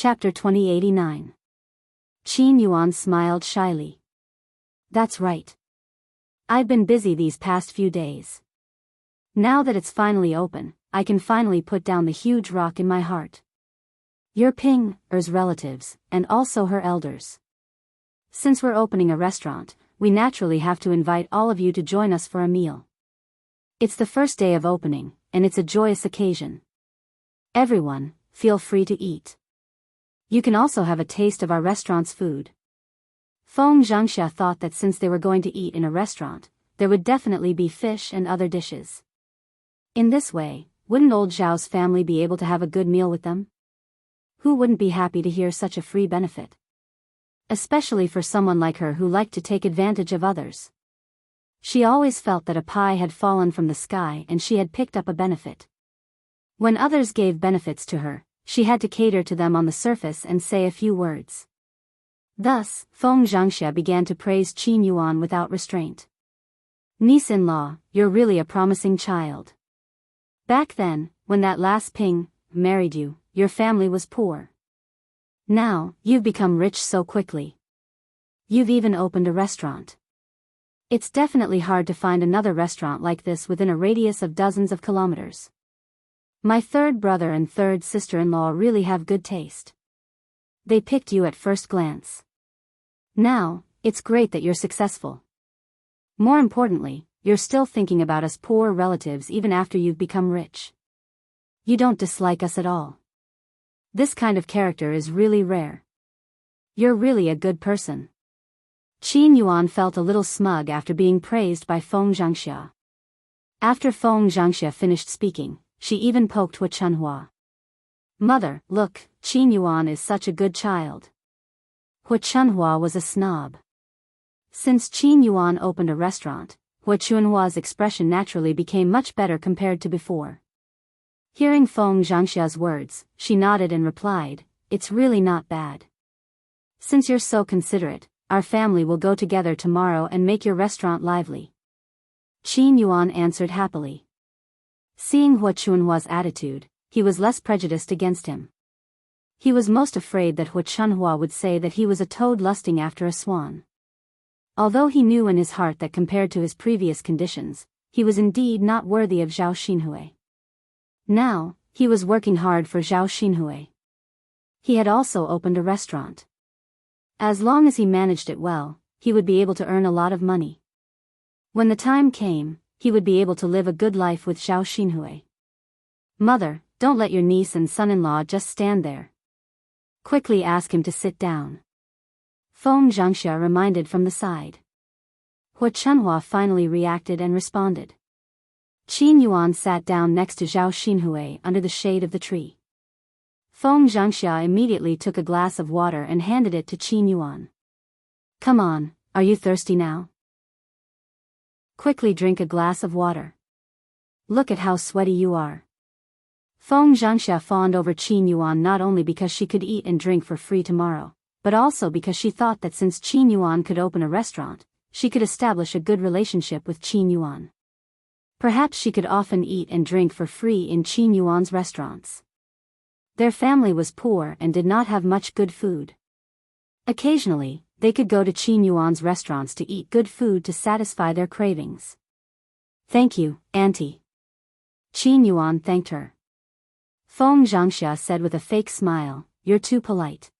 Chapter 2089. Qin Yuan smiled shyly. That's right. I've been busy these past few days. Now that it's finally open, I can finally put down the huge rock in my heart. You're Ping Er's relatives, and also her elders. Since we're opening a restaurant, we naturally have to invite all of you to join us for a meal. It's the first day of opening, and it's a joyous occasion. Everyone, feel free to eat. You can also have a taste of our restaurant's food. Feng Zhangxia thought that since they were going to eat in a restaurant, there would definitely be fish and other dishes. In this way, wouldn't old Zhao's family be able to have a good meal with them? Who wouldn't be happy to hear such a free benefit? Especially for someone like her who liked to take advantage of others. She always felt that a pie had fallen from the sky and she had picked up a benefit. When others gave benefits to her, she had to cater to them on the surface and say a few words. Thus, Feng Zhangxia began to praise Qin Yuan without restraint. Niece-in-law, you're really a promising child. Back then, when that last Ping married you, your family was poor. Now, you've become rich so quickly. You've even opened a restaurant. It's definitely hard to find another restaurant like this within a radius of dozens of kilometers. My third brother and third sister-in-law really have good taste. They picked you at first glance. Now, it's great that you're successful. More importantly, you're still thinking about us poor relatives even after you've become rich. You don't dislike us at all. This kind of character is really rare. You're really a good person. Qin Yuan felt a little smug after being praised by Feng Zhangxia. After Feng Zhangxia finished speaking, she even poked Hu Chunhua. Mother, look, Qin Yuan is such a good child. Hu Chunhua was a snob. Since Qin Yuan opened a restaurant, Hu Chunhua's expression naturally became much better compared to before. Hearing Feng Zhangxia's words, she nodded and replied, it's really not bad. Since you're so considerate, our family will go together tomorrow and make your restaurant lively. Qin Yuan answered happily. Seeing Hu Chunhua's attitude, he was less prejudiced against him. He was most afraid that Hu Chunhua would say that he was a toad lusting after a swan. Although he knew in his heart that compared to his previous conditions, he was indeed not worthy of Zhao Xinhui. Now, he was working hard for Zhao Xinhui. He had also opened a restaurant. As long as he managed it well, he would be able to earn a lot of money. When the time came, he would be able to live a good life with Zhao Xinhui. Mother, don't let your niece and son-in-law just stand there. Quickly ask him to sit down. Feng Zhangxia reminded from the side. Hu Chunhua finally reacted and responded. Qin Yuan sat down next to Zhao Xinhui under the shade of the tree. Feng Zhangxia immediately took a glass of water and handed it to Qin Yuan. Come on, are you thirsty now? Quickly drink a glass of water. Look at how sweaty you are. Feng Zhangxia fawned over Qin Yuan not only because she could eat and drink for free tomorrow, but also because she thought that since Qin Yuan could open a restaurant, she could establish a good relationship with Qin Yuan. Perhaps she could often eat and drink for free in Qin Yuan's restaurants. Their family was poor and did not have much good food. Occasionally, they could go to Qin Yuan's restaurants to eat good food to satisfy their cravings. Thank you, Auntie. Qin Yuan thanked her. Feng Zhangxia said with a fake smile, you're too polite.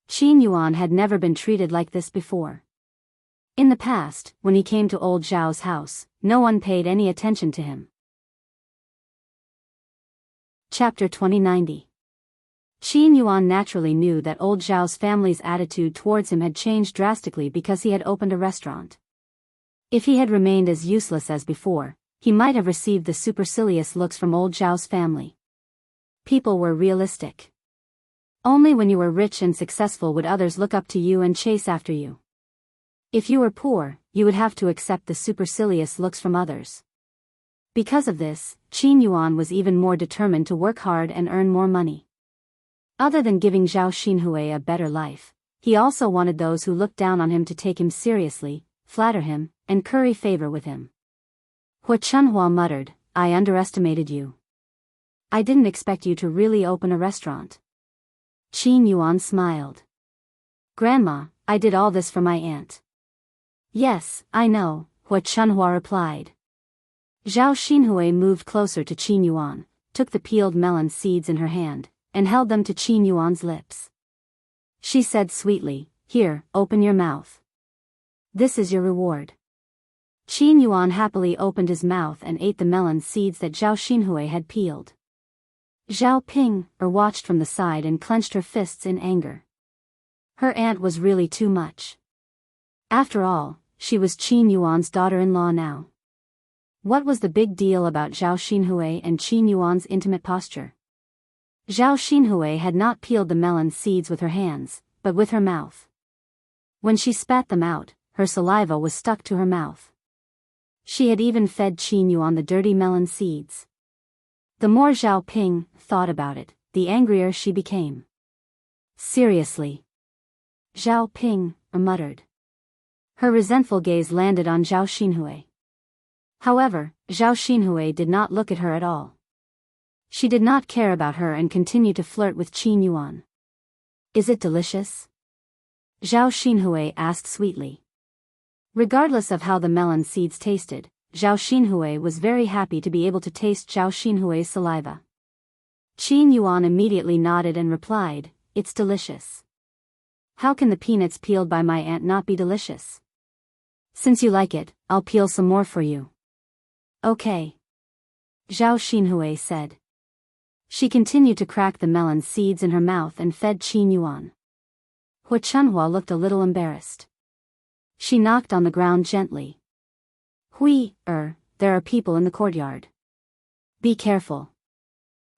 Qin Yuan had never been treated like this before. In the past, when he came to old Zhao's house, no one paid any attention to him. Chapter 2090. Qin Yuan naturally knew that old Zhao's family's attitude towards him had changed drastically because he had opened a restaurant. If he had remained as useless as before, he might have received the supercilious looks from old Zhao's family. People were realistic. Only when you were rich and successful would others look up to you and chase after you. If you were poor, you would have to accept the supercilious looks from others. Because of this, Qin Yuan was even more determined to work hard and earn more money. Other than giving Zhao Xinhui a better life, he also wanted those who looked down on him to take him seriously, flatter him, and curry favor with him. Hu Chunhua muttered, I underestimated you. I didn't expect you to really open a restaurant. Qin Yuan smiled. Grandma, I did all this for my aunt. Yes, I know, Hua Chunhua replied. Zhao Xinhui moved closer to Qin Yuan, took the peeled melon seeds in her hand, and held them to Qin Yuan's lips. She said sweetly, "Here, open your mouth. This is your reward." Qin Yuan happily opened his mouth and ate the melon seeds that Zhao Xinhui had peeled. Zhao Ping watched from the side and clenched her fists in anger. Her aunt was really too much. After all, she was Qin Yuan's daughter-in-law now. What was the big deal about Zhao Xinhui and Qin Yuan's intimate posture? Zhao Xinhui had not peeled the melon seeds with her hands, but with her mouth. When she spat them out, her saliva was stuck to her mouth. She had even fed Qin Yuan the dirty melon seeds. The more Zhao Ping thought about it, the angrier she became. Seriously? Zhao Ping muttered. Her resentful gaze landed on Zhao Xinhui. However, Zhao Xinhui did not look at her at all. She did not care about her and continued to flirt with Qin Yuan. Is it delicious? Zhao Xinhui asked sweetly. Regardless of how the melon seeds tasted, Zhao Xinhui was very happy to be able to taste Zhao Xinhui's saliva. Qin Yuan immediately nodded and replied, "It's delicious. How can the peanuts peeled by my aunt not be delicious? Since you like it, I'll peel some more for you." "Okay," Zhao Xinhui said. She continued to crack the melon seeds in her mouth and fed Qin Yuan. Hua Chunhua looked a little embarrassed. She knocked on the ground gently. There are people in the courtyard. Be careful."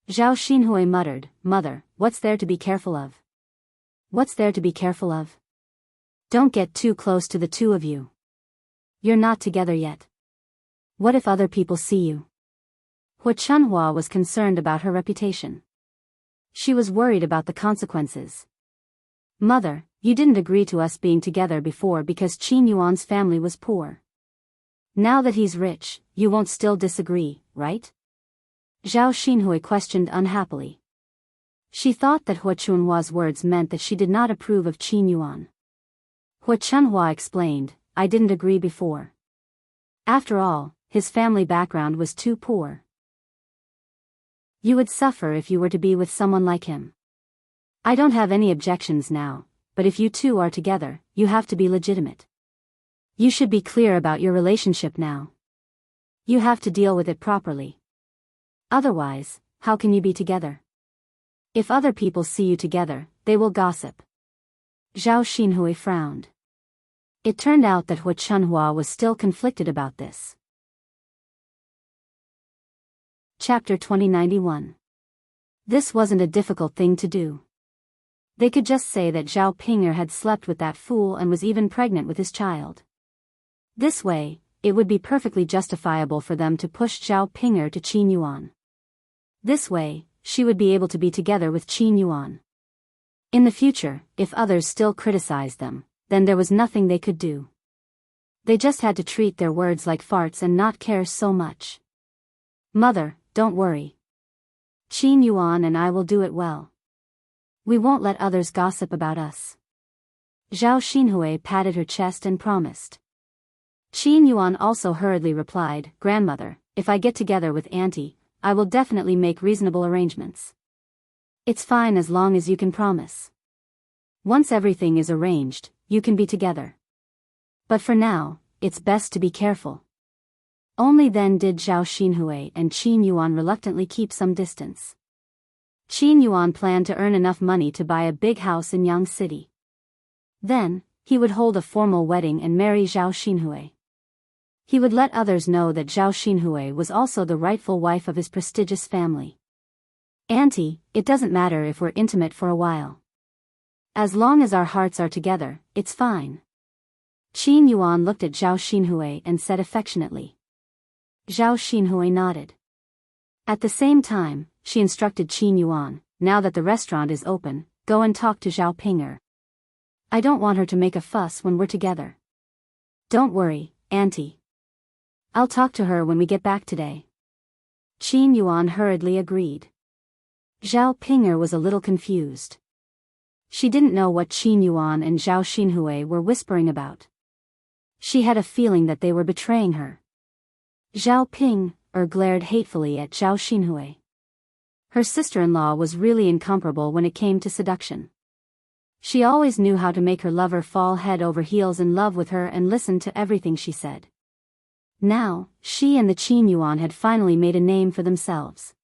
Zhao Xinhui muttered, "Mother, what's there to be careful of?" "What's there to be careful of? Don't get too close to the two of you. You're not together yet. What if other people see you?" Hua Chunhua was concerned about her reputation. She was worried about the consequences. "Mother, you didn't agree to us being together before because Qin Yuan's family was poor. Now that he's rich, you won't still disagree, right?" Zhao Xinhui questioned unhappily. She thought that Hua Chunhua's words meant that she did not approve of Qin Yuan. Hua Chunhua explained, "I didn't agree before. After all, his family background was too poor. You would suffer if you were to be with someone like him. I don't have any objections now, but if you two are together, you have to be legitimate. You should be clear about your relationship now. You have to deal with it properly. Otherwise, how can you be together? If other people see you together, they will gossip." Zhao Xinhui frowned. It turned out that Hua Chunhua was still conflicted about this. Chapter 2091. This wasn't a difficult thing to do. They could just say that Zhao Pinger had slept with that fool and was even pregnant with his child. This way, it would be perfectly justifiable for them to push Zhao Pinger to Qin Yuan. This way, she would be able to be together with Qin Yuan. In the future, if others still criticized them, then there was nothing they could do. They just had to treat their words like farts and not care so much. "Mother, don't worry. Qin Yuan and I will do it well. We won't let others gossip about us." Zhao Xinhui patted her chest and promised. Qin Yuan also hurriedly replied, "Grandmother, if I get together with Auntie, I will definitely make reasonable arrangements. It's fine as long as you can promise. Once everything is arranged, you can be together. But for now, it's best to be careful." Only then did Zhao Xinhui and Qin Yuan reluctantly keep some distance. Qin Yuan planned to earn enough money to buy a big house in Yang City. Then, he would hold a formal wedding and marry Zhao Xinhui. He would let others know that Zhao Xinhui was also the rightful wife of his prestigious family. "Auntie, it doesn't matter if we're intimate for a while. As long as our hearts are together, it's fine." Qin Yuan looked at Zhao Xinhui and said affectionately. Zhao Xinhui nodded. At the same time, she instructed Qin Yuan, "Now that the restaurant is open, go and talk to Zhao Pinger. I don't want her to make a fuss when we're together." "Don't worry, Auntie. I'll talk to her when we get back today." Qin Yuan hurriedly agreed. Zhao Pinger was a little confused. She didn't know what Qin Yuan and Zhao Xinhui were whispering about. She had a feeling that they were betraying her. Zhao Ping glared hatefully at Zhao Xinhui. Her sister-in-law was really incomparable when it came to seduction. She always knew how to make her lover fall head over heels in love with her and listen to everything she said. Now, she and the Qin Yuan had finally made a name for themselves.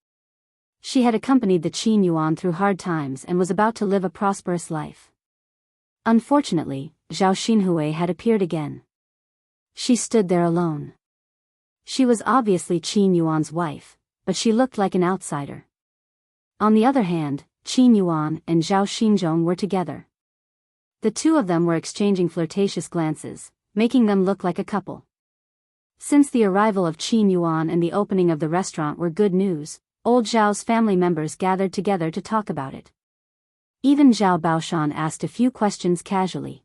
She had accompanied the Qin Yuan through hard times and was about to live a prosperous life. Unfortunately, Zhao Xinhui had appeared again. She stood there alone. She was obviously Qin Yuan's wife, but she looked like an outsider. On the other hand, Qin Yuan and Zhao Xinzhong were together. The two of them were exchanging flirtatious glances, making them look like a couple. Since the arrival of Qin Yuan and the opening of the restaurant were good news, old Zhao's family members gathered together to talk about it. Even Zhao Baoshan asked a few questions casually.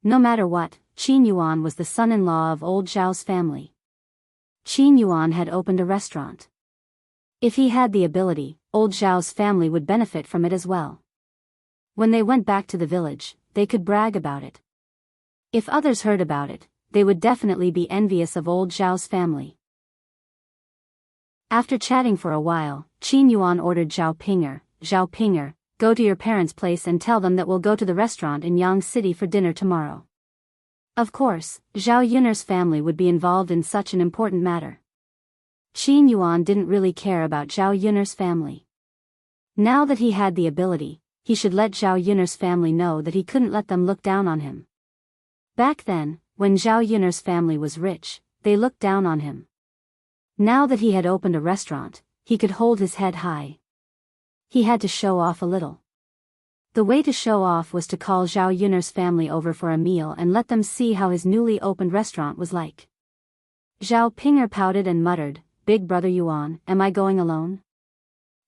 No matter what, Qin Yuan was the son-in-law of old Zhao's family. Qin Yuan had opened a restaurant. If he had the ability, old Zhao's family would benefit from it as well. When they went back to the village, they could brag about it. If others heard about it, they would definitely be envious of old Zhao's family. After chatting for a while, Qin Yuan ordered Zhao Pinger, go to your parents' place and tell them that we'll go to the restaurant in Yang City for dinner tomorrow. Of course, Zhao Yun'er's family would be involved in such an important matter. Qin Yuan didn't really care about Zhao Yun'er's family. Now that he had the ability, he should let Zhao Yun'er's family know that he couldn't let them look down on him. Back then, when Zhao Yun'er's family was rich, they looked down on him. Now that he had opened a restaurant, he could hold his head high. He had to show off a little. The way to show off was to call Zhao Yun'er's family over for a meal and let them see how his newly opened restaurant was like. Zhao Pinger pouted and muttered, "Big brother Yuan, am I going alone?"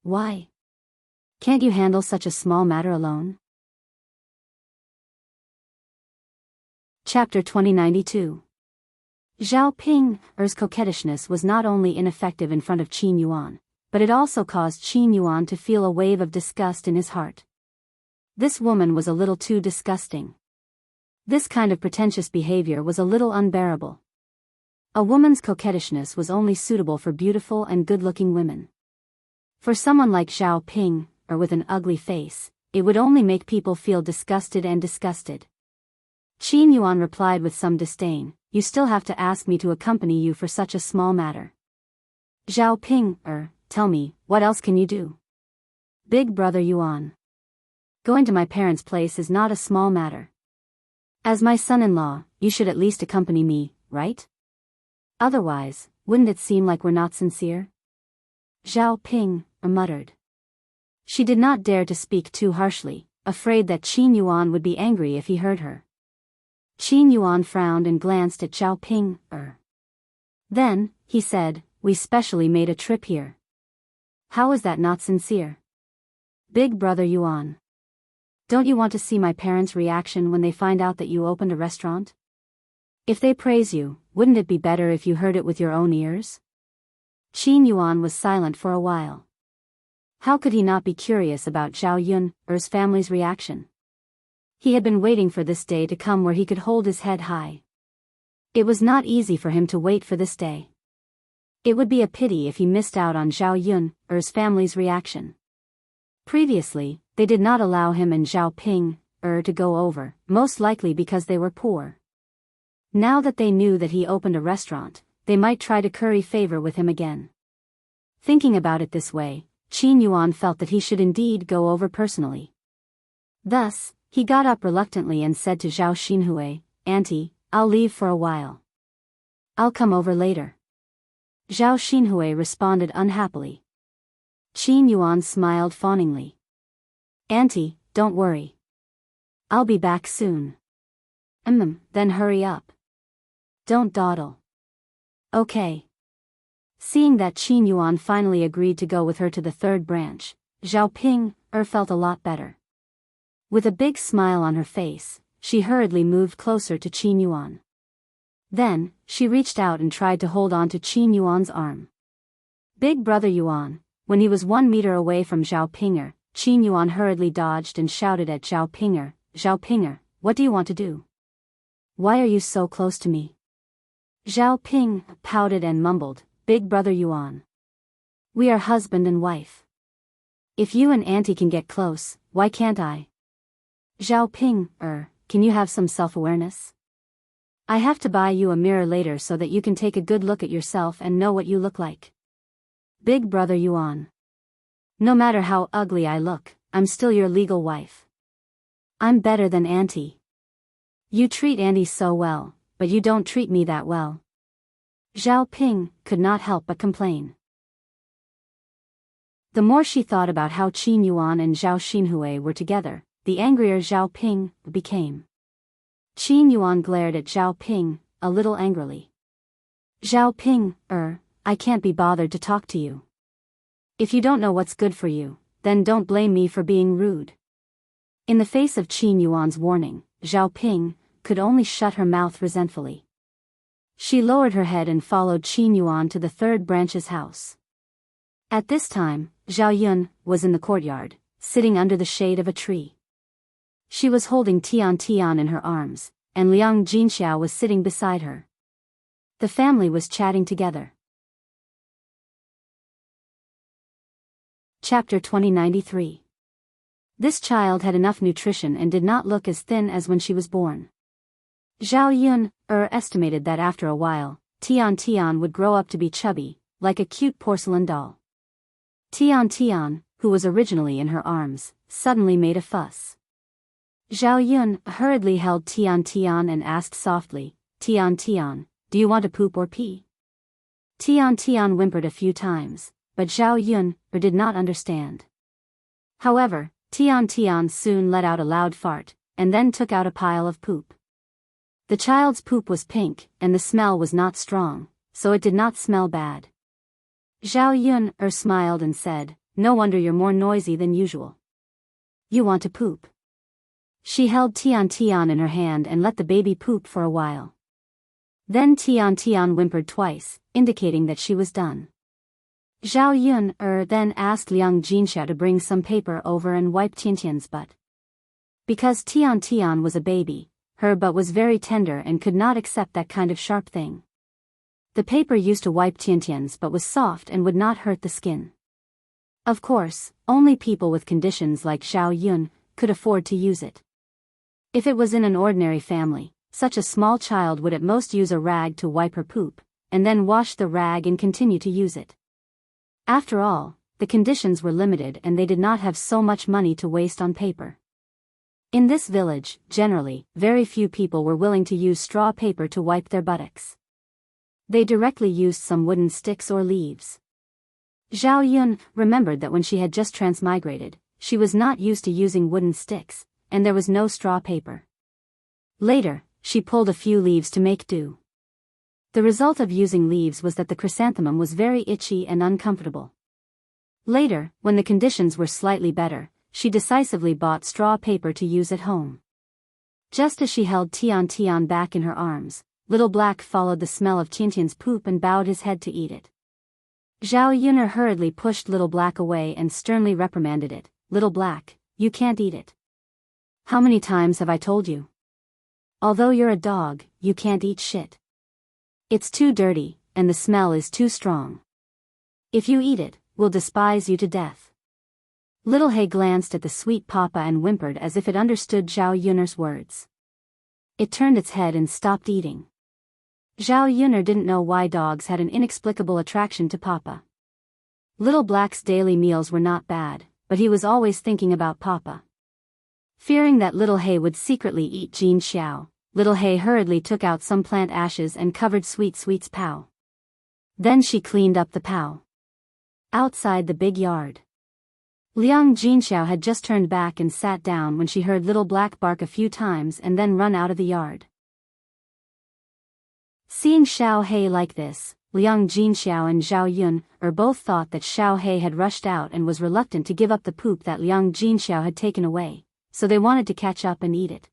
"Why? Can't you handle such a small matter alone?" Chapter 2092. Zhao Pinger's coquettishness was not only ineffective in front of Qin Yuan, but it also caused Qin Yuan to feel a wave of disgust in his heart. This woman was a little too disgusting. This kind of pretentious behavior was a little unbearable. A woman's coquettishness was only suitable for beautiful and good-looking women. For someone like Zhao Ping, or with an ugly face, it would only make people feel disgusted and disgusted. Qin Yuan replied with some disdain, "You still have to ask me to accompany you for such a small matter. Zhao Ping, tell me, what else can you do?" "Big brother Yuan. Going to my parents' place is not a small matter. As my son-in-law, you should at least accompany me, right? Otherwise, wouldn't it seem like we're not sincere?" Zhao Ping muttered. She did not dare to speak too harshly, afraid that Qin Yuan would be angry if he heard her. Qin Yuan frowned and glanced at Zhao Ping. Then, he said, "We specially made a trip here. How is that not sincere? Big brother Yuan. Don't you want to see my parents' reaction when they find out that you opened a restaurant? If they praise you, wouldn't it be better if you heard it with your own ears?" Qin Yuan was silent for a while. How could he not be curious about Zhao Yun'er's family's reaction? He had been waiting for this day to come where he could hold his head high. It was not easy for him to wait for this day. It would be a pity if he missed out on Zhao Yun'er's family's reaction. Previously, they did not allow him and Zhao Ping to go over, most likely because they were poor. Now that they knew that he opened a restaurant, they might try to curry favor with him again. Thinking about it this way, Qin Yuan felt that he should indeed go over personally. Thus, he got up reluctantly and said to Zhao Xinhui, "Auntie, I'll leave for a while. I'll come over later." Zhao Xinhui responded unhappily. Qin Yuan smiled fawningly. "Auntie, don't worry. I'll be back soon." Then hurry up. Don't dawdle." "Okay." Seeing that Qin Yuan finally agreed to go with her to the third branch, Zhao Ping felt a lot better. With a big smile on her face, she hurriedly moved closer to Qin Yuan. Then, she reached out and tried to hold on to Qin Yuan's arm. Big brother Yuan, when he was 1 meter away from Zhao Pinger, Qin Yuan hurriedly dodged and shouted at Zhao Pinger, "Zhao Pinger, what do you want to do? Why are you so close to me?" Zhao Ping pouted and mumbled, "Big brother Yuan. We are husband and wife. If you and auntie can get close, why can't I?" Zhao Ping, can you have some self-awareness? I have to buy you a mirror later so that you can take a good look at yourself and know what you look like. Big brother Yuan. No matter how ugly I look, I'm still your legal wife. I'm better than auntie. You treat auntie so well, but you don't treat me that well. Zhao Ping could not help but complain. The more she thought about how Qin Yuan and Zhao Xinhui were together, the angrier Zhao Ping became. Qin Yuan glared at Zhao Ping, a little angrily. Zhao Ping, I can't be bothered to talk to you. If you don't know what's good for you, then don't blame me for being rude. In the face of Qin Yuan's warning, Zhao Ping could only shut her mouth resentfully. She lowered her head and followed Qin Yuan to the third branch's house. At this time, Zhao Yun was in the courtyard, sitting under the shade of a tree. She was holding Tian Tian in her arms, and Liang Jinxiao was sitting beside her. The family was chatting together. Chapter 2093. This child had enough nutrition and did not look as thin as when she was born. Zhao Yun estimated that after a while, Tian Tian would grow up to be chubby, like a cute porcelain doll. Tian Tian, who was originally in her arms, suddenly made a fuss. Zhao Yun hurriedly held Tian Tian and asked softly, "Tian Tian, do you want to poop or pee?" Tian Tian whimpered a few times, but Zhao Yun did not understand. However, Tian Tian soon let out a loud fart, and then took out a pile of poop. The child's poop was pink, and the smell was not strong, so it did not smell bad. Zhao Yun smiled and said, "No wonder you're more noisy than usual. You want to poop." She held Tian Tian in her hand and let the baby poop for a while. Then Tian Tian whimpered twice, indicating that she was done. Zhao Yun then asked Liang Jinxiao to bring some paper over and wipe Tiantian's butt. Because Tian Tian was a baby, her butt was very tender and could not accept that kind of sharp thing. The paper used to wipe Tiantian's butt was soft and would not hurt the skin. Of course, only people with conditions like Zhao Yun could afford to use it. If it was in an ordinary family, such a small child would at most use a rag to wipe her poop, and then wash the rag and continue to use it. After all, the conditions were limited and they did not have so much money to waste on paper. In this village, generally, very few people were willing to use straw paper to wipe their buttocks. They directly used some wooden sticks or leaves. Zhao Yun remembered that when she had just transmigrated, she was not used to using wooden sticks, and there was no straw paper. Later, she pulled a few leaves to make do. The result of using leaves was that the chrysanthemum was very itchy and uncomfortable. Later, when the conditions were slightly better, she decisively bought straw paper to use at home. Just as she held Tian Tian back in her arms, Little Black followed the smell of Tiantian's poop and bowed his head to eat it. Zhao Yun hurriedly pushed Little Black away and sternly reprimanded it. "Little Black, you can't eat it. How many times have I told you? Although you're a dog, you can't eat shit. It's too dirty, and the smell is too strong. If you eat it, we'll despise you to death." Little Hay glanced at the sweet papa and whimpered as if it understood Zhao Yun's words. It turned its head and stopped eating. Zhao Yun didn't know why dogs had an inexplicable attraction to papa. Little Black's daily meals were not bad, but he was always thinking about papa. Fearing that Little Hay would secretly eat Jin Xiao, Little Hay hurriedly took out some plant ashes and covered Sweet's pow. Then she cleaned up the pow. Outside the big yard, Liang Jinxiao had just turned back and sat down when she heard Little Black bark a few times and then run out of the yard. Seeing Xiao He like this, Liang Jinxiao and Zhao Yun both thought that Xiao He had rushed out and was reluctant to give up the poop that Liang Jinxiao had taken away, so they wanted to catch up and eat it.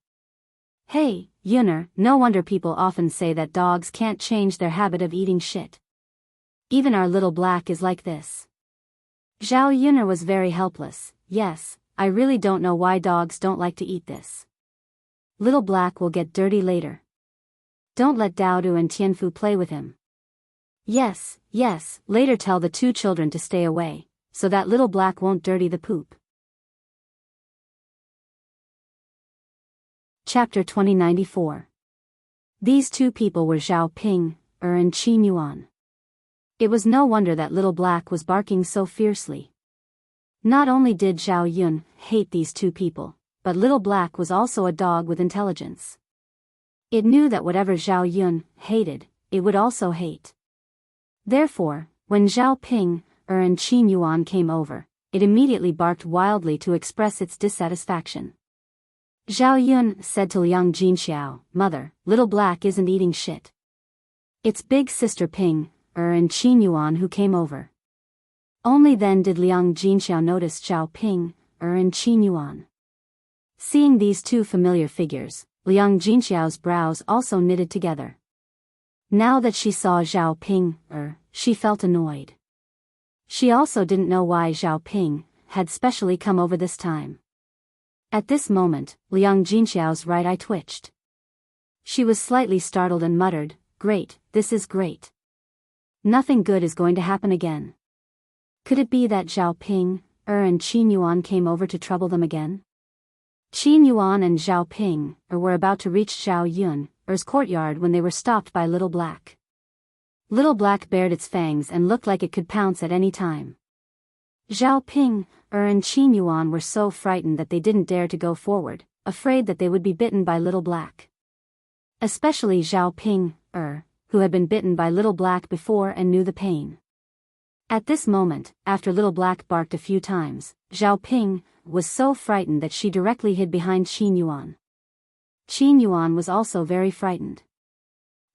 "Hey, Yunner, no wonder people often say that dogs can't change their habit of eating shit. Even our Little Black is like this." Zhao Yunner was very helpless, yes, I really don't know why dogs don't like to eat this. Little Black will get dirty later. Don't let Daodu and Tianfu play with him. Yes, yes, later tell the two children to stay away, so that Little Black won't dirty the poop. Chapter 2094. These two people were Zhao Ping, and Qin Yuan. It was no wonder that Little Black was barking so fiercely. Not only did Zhao Yun hate these two people, but Little Black was also a dog with intelligence. It knew that whatever Zhao Yun hated, it would also hate. Therefore, when Zhao Ping, and Qin Yuan came over, it immediately barked wildly to express its dissatisfaction. Zhao Yun said to Liang Jinxiao, "Mother, Little Black isn't eating shit. It's big sister Ping, and Qin Yuan who came over." Only then did Liang Jinxiao notice Zhao Ping, and Qin Yuan. Seeing these two familiar figures, Liang Jinxiao's brows also knitted together. Now that she saw Zhao Ping, she felt annoyed. She also didn't know why Zhao Ping had specially come over this time. At this moment, Liang Jinxiao's right eye twitched. She was slightly startled and muttered, "Great, this is great. Nothing good is going to happen again." Could it be that Zhao Ping, and Qin Yuan came over to trouble them again? Qin Yuan and Zhao Ping, were about to reach Zhao Yun's courtyard when they were stopped by Little Black. Little Black bared its fangs and looked like it could pounce at any time. Zhao Ping, and Qin Yuan were so frightened that they didn't dare to go forward, afraid that they would be bitten by Little Black. Especially Zhao Ping, who had been bitten by Little Black before and knew the pain. At this moment, after Little Black barked a few times, Zhao Ping was so frightened that she directly hid behind Qin Yuan. Qin Yuan was also very frightened.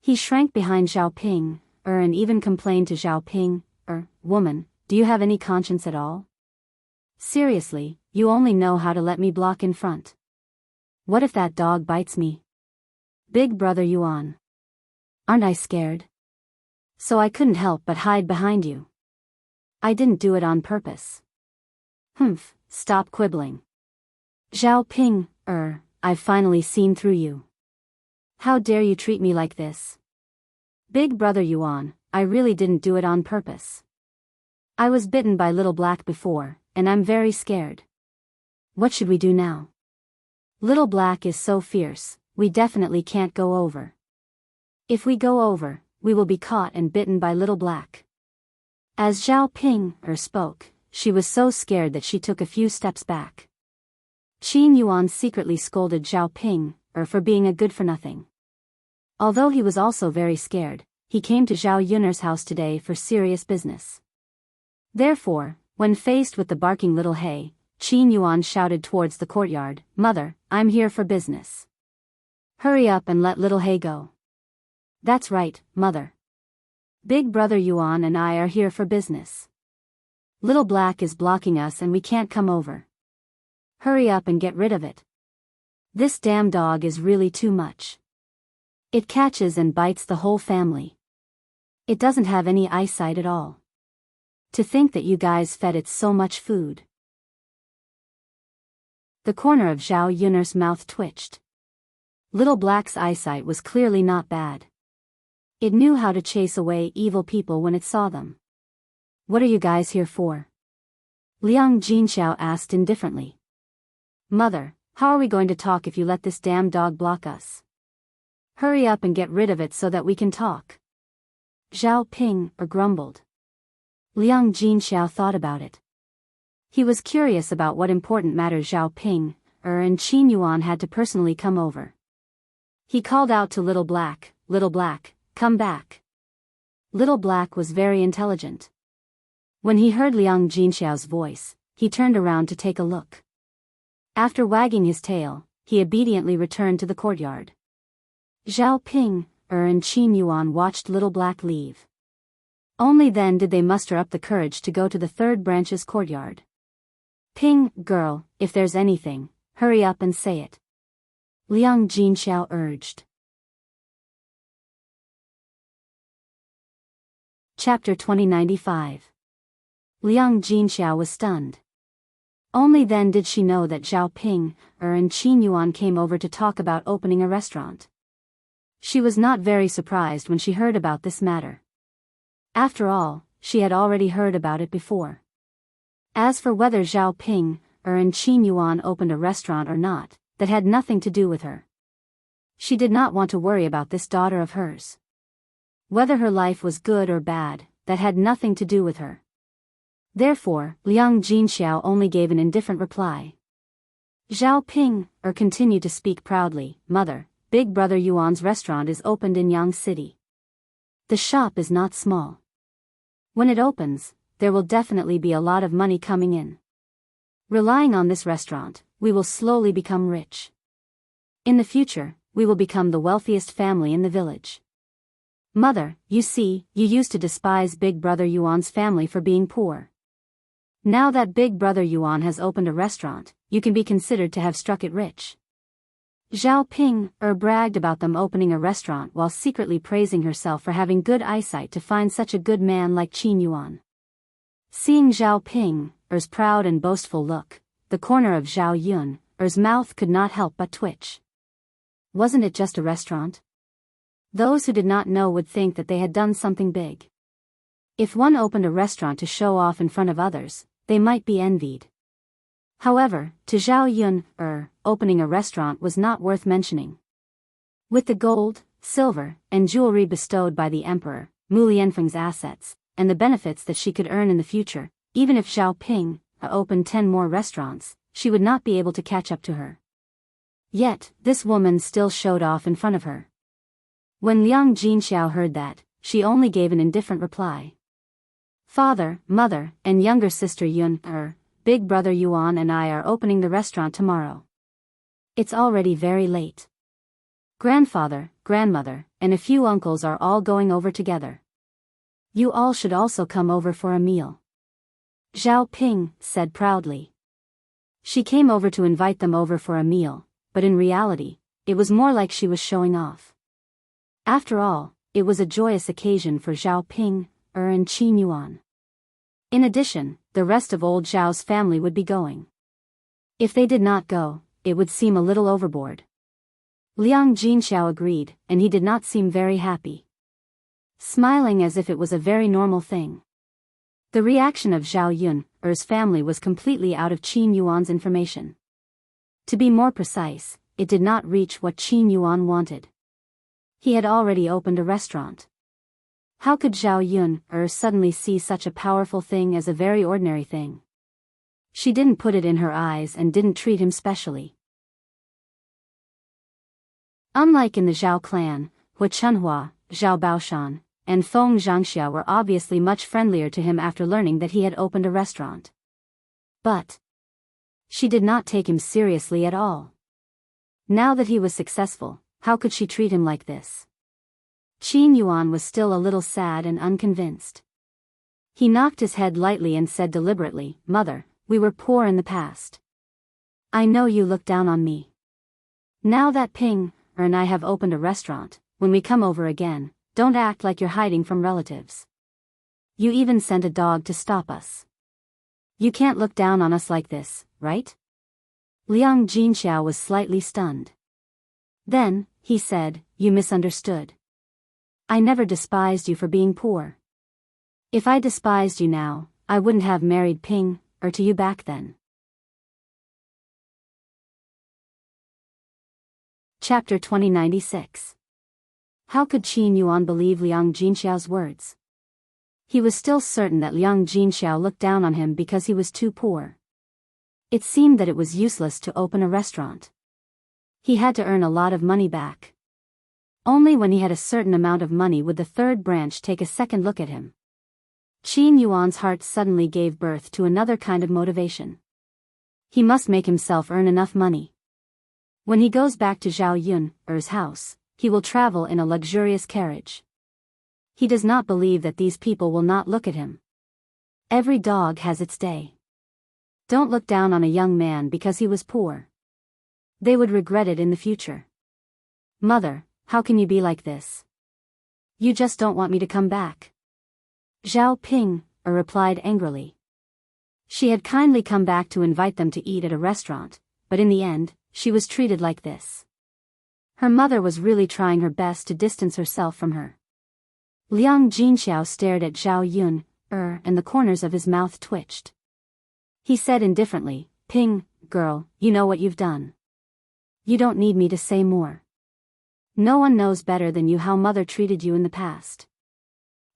He shrank behind Zhao Ping, and even complained to Zhao Ping, "Woman, do you have any conscience at all? Seriously, you only know how to let me block in front. What if that dog bites me? Big brother Yuan. Aren't I scared? So I couldn't help but hide behind you. I didn't do it on purpose." "Humph, stop quibbling. Zhao Ping, I've finally seen through you. How dare you treat me like this? Big brother Yuan, I really didn't do it on purpose. I was bitten by Little Black before, and I'm very scared. What should we do now? Little Black is so fierce, we definitely can't go over. If we go over, we will be caught and bitten by Little Black." As Zhao Ping, spoke, she was so scared that she took a few steps back. Qin Yuan secretly scolded Zhao Ping, for being a good-for-nothing. Although he was also very scared, he came to Zhao Yun's house today for serious business. Therefore, when faced with the barking Little Hay, Qin Yuan shouted towards the courtyard, "Mother, I'm here for business. Hurry up and let Little Hay go." "That's right, Mother. Big brother Yuan and I are here for business. Little Black is blocking us and we can't come over. Hurry up and get rid of it. This damn dog is really too much. It catches and bites the whole family. It doesn't have any eyesight at all. To think that you guys fed it so much food." The corner of Zhao Yun's mouth twitched. Little Black's eyesight was clearly not bad. It knew how to chase away evil people when it saw them. "What are you guys here for?" Liang Jinxiao asked indifferently. "Mother, how are we going to talk if you let this damn dog block us? Hurry up and get rid of it so that we can talk." Zhao Ping, grumbled. Liang Jinxiao thought about it. He was curious about what important matter Zhao Ping, and Qin Yuan had to personally come over. He called out to Little Black, "Little Black, come back." Little Black was very intelligent. When he heard Liang Jinxiao's voice, he turned around to take a look. After wagging his tail, he obediently returned to the courtyard. Zhao Ping, and Qin Yuan watched Little Black leave. Only then did they muster up the courage to go to the third branch's courtyard. "Ping, girl, if there's anything, hurry up and say it," Liang Jinxiao urged. Chapter 2095. Liang Jinxiao was stunned. Only then did she know that Zhao Ping and Qin Yuan came over to talk about opening a restaurant. She was not very surprised when she heard about this matter. After all, she had already heard about it before. As for whether Zhao Ping and Qin Yuan opened a restaurant or not, that had nothing to do with her. She did not want to worry about this daughter of hers. Whether her life was good or bad, that had nothing to do with her. Therefore, Liang Jinxiao only gave an indifferent reply. Zhao Ping continued to speak proudly, "Mother, Big Brother Yuan's restaurant is opened in Yang City. The shop is not small. When it opens, there will definitely be a lot of money coming in. Relying on this restaurant, we will slowly become rich. In the future, we will become the wealthiest family in the village. Mother, you see, you used to despise Big Brother Yuan's family for being poor. Now that Big Brother Yuan has opened a restaurant, you can be considered to have struck it rich." Zhao Ping bragged about them opening a restaurant while secretly praising herself for having good eyesight to find such a good man like Qin Yuan. Seeing Zhao Ping's proud and boastful look, the corner of Zhao Yun's mouth could not help but twitch. Wasn't it just a restaurant? Those who did not know would think that they had done something big. If one opened a restaurant to show off in front of others, they might be envied. However, to Zhao Yun, opening a restaurant was not worth mentioning. With the gold, silver, and jewelry bestowed by the emperor, Mu Lianfeng's assets, and the benefits that she could earn in the future, even if Zhao Ping opened 10 more restaurants, she would not be able to catch up to her. Yet, this woman still showed off in front of her. When Liang Jinxiao heard that, she only gave an indifferent reply. "Father, mother, and younger sister Yun, Big Brother Yuan and I are opening the restaurant tomorrow. It's already very late. Grandfather, grandmother, and a few uncles are all going over together. You all should also come over for a meal," Zhao Ping said proudly. She came over to invite them over for a meal, but in reality, it was more like she was showing off. After all, it was a joyous occasion for Zhao Ping and Qin Yuan. In addition, the rest of old Zhao's family would be going. If they did not go, it would seem a little overboard. Liang Jinxiao agreed, and he did not seem very happy. Smiling as if it was a very normal thing. The reaction of Zhao Yun's family was completely out of Qin Yuan's information. To be more precise, it did not reach what Qin Yuan wanted. He had already opened a restaurant. How could Zhao Yun suddenly see such a powerful thing as a very ordinary thing? She didn't put it in her eyes and didn't treat him specially. Unlike in the Zhao clan, Hu Chunhua, Zhao Baoshan, and Feng Zhangxia were obviously much friendlier to him after learning that he had opened a restaurant. But she did not take him seriously at all. Now that he was successful, how could she treat him like this? Qin Yuan was still a little sad and unconvinced. He knocked his head lightly and said deliberately, "Mother, we were poor in the past. I know you look down on me. Now that Ping and I have opened a restaurant, when we come over again, don't act like you're hiding from relatives. You even sent a dog to stop us. You can't look down on us like this, right?" Liang Jinxiao was slightly stunned. Then, he said, "You misunderstood. I never despised you for being poor. If I despised you now, I wouldn't have married Ping to you back then." Chapter 2096. How could Qin Yuan believe Liang Jinxiao's words? He was still certain that Liang Jinxiao looked down on him because he was too poor. It seemed that it was useless to open a restaurant. He had to earn a lot of money back. Only when he had a certain amount of money would the third branch take a second look at him. Qin Yuan's heart suddenly gave birth to another kind of motivation. He must make himself earn enough money. When he goes back to Zhao Yun's house, he will travel in a luxurious carriage. He does not believe that these people will not look at him. Every dog has its day. Don't look down on a young man because he was poor. They would regret it in the future. "Mother, how can you be like this? You just don't want me to come back?" Zhao Ping replied angrily. She had kindly come back to invite them to eat at a restaurant, but in the end, she was treated like this. Her mother was really trying her best to distance herself from her. Liang Jinxiao stared at Zhao Yun, and the corners of his mouth twitched. He said indifferently, "Ping, girl, you know what you've done. You don't need me to say more. No one knows better than you how mother treated you in the past.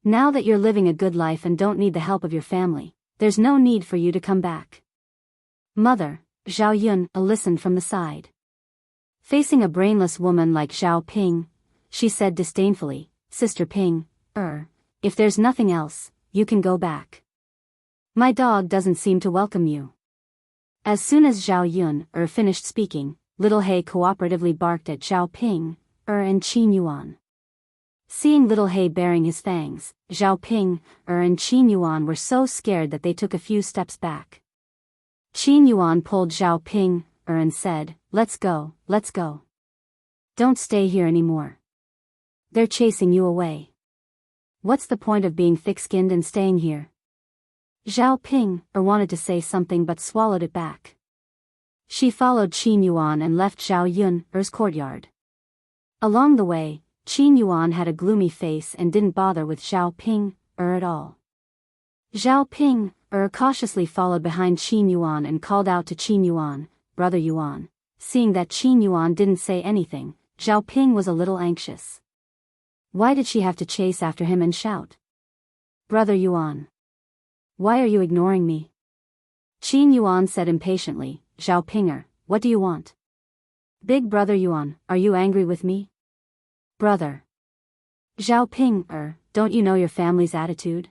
Now that you're living a good life and don't need the help of your family, there's no need for you to come back." Mother, Zhao Yun listened from the side. Facing a brainless woman like Zhao Ping, she said disdainfully, "Sister Ping, if there's nothing else, you can go back. My dog doesn't seem to welcome you." As soon as Zhao Yun finished speaking, Little He cooperatively barked at Zhao Ping, and Qin Yuan. Seeing Little He baring his fangs, Zhao Ping, and Qin Yuan were so scared that they took a few steps back. Qin Yuan pulled Zhao Ping, and said, let's go. Don't stay here anymore. They're chasing you away. What's the point of being thick-skinned and staying here?" Zhao Ping wanted to say something but swallowed it back. She followed Qin Yuan and left Zhao Yun's courtyard. Along the way, Qin Yuan had a gloomy face and didn't bother with Zhao Ping at all. Zhao Ping cautiously followed behind Qin Yuan and called out to Qin Yuan, "Brother Yuan." Seeing that Qin Yuan didn't say anything, Zhao Ping was a little anxious. Why did she have to chase after him and shout, "Brother Yuan, why are you ignoring me?" Qin Yuan said impatiently, "Zhao Pinger, what do you want?" "Big brother Yuan, are you angry with me?" "Brother." "Zhao Ping, don't you know your family's attitude?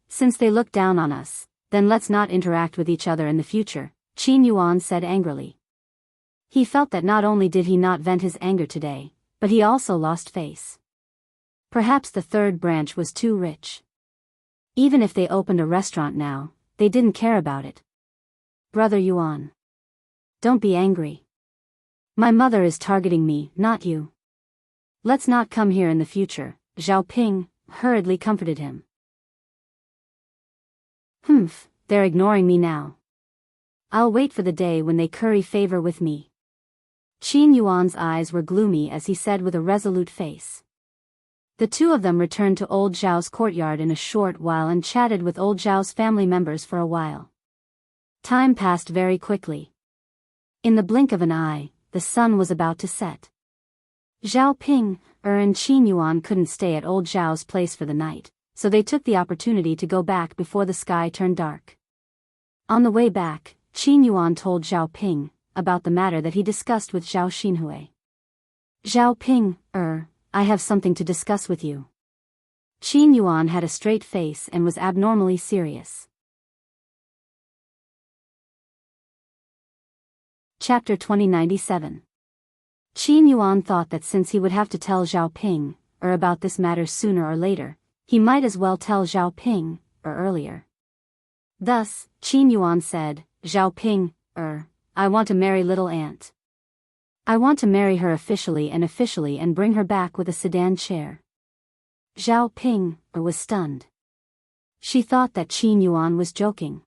Since they look down on us, then let's not interact with each other in the future," Qin Yuan said angrily. He felt that not only did he not vent his anger today, but he also lost face. Perhaps the third branch was too rich. Even if they opened a restaurant now, they didn't care about it. "Brother Yuan, don't be angry. My mother is targeting me, not you. Let's not come here in the future," Zhao Ping hurriedly comforted him. They're ignoring me now. I'll wait for the day when they curry favor with me." Qin Yuan's eyes were gloomy as he said with a resolute face. The two of them returned to old Zhao's courtyard in a short while and chatted with old Zhao's family members for a while. Time passed very quickly. In the blink of an eye, the sun was about to set. Zhao Ping and Qin Yuan couldn't stay at old Zhao's place for the night, so they took the opportunity to go back before the sky turned dark. On the way back, Qin Yuan told Zhao Ping about the matter that he discussed with Zhao Xinhui. "Zhao Ping, I have something to discuss with you." Qin Yuan had a straight face and was abnormally serious. Chapter 2097. Qin Yuan thought that since he would have to tell Zhao Ping about this matter sooner or later, he might as well tell Zhao Ping earlier. Thus, Qin Yuan said, "Zhao Ping, I want to marry little aunt. I want to marry her officially and bring her back with a sedan chair." Zhao Ping was stunned. She thought that Qin Yuan was joking.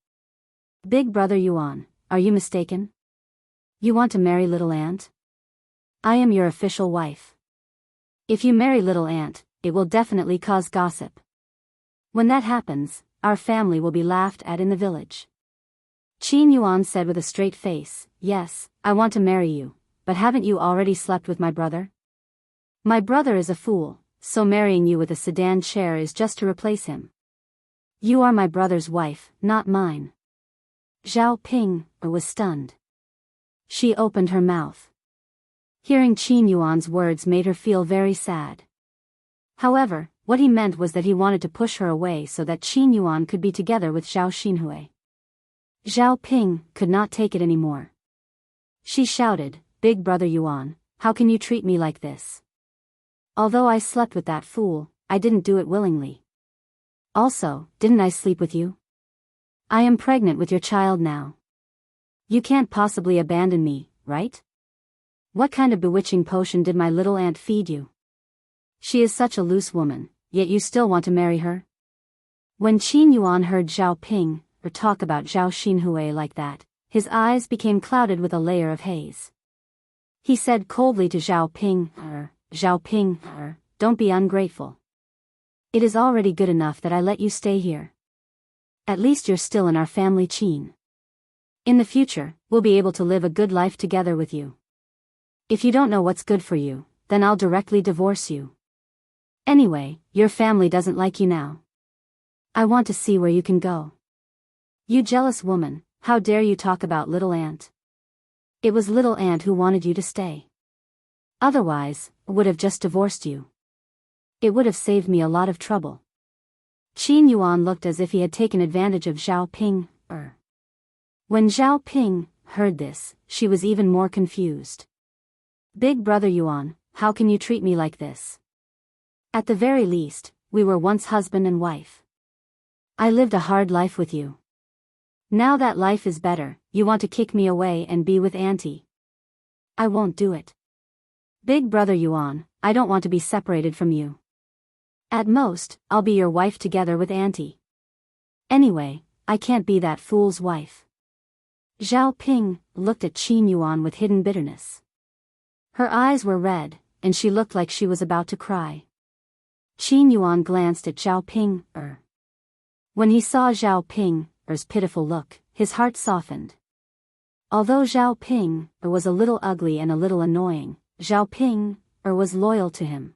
"Big brother Yuan, are you mistaken? You want to marry little aunt? I am your official wife. If you marry little aunt, it will definitely cause gossip. When that happens, our family will be laughed at in the village." Qin Yuan said with a straight face, "Yes, I want to marry you, but haven't you already slept with my brother? My brother is a fool, so marrying you with a sedan chair is just to replace him. You are my brother's wife, not mine." Zhao Ping was stunned. She opened her mouth. Hearing Qin Yuan's words made her feel very sad. However, what he meant was that he wanted to push her away so that Qin Yuan could be together with Zhao Xinhui. Zhao Ping could not take it anymore. She shouted, "Big brother Yuan, how can you treat me like this? Although I slept with that fool, I didn't do it willingly. Also, didn't I sleep with you? I am pregnant with your child now. You can't possibly abandon me, right? What kind of bewitching potion did my little aunt feed you? She is such a loose woman, yet you still want to marry her?" When Qin Yuan heard Zhao Ping or talk about Zhao Xinhui like that. His eyes became clouded with a layer of haze. He said coldly to Zhao Ping, don't be ungrateful. It is already good enough that I let you stay here. At least you're still in our family, Qin. In the future, we'll be able to live a good life together with you. If you don't know what's good for you, then I'll directly divorce you. Anyway, your family doesn't like you now. I want to see where you can go. You jealous woman, how dare you talk about little aunt? It was little aunt who wanted you to stay. Otherwise, would have just divorced you. It would have saved me a lot of trouble. Qin Yuan looked as if he had taken advantage of Zhao Ping. When Zhao Ping heard this, she was even more confused. Big brother Yuan, how can you treat me like this? At the very least, we were once husband and wife. I lived a hard life with you. Now that life is better, you want to kick me away and be with auntie. I won't do it. Big brother Yuan, I don't want to be separated from you. At most, I'll be your wife together with auntie. Anyway, I can't be that fool's wife. Zhao Ping looked at Qin Yuan with hidden bitterness. Her eyes were red, and she looked like she was about to cry. Qin Yuan glanced at Zhao Ping. When he saw Zhao Ping's pitiful look, his heart softened. Although Zhao Ping was a little ugly and a little annoying, Zhao Ping was loyal to him.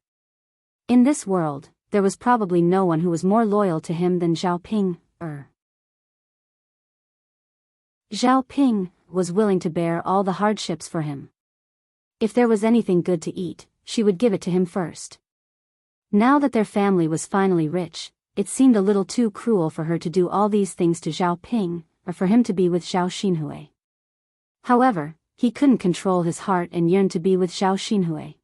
In this world, there was probably no one who was more loyal to him than Zhao Ping. Zhao Ping was willing to bear all the hardships for him. If there was anything good to eat, she would give it to him first. Now that their family was finally rich, it seemed a little too cruel for her to do all these things to Zhao Ping, or for him to be with Zhao Xinhui. However, he couldn't control his heart and yearned to be with Zhao Xinhui.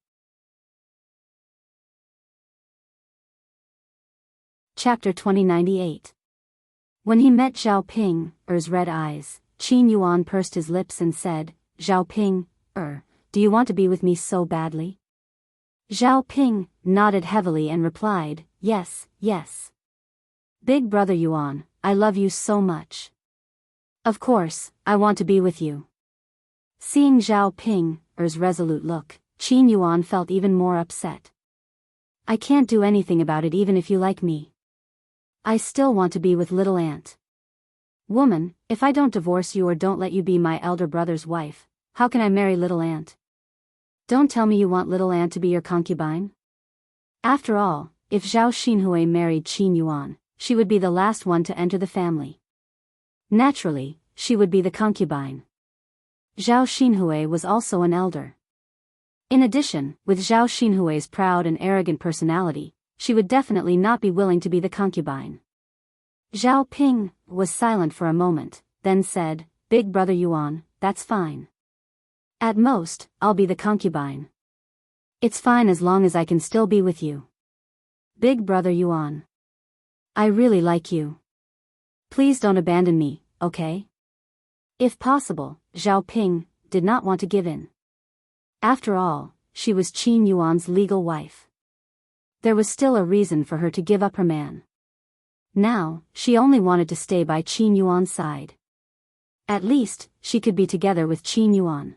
Chapter 2098. When he met Zhao Ping's red eyes, Qin Yuan pursed his lips and said, Zhao Ping, do you want to be with me so badly? Zhao Ping nodded heavily and replied, yes, yes. Big brother Yuan, I love you so much. Of course, I want to be with you. Seeing Zhao Ping's resolute look, Qin Yuan felt even more upset. I can't do anything about it even if you like me. I still want to be with little aunt. Woman, if I don't divorce you or don't let you be my elder brother's wife, how can I marry little aunt? Don't tell me you want little aunt to be your concubine? After all, if Zhao Xinhui married Qin Yuan, she would be the last one to enter the family. Naturally, she would be the concubine. Zhao Xinhui was also an elder. In addition, with Zhao Xinhui's proud and arrogant personality, she would definitely not be willing to be the concubine. Zhao Ping was silent for a moment, then said, Big brother Yuan, that's fine. At most, I'll be the concubine. It's fine as long as I can still be with you. Big brother Yuan. I really like you. Please don't abandon me, okay? If possible, Zhao Ping did not want to give in. After all, she was Qin Yuan's legal wife. There was still a reason for her to give up her man. Now, she only wanted to stay by Qin Yuan's side. At least, she could be together with Qin Yuan.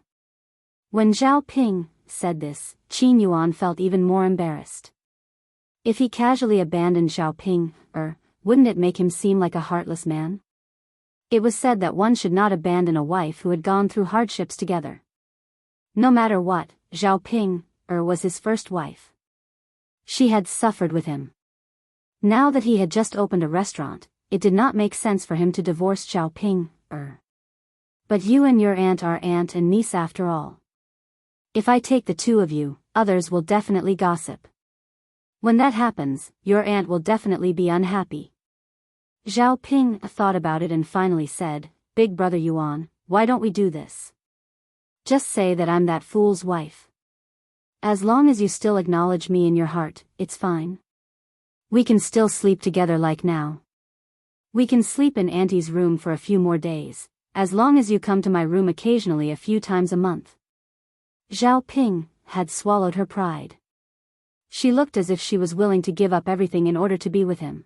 When Zhao Ping said this, Qin Yuan felt even more embarrassed. If he casually abandoned Zhao Ping, wouldn't it make him seem like a heartless man? It was said that one should not abandon a wife who had gone through hardships together. No matter what, Zhao Ping was his first wife. She had suffered with him. Now that he had just opened a restaurant, it did not make sense for him to divorce Zhao Ping. But you and your aunt are aunt and niece after all. If I take the two of you, others will definitely gossip. When that happens, your aunt will definitely be unhappy. Zhao Ping thought about it and finally said, Big brother Yuan, why don't we do this? Just say that I'm that fool's wife. As long as you still acknowledge me in your heart, it's fine. We can still sleep together like now. We can sleep in Auntie's room for a few more days, as long as you come to my room occasionally a few times a month. Zhao Ping had swallowed her pride. She looked as if she was willing to give up everything in order to be with him.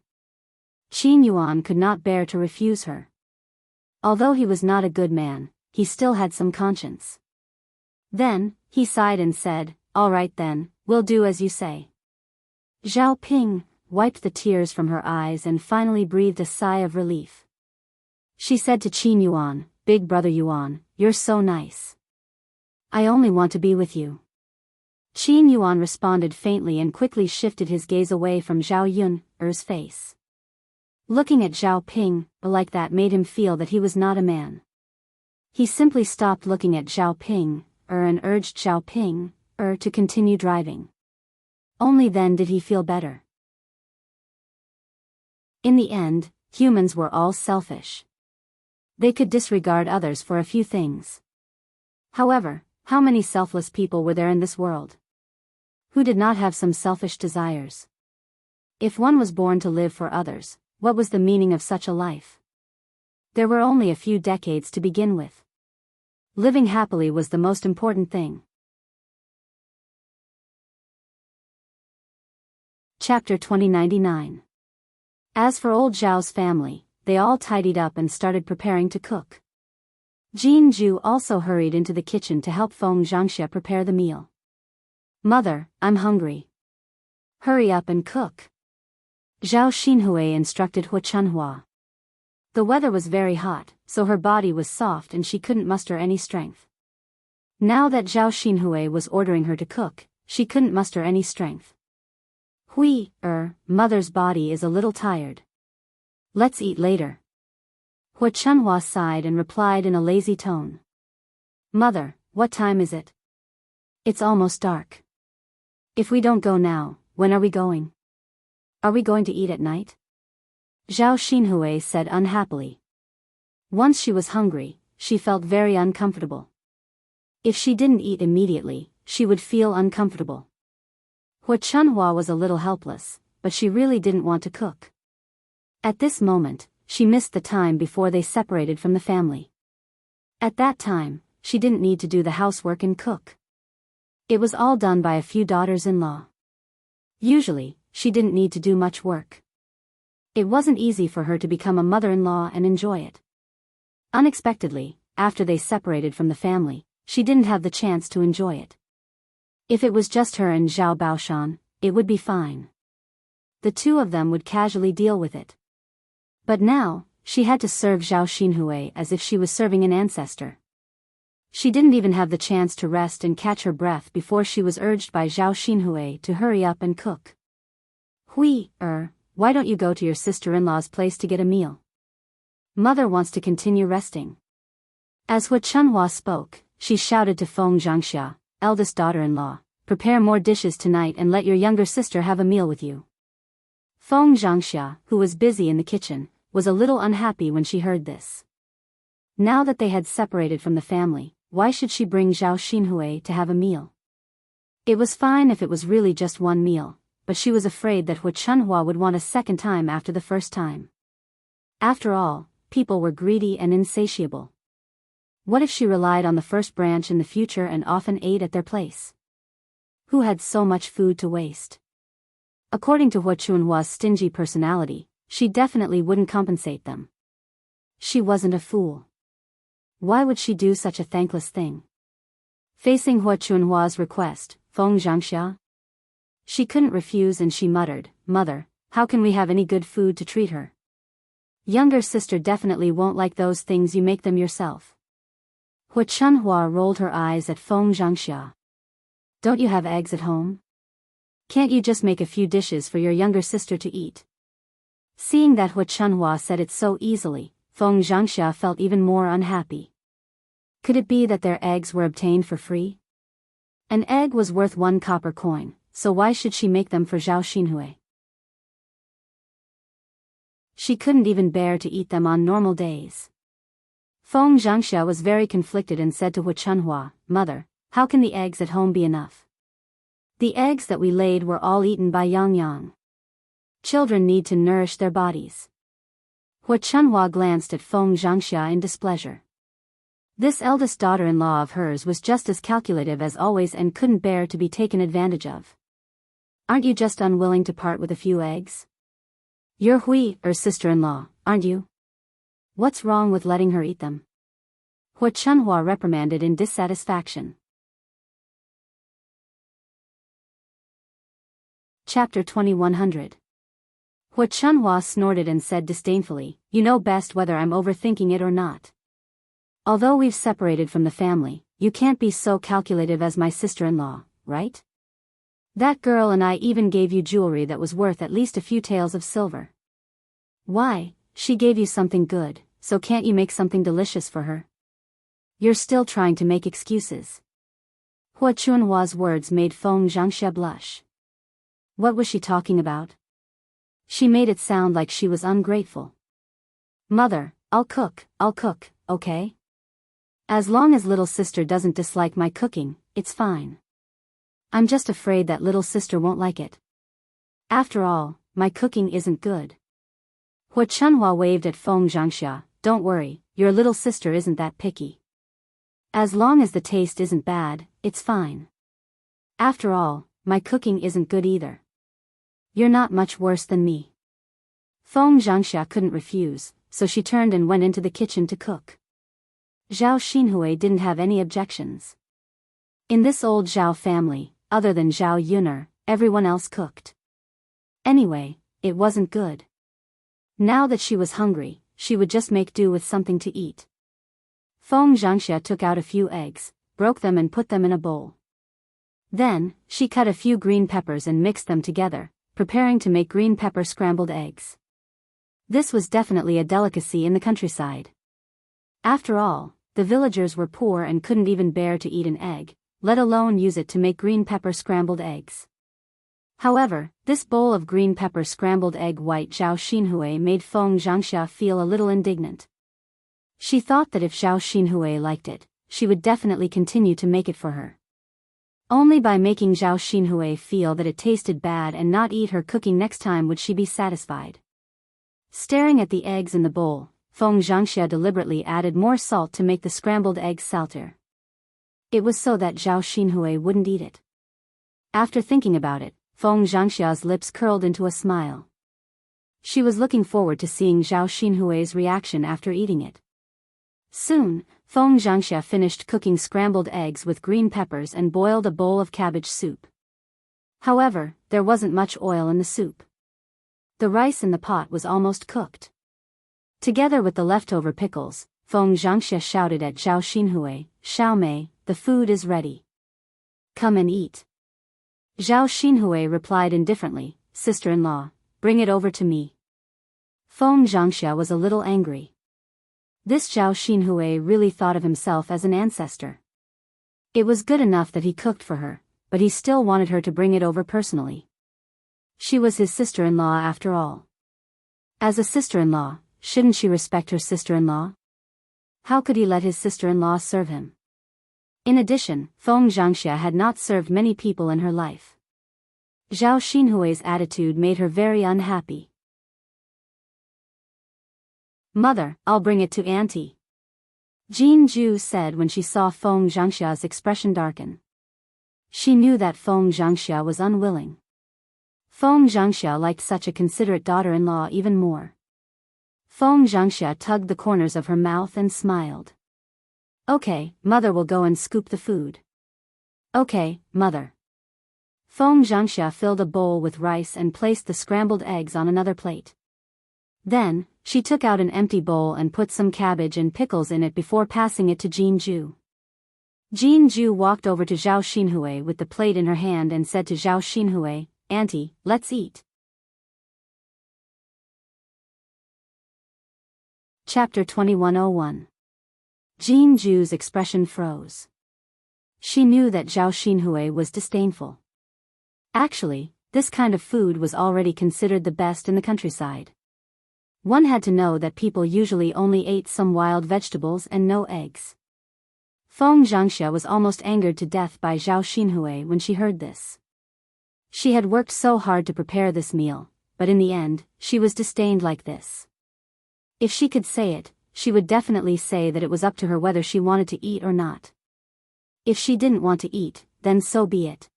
Qin Yuan could not bear to refuse her. Although he was not a good man, he still had some conscience. Then, he sighed and said, "All right then, we'll do as you say." Zhao Ping wiped the tears from her eyes and finally breathed a sigh of relief. She said to Qin Yuan, "Big brother Yuan, you're so nice. I only want to be with you." Qin Yuan responded faintly and quickly shifted his gaze away from Zhao Yun's face. Looking at Zhao Ping like that made him feel that he was not a man. He simply stopped looking at Zhao Ping and urged Zhao Ping to continue driving. Only then did he feel better. In the end, humans were all selfish. They could disregard others for a few things. However, how many selfless people were there in this world? Who did not have some selfish desires? If one was born to live for others, what was the meaning of such a life? There were only a few decades to begin with. Living happily was the most important thing. Chapter 2099. As for old Zhao's family, they all tidied up and started preparing to cook. Jianghu also hurried into the kitchen to help Feng Zhangxia prepare the meal. "Mother, I'm hungry. Hurry up and cook," Zhao Xinhui instructed Hu Chunhua. The weather was very hot, so her body was soft and she couldn't muster any strength. Now that Zhao Xinhui was ordering her to cook, she couldn't muster any strength. Mother's body is a little tired. Let's eat later." Hu Chunhua sighed and replied in a lazy tone. "Mother, what time is it? It's almost dark. If we don't go now, when are we going? Are we going to eat at night?" Zhao Xinhui said unhappily. Once she was hungry, she felt very uncomfortable. If she didn't eat immediately, she would feel uncomfortable. Hu Chunhua was a little helpless, but she really didn't want to cook. At this moment, she missed the time before they separated from the family. At that time, she didn't need to do the housework and cook. It was all done by a few daughters-in-law. Usually, she didn't need to do much work. It wasn't easy for her to become a mother-in-law and enjoy it. Unexpectedly, after they separated from the family, she didn't have the chance to enjoy it. If it was just her and Zhao Baoshan, it would be fine. The two of them would casually deal with it. But now, she had to serve Zhao Xinhui as if she was serving an ancestor. She didn't even have the chance to rest and catch her breath before she was urged by Zhao Xinhui to hurry up and cook. Why don't you go to your sister-in-law's place to get a meal? Mother wants to continue resting." As Hu Chunhua spoke, she shouted to Feng Zhangxia, eldest daughter-in-law, "Prepare more dishes tonight and let your younger sister have a meal with you." Feng Zhangxia, who was busy in the kitchen, was a little unhappy when she heard this. Now that they had separated from the family, why should she bring Zhao Xinhui to have a meal? It was fine if it was really just one meal, but she was afraid that Hu Chunhua would want a second time after the first time. After all, people were greedy and insatiable. What if she relied on the first branch in the future and often ate at their place? Who had so much food to waste? According to Hu Chunhua's stingy personality, she definitely wouldn't compensate them. She wasn't a fool. Why would she do such a thankless thing? Facing Hu Chunhua's request, Feng Zhangxia? She couldn't refuse and she muttered, "Mother, how can we have any good food to treat her? Younger sister definitely won't like those things you make them yourself." Hu Chunhua rolled her eyes at Feng Zhangxia. "Don't you have eggs at home? Can't you just make a few dishes for your younger sister to eat?" Seeing that Hu Chunhua said it so easily, Feng Zhangxia felt even more unhappy. Could it be that their eggs were obtained for free? An egg was worth 1 copper coin, so why should she make them for Zhao Xinhui? She couldn't even bear to eat them on normal days. Feng Zhangxia was very conflicted and said to Hu Chunhua, "Mother, how can the eggs at home be enough? The eggs that we laid were all eaten by Yang Yang. Children need to nourish their bodies." Hu Chunhua glanced at Feng Zhangxia in displeasure. This eldest daughter-in-law of hers was just as calculative as always and couldn't bear to be taken advantage of. "Aren't you just unwilling to part with a few eggs? You're sister-in-law, aren't you?" What's wrong with letting her eat them? Hua Chunhua reprimanded in dissatisfaction. Chapter 2100. Hua Chunhua snorted and said disdainfully, "You know best whether I'm overthinking it or not. Although we've separated from the family, you can't be so calculative as my sister-in-law, right? That girl and I even gave you jewelry that was worth at least a few taels of silver. Why, she gave you something good, so can't you make something delicious for her? You're still trying to make excuses." Hua Chunhua's words made Feng Zhangxia blush. What was she talking about? She made it sound like she was ungrateful. "Mother, I'll cook, okay? As long as little sister doesn't dislike my cooking, it's fine. I'm just afraid that little sister won't like it. After all, my cooking isn't good." Hua Chunhua waved at Feng Zhangxia. "Don't worry, your little sister isn't that picky. As long as the taste isn't bad, it's fine. After all, my cooking isn't good either. You're not much worse than me." Feng Zhangxia couldn't refuse, so she turned and went into the kitchen to cook. Zhao Xinhui didn't have any objections. In this old Zhao family, other than Zhao Yuner, everyone else cooked. Anyway, it wasn't good. Now that she was hungry, she would just make do with something to eat. Feng Zhangxia took out a few eggs, broke them and put them in a bowl. Then, she cut a few green peppers and mixed them together, preparing to make green pepper scrambled eggs. This was definitely a delicacy in the countryside. After all, the villagers were poor and couldn't even bear to eat an egg, let alone use it to make green pepper scrambled eggs. However, this bowl of green pepper scrambled egg white Zhao Xinhui made Feng Zhangxia feel a little indignant. She thought that if Zhao Xinhui liked it, she would definitely continue to make it for her. Only by making Zhao Xinhui feel that it tasted bad and not eat her cooking next time would she be satisfied. Staring at the eggs in the bowl, Feng Zhangxia deliberately added more salt to make the scrambled eggs saltier. It was so that Zhao Xinhui wouldn't eat it. After thinking about it, Feng Zhangxia's lips curled into a smile. She was looking forward to seeing Zhao Xinhui's reaction after eating it. Soon, Feng Zhangxia finished cooking scrambled eggs with green peppers and boiled a bowl of cabbage soup. However, there wasn't much oil in the soup. The rice in the pot was almost cooked. Together with the leftover pickles, Feng Zhangxia shouted at Zhao Xinhui, "Xiao Mei, the food is ready. Come and eat." Zhao Xinhui replied indifferently, "Sister-in-law, bring it over to me." Feng Zhangxia was a little angry. This Zhao Xinhui really thought of himself as an ancestor. It was good enough that he cooked for her, but he still wanted her to bring it over personally. She was his sister-in-law after all. As a sister-in-law, shouldn't she respect her sister-in-law? How could he let his sister-in-law serve him? In addition, Feng Zhangxia had not served many people in her life. Zhao Xinhui's attitude made her very unhappy. "Mother, I'll bring it to Auntie," Jianghu said when she saw Feng Zhangxia's expression darken. She knew that Feng Zhangxia was unwilling. Feng Zhangxia liked such a considerate daughter-in-law even more. Feng Zhangxia tugged the corners of her mouth and smiled. "Okay, Mother will go and scoop the food." "Okay, Mother." Feng Zhangxia filled a bowl with rice and placed the scrambled eggs on another plate. Then, she took out an empty bowl and put some cabbage and pickles in it before passing it to Jianghu. Jianghu walked over to Zhao Xinhui with the plate in her hand and said to Zhao Xinhui, "Auntie, let's eat." Chapter 2101. Jianghu's expression froze. She knew that Zhao Xinhui was disdainful. Actually, this kind of food was already considered the best in the countryside. One had to know that people usually only ate some wild vegetables and no eggs. Feng Zhangxia was almost angered to death by Zhao Xinhui when she heard this. She had worked so hard to prepare this meal, but in the end, she was disdained like this. If she could say it, she would definitely say that it was up to her whether she wanted to eat or not. If she didn't want to eat, then so be it.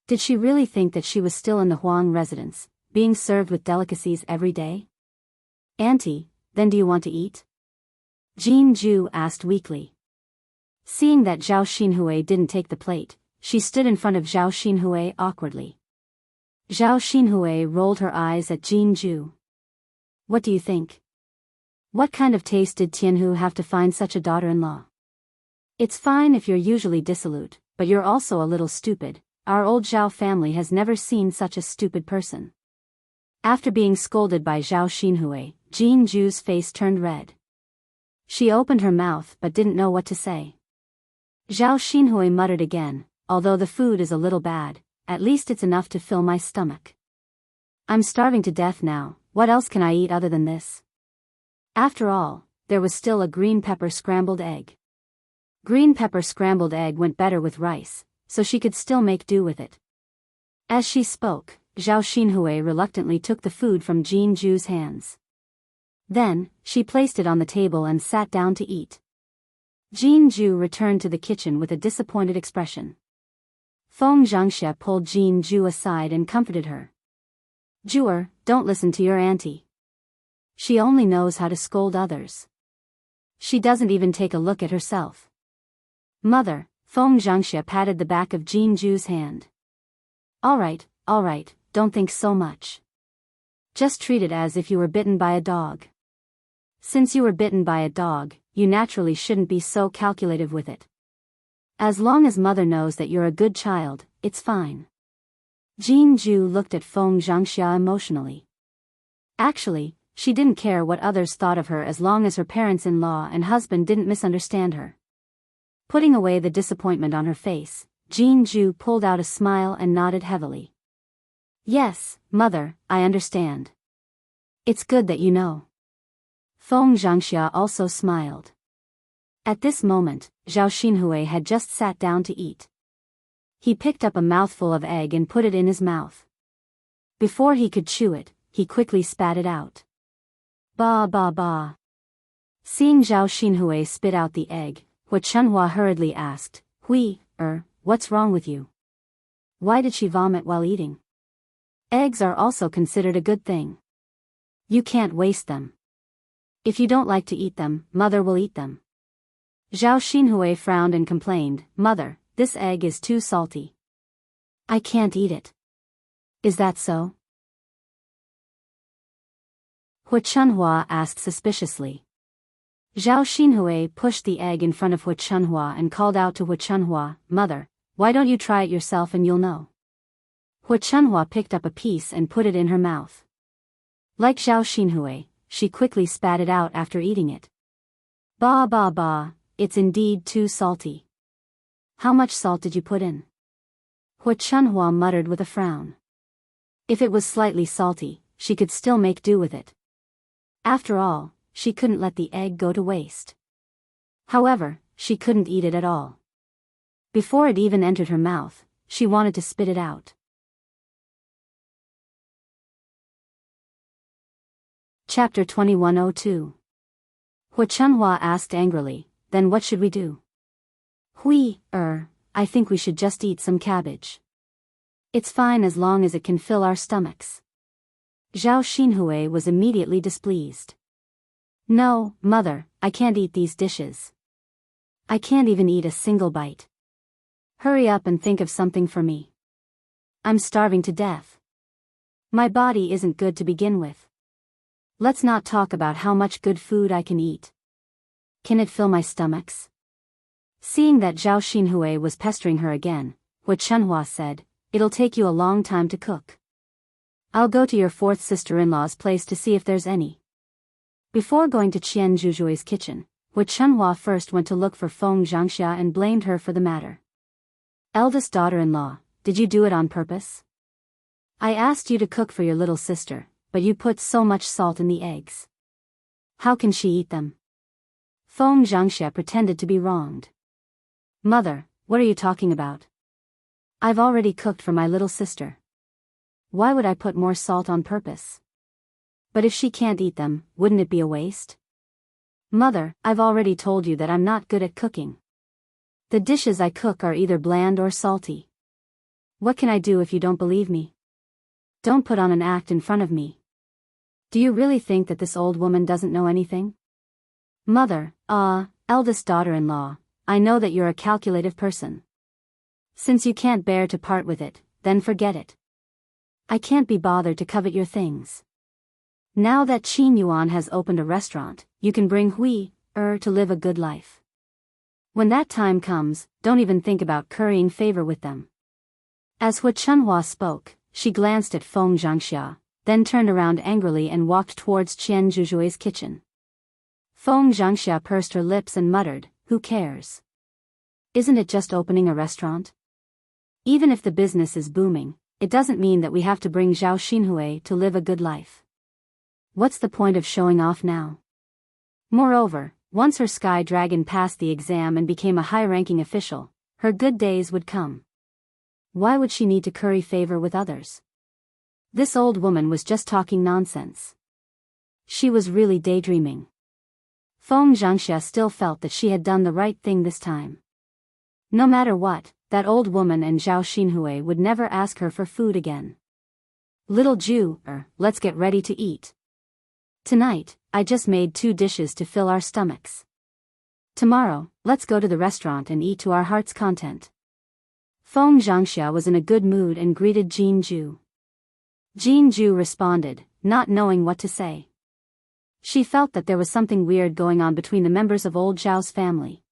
Did she really think that she was still in the Huang residence, being served with delicacies every day? "Auntie, then do you want to eat?" Jianghu asked weakly. Seeing that Zhao Xinhui didn't take the plate, she stood in front of Zhao Xinhui awkwardly. Zhao Xinhui rolled her eyes at Jianghu. What do you think? What kind of taste did Tianhu have to find such a daughter-in-law? It's fine if you're usually dissolute, but you're also a little stupid. Our old Zhao family has never seen such a stupid person. After being scolded by Zhao Xinhui, Jianghu's face turned red. She opened her mouth but didn't know what to say. Zhao Xinhui muttered again, although the food is a little bad, at least it's enough to fill my stomach. I'm starving to death now, what else can I eat other than this? After all, there was still a green pepper scrambled egg. Green pepper scrambled egg went better with rice, so she could still make do with it. As she spoke, Zhao Xinhui reluctantly took the food from Jianghu's hands. Then, she placed it on the table and sat down to eat. Jianghu returned to the kitchen with a disappointed expression. Feng Zhangxie pulled Jianghu aside and comforted her. Zhuer, don't listen to your auntie. She only knows how to scold others. She doesn't even take a look at herself. Mother, Feng Zhangxie patted the back of Jianghu's hand. All right, don't think so much. Just treat it as if you were bitten by a dog. Since you were bitten by a dog, you naturally shouldn't be so calculative with it. As long as mother knows that you're a good child, it's fine. Jianghu looked at Feng Zhangxia emotionally. Actually, she didn't care what others thought of her as long as her parents-in-law and husband didn't misunderstand her. Putting away the disappointment on her face, Jianghu pulled out a smile and nodded heavily. Yes, mother, I understand. It's good that you know. Feng Zhangxia also smiled. At this moment, Zhao Xinhui had just sat down to eat. He picked up a mouthful of egg and put it in his mouth. Before he could chew it, he quickly spat it out. Ba ba ba. Seeing Zhao Xinhui spit out the egg, Hu Chunhua hurriedly asked, what's wrong with you? Why did she vomit while eating? Eggs are also considered a good thing. You can't waste them. If you don't like to eat them, mother will eat them. Zhao Xinhui frowned and complained, Mother, this egg is too salty. I can't eat it. Is that so? Hu Chunhua asked suspiciously. Zhao Xinhui pushed the egg in front of Hu Chunhua and called out to Hu Chunhua, Mother, why don't you try it yourself and you'll know. Hu Chunhua picked up a piece and put it in her mouth. Like Zhao Xinhui, she quickly spat it out after eating it. Ba ba ba, it's indeed too salty. How much salt did you put in? Hu Chunhua muttered with a frown. If it was slightly salty, she could still make do with it. After all, she couldn't let the egg go to waste. However, she couldn't eat it at all. Before it even entered her mouth, she wanted to spit it out. Chapter 2102. Hu Chunhua asked angrily, Then what should we do? I think we should just eat some cabbage. It's fine as long as it can fill our stomachs. Zhao Xinhui was immediately displeased. No, Mother, I can't eat these dishes. I can't even eat a single bite. Hurry up and think of something for me. I'm starving to death. My body isn't good to begin with. Let's not talk about how much good food I can eat. Can it fill my stomachs? Seeing that Zhao Xinhui was pestering her again, Hu Chunhua said, It'll take you a long time to cook. I'll go to your fourth sister-in-law's place to see if there's any. Before going to Qian Zhuzhui's kitchen, Hu Chunhua first went to look for Feng Zhangxia and blamed her for the matter. Eldest daughter-in-law, did you do it on purpose? I asked you to cook for your little sister, but you put so much salt in the eggs. How can she eat them? Feng Zhangxia pretended to be wronged. Mother, what are you talking about? I've already cooked for my little sister. Why would I put more salt on purpose? But if she can't eat them, wouldn't it be a waste? Mother, I've already told you that I'm not good at cooking. The dishes I cook are either bland or salty. What can I do if you don't believe me? Don't put on an act in front of me. Do you really think that this old woman doesn't know anything? Mother, eldest daughter-in-law, I know that you're a calculative person. Since you can't bear to part with it, then forget it. I can't be bothered to covet your things. Now that Qin Yuan has opened a restaurant, you can bring Hui, to live a good life. When that time comes, don't even think about currying favor with them. As Hu Chunhua spoke, she glanced at Feng Zhangxia, then turned around angrily and walked towards Qian Zhuzhui's kitchen. Feng Zhangxia pursed her lips and muttered, "Who cares? Isn't it just opening a restaurant? Even if the business is booming, it doesn't mean that we have to bring Zhao Xinhui to live a good life. What's the point of showing off now?" Moreover, once her sky dragon passed the exam and became a high-ranking official, her good days would come. Why would she need to curry favor with others? This old woman was just talking nonsense. She was really daydreaming. Feng Zhangxia still felt that she had done the right thing this time. No matter what, that old woman and Zhao Xinhui would never ask her for food again. "Little Jew, let's get ready to eat. Tonight, I just made 2 dishes to fill our stomachs. Tomorrow, let's go to the restaurant and eat to our heart's content." Feng Zhangxia was in a good mood and greeted Jin Ju. Jin Ju responded, not knowing what to say. She felt that there was something weird going on between the members of old Zhao's family.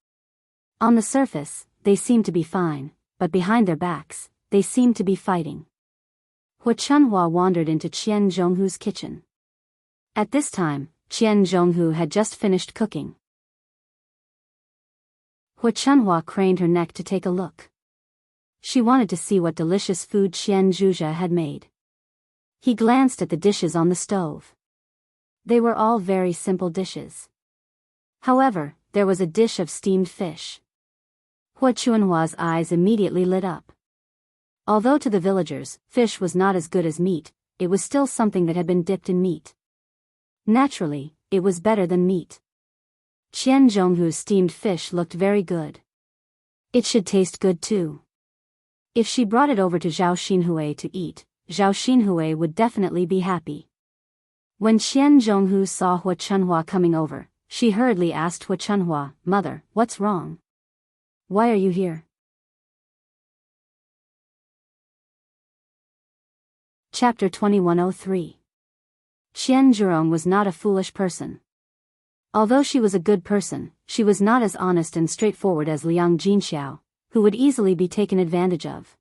On the surface, they seemed to be fine, but behind their backs, they seemed to be fighting. Hu Chunhua wandered into Qian Zhonghu's kitchen. At this time, Qian Zhonghu had just finished cooking. Hu Chunhua craned her neck to take a look. She wanted to see what delicious food Qian Zhuzhe had made. He glanced at the dishes on the stove. They were all very simple dishes. However, there was a dish of steamed fish. Hu Chunhua's eyes immediately lit up. Although to the villagers, fish was not as good as meat, it was still something that had been dipped in meat. Naturally, it was better than meat. Qian Zhonghu's steamed fish looked very good. It should taste good too. If she brought it over to Zhao Xinhui to eat, Zhao Xinhui would definitely be happy. When Qian Zhonghu saw Hu Chunhua coming over, she hurriedly asked Hu Chunhua, "Mother, what's wrong? Why are you here?" Chapter 2103. Qian Zhurong was not a foolish person. Although she was a good person, she was not as honest and straightforward as Liang Jinxiao, who would easily be taken advantage of.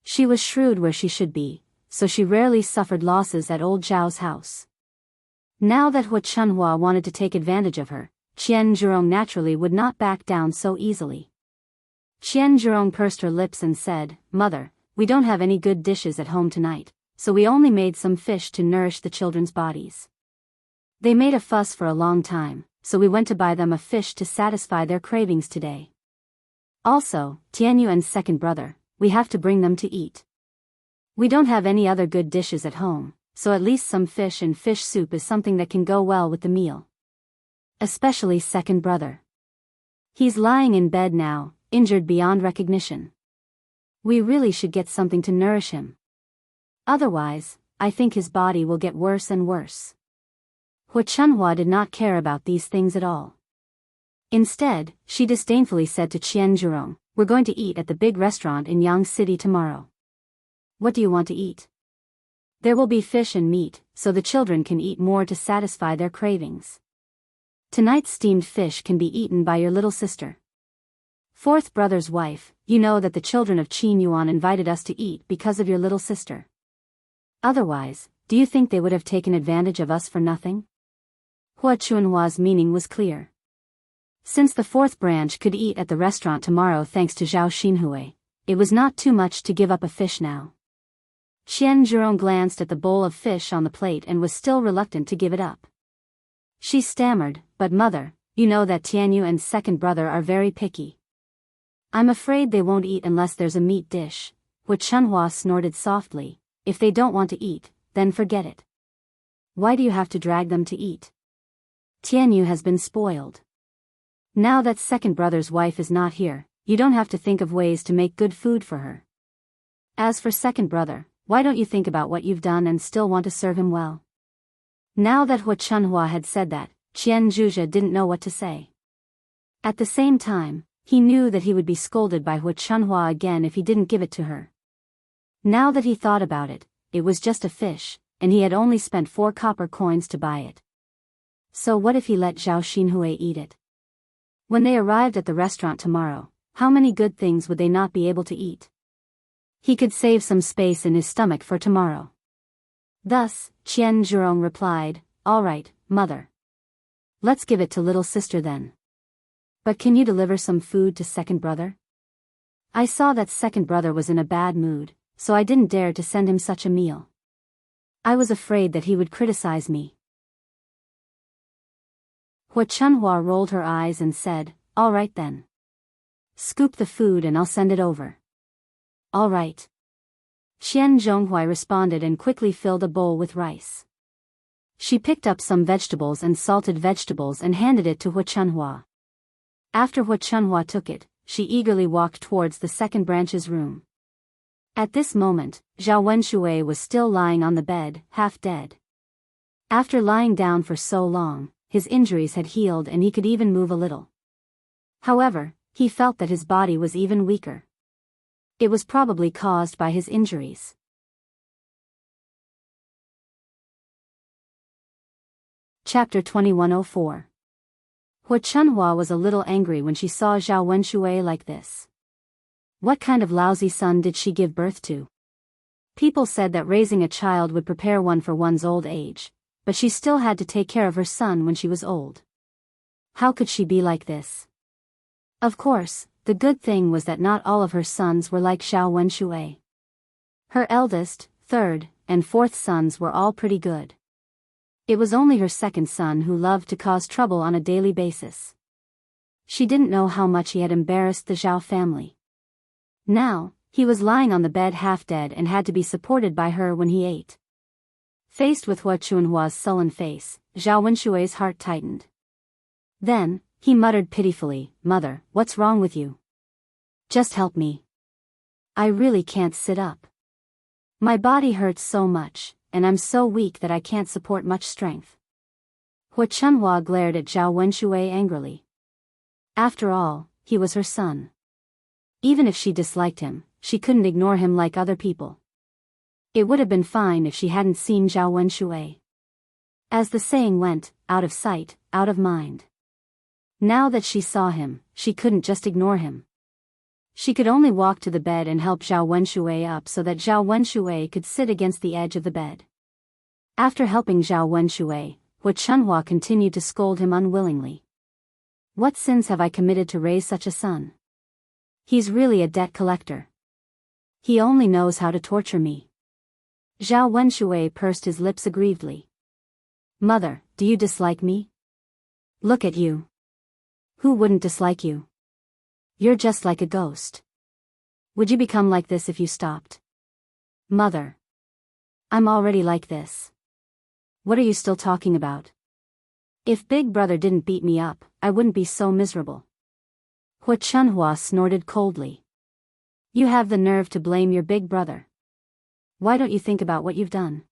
She was shrewd where she should be, so she rarely suffered losses at old Zhao's house. Now that Hu Chunhua wanted to take advantage of her, Qian Zhurong naturally would not back down so easily. Qian Zhurong pursed her lips and said, "Mother, we don't have any good dishes at home tonight, so we only made some fish to nourish the children's bodies. They made a fuss for a long time, so we went to buy them a fish to satisfy their cravings today. Also, Tianyu and second brother, we have to bring them to eat. We don't have any other good dishes at home, so at least some fish and fish soup is something that can go well with the meal. Especially second brother. He's lying in bed now, injured beyond recognition. We really should get something to nourish him. Otherwise, I think his body will get worse and worse." Hu Chunhua did not care about these things at all. Instead, she disdainfully said to Qian Zhurong, "We're going to eat at the big restaurant in Yang City tomorrow. What do you want to eat? There will be fish and meat, so the children can eat more to satisfy their cravings. Tonight's steamed fish can be eaten by your little sister. Fourth brother's wife, you know that the children of Qin Yuan invited us to eat because of your little sister. Otherwise, do you think they would have taken advantage of us for nothing?" Hu Chunhua's meaning was clear. Since the fourth branch could eat at the restaurant tomorrow thanks to Zhao Xinhui, it was not too much to give up a fish now. Qian Zhurong glanced at the bowl of fish on the plate and was still reluctant to give it up. She stammered, "But mother, you know that Tianyu and second brother are very picky. I'm afraid they won't eat unless there's a meat dish." Hu Chunhua snorted softly, "If they don't want to eat, then forget it. Why do you have to drag them to eat? Tianyu has been spoiled. Now that second brother's wife is not here, you don't have to think of ways to make good food for her. As for second brother, why don't you think about what you've done and still want to serve him well?" Now that Hu Chunhua had said that, Qian Zhuzhe didn't know what to say. At the same time, he knew that he would be scolded by Hu Chunhua again if he didn't give it to her. Now that he thought about it, it was just a fish, and he had only spent 4 copper coins to buy it. So what if he let Zhao Xinhui eat it? When they arrived at the restaurant tomorrow, how many good things would they not be able to eat? He could save some space in his stomach for tomorrow. Thus, Qian Zhurong replied, "All right, mother. Let's give it to little sister then. But can you deliver some food to second brother?" I saw that second brother was in a bad mood, so I didn't dare to send him such a meal. I was afraid that he would criticize me. Hu Chunhua rolled her eyes and said, "All right then. Scoop the food and I'll send it over." "All right." Qian Zhonghui responded and quickly filled a bowl with rice. She picked up some vegetables and salted vegetables and handed it to Hu Chunhua. After Hu Chunhua took it, she eagerly walked towards the second branch's room. At this moment, Zhao Wenshui was still lying on the bed, half dead. After lying down for so long, his injuries had healed and he could even move a little. However, he felt that his body was even weaker. It was probably caused by his injuries. Chapter 2104. Hu Chunhua was a little angry when she saw Zhao Wenshui like this. What kind of lousy son did she give birth to? People said that raising a child would prepare one for one's old age, but she still had to take care of her son when she was old. How could she be like this? Of course, the good thing was that not all of her sons were like Zhao Wenshui. Her eldest, third, and fourth sons were all pretty good. It was only her second son who loved to cause trouble on a daily basis. She didn't know how much he had embarrassed the Zhao family. Now, he was lying on the bed half dead and had to be supported by her when he ate. Faced with Hu Chunhua's sullen face, Zhao Wenshui's heart tightened. Then, he muttered pitifully, "Mother, what's wrong with you? Just help me. I really can't sit up. My body hurts so much, and I'm so weak that I can't support much strength." Hu Chunhua glared at Zhao Wenshui angrily. After all, he was her son. Even if she disliked him, she couldn't ignore him like other people. It would have been fine if she hadn't seen Zhao Wenshui. As the saying went, out of sight, out of mind. Now that she saw him, she couldn't just ignore him. She could only walk to the bed and help Zhao Wenshui up so that Zhao Wenshui could sit against the edge of the bed. After helping Zhao Wenshui, Hu Chunhua continued to scold him unwillingly. What sins have I committed to raise such a son? He's really a debt collector. He only knows how to torture me. Zhao Wenshui pursed his lips aggrievedly. Mother, do you dislike me? Look at you. Who wouldn't dislike you? You're just like a ghost. Would you become like this if you stopped? Mother. I'm already like this. What are you still talking about? If Big Brother didn't beat me up, I wouldn't be so miserable. Hu Chunhua snorted coldly. You have the nerve to blame your big brother. Why don't you think about what you've done?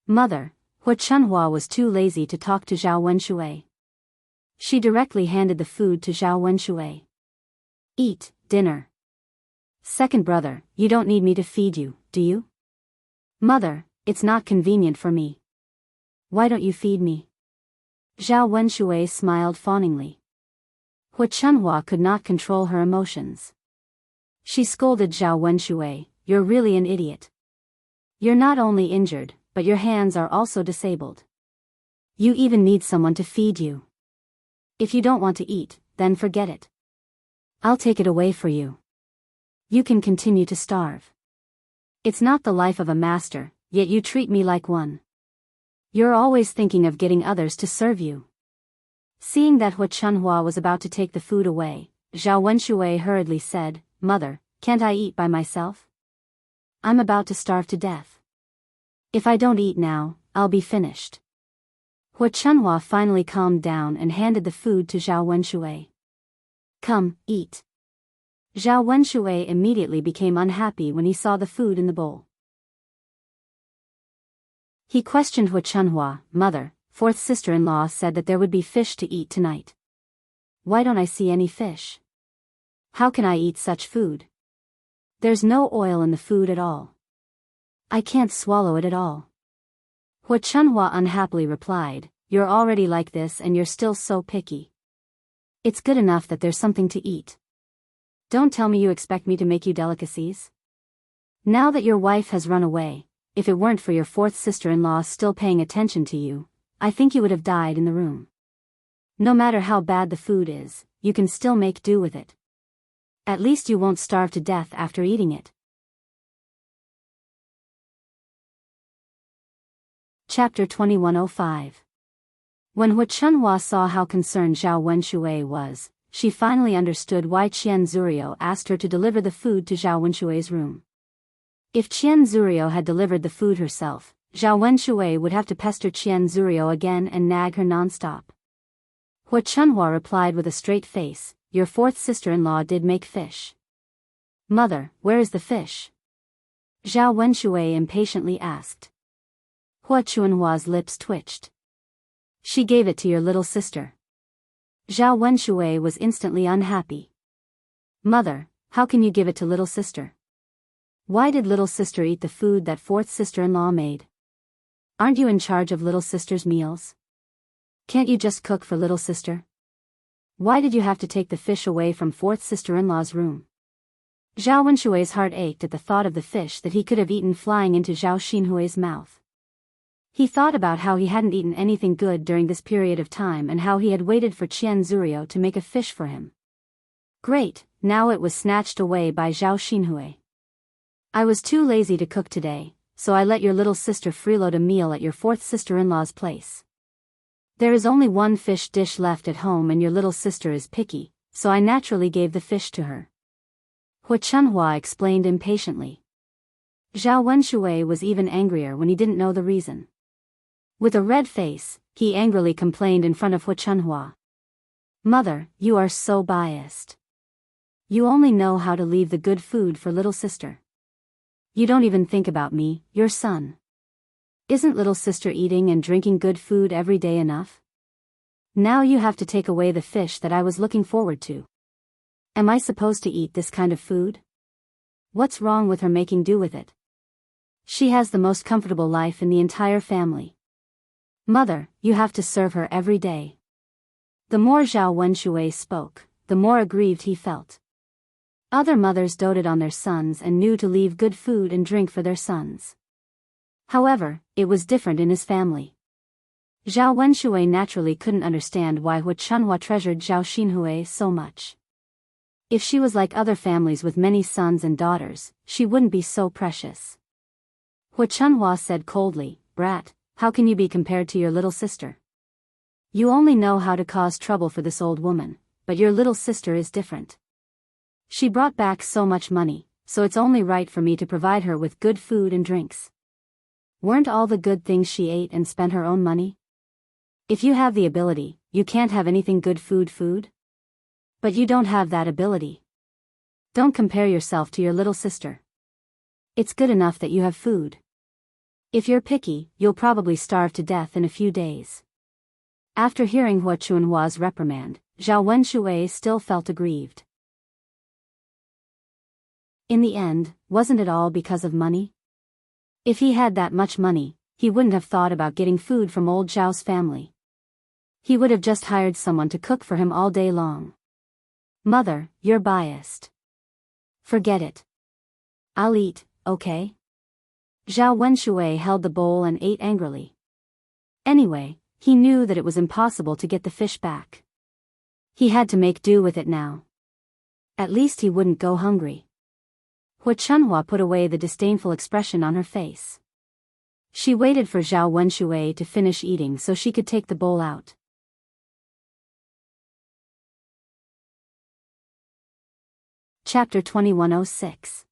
Mother, Hu Chunhua was too lazy to talk to Zhao Wenshui. She directly handed the food to Zhao Wenshui. Eat, dinner. Second brother, you don't need me to feed you, do you? Mother, it's not convenient for me. Why don't you feed me? Zhao Wenshui smiled fawningly. Hu Chunhua could not control her emotions. She scolded Zhao Wenshui, "You're really an idiot. You're not only injured, but your hands are also disabled. You even need someone to feed you. If you don't want to eat, then forget it. I'll take it away for you. You can continue to starve. It's not the life of a master, yet you treat me like one. You're always thinking of getting others to serve you." Seeing that Hu Chunhua was about to take the food away, Zhao Wenshui hurriedly said, "Mother, can't I eat by myself? I'm about to starve to death. If I don't eat now, I'll be finished." Hu Chunhua finally calmed down and handed the food to Zhao Wenshui. "Come, eat." Zhao Wenshui immediately became unhappy when he saw the food in the bowl. He questioned Hu Chunhua, "Mother, fourth sister-in-law said that there would be fish to eat tonight. Why don't I see any fish? How can I eat such food? There's no oil in the food at all. I can't swallow it at all. Hu Chunhua unhappily replied, you're already like this and you're still so picky. It's good enough that there's something to eat. Don't tell me you expect me to make you delicacies. Now that your wife has run away, if it weren't for your fourth sister-in-law still paying attention to you, I think you would have died in the room. No matter how bad the food is, you can still make do with it. At least you won't starve to death after eating it. Chapter 2105. When Hu Chunhua saw how concerned Zhao Wenshui was, she finally understood why Qian Zurio asked her to deliver the food to Zhao Wenshui's room. If Qian Zurio had delivered the food herself, Zhao Wenshui would have to pester Qian Zurio again and nag her non-stop. Hu Chunhua replied with a straight face, your fourth sister-in-law did make fish. Mother, where is the fish? Zhao Wenshui impatiently asked. Hu Chunhua's lips twitched. She gave it to your little sister. Zhao Wenshui was instantly unhappy. Mother, how can you give it to little sister? Why did little sister eat the food that fourth sister-in-law made? Aren't you in charge of little sister's meals? Can't you just cook for little sister? Why did you have to take the fish away from fourth sister-in-law's room? Zhao Wenshui's heart ached at the thought of the fish that he could have eaten flying into Zhao Xinhui's mouth. He thought about how he hadn't eaten anything good during this period of time and how he had waited for Qian Zurio to make a fish for him. Great, now it was snatched away by Zhao Xinhui. I was too lazy to cook today, so I let your little sister freeload a meal at your fourth sister-in-law's place. There is only one fish dish left at home and your little sister is picky, so I naturally gave the fish to her. Hu Chunhua explained impatiently. Zhao Wenshui was even angrier when he didn't know the reason. With a red face, he angrily complained in front of Hu Chunhua. Mother, you are so biased. You only know how to leave the good food for little sister. You don't even think about me, your son. Isn't little sister eating and drinking good food every day enough? Now you have to take away the fish that I was looking forward to. Am I supposed to eat this kind of food? What's wrong with her making do with it? She has the most comfortable life in the entire family. Mother, you have to serve her every day. The more Zhao Wenshui spoke, the more aggrieved he felt. Other mothers doted on their sons and knew to leave good food and drink for their sons. However, it was different in his family. Zhao Wenshui naturally couldn't understand why Hu Chunhua treasured Zhao Xinhui so much. If she was like other families with many sons and daughters, she wouldn't be so precious. Hu Chunhua said coldly, Brat, how can you be compared to your little sister? You only know how to cause trouble for this old woman, but your little sister is different. She brought back so much money, so it's only right for me to provide her with good food and drinks. Weren't all the good things she ate and spent her own money? If you have the ability, you can't have anything good food? But you don't have that ability. Don't compare yourself to your little sister. It's good enough that you have food. If you're picky, you'll probably starve to death in a few days. After hearing Hu Chunhua's reprimand, Zhao Wenshui still felt aggrieved. In the end, wasn't it all because of money? If he had that much money, he wouldn't have thought about getting food from old Zhao's family. He would have just hired someone to cook for him all day long. Mother, you're biased. Forget it. I'll eat, okay? Zhao Wenshui held the bowl and ate angrily. Anyway, he knew that it was impossible to get the fish back. He had to make do with it now. At least he wouldn't go hungry. Hu Chunhua put away the disdainful expression on her face. She waited for Zhao Wenshui to finish eating so she could take the bowl out. Chapter 2106.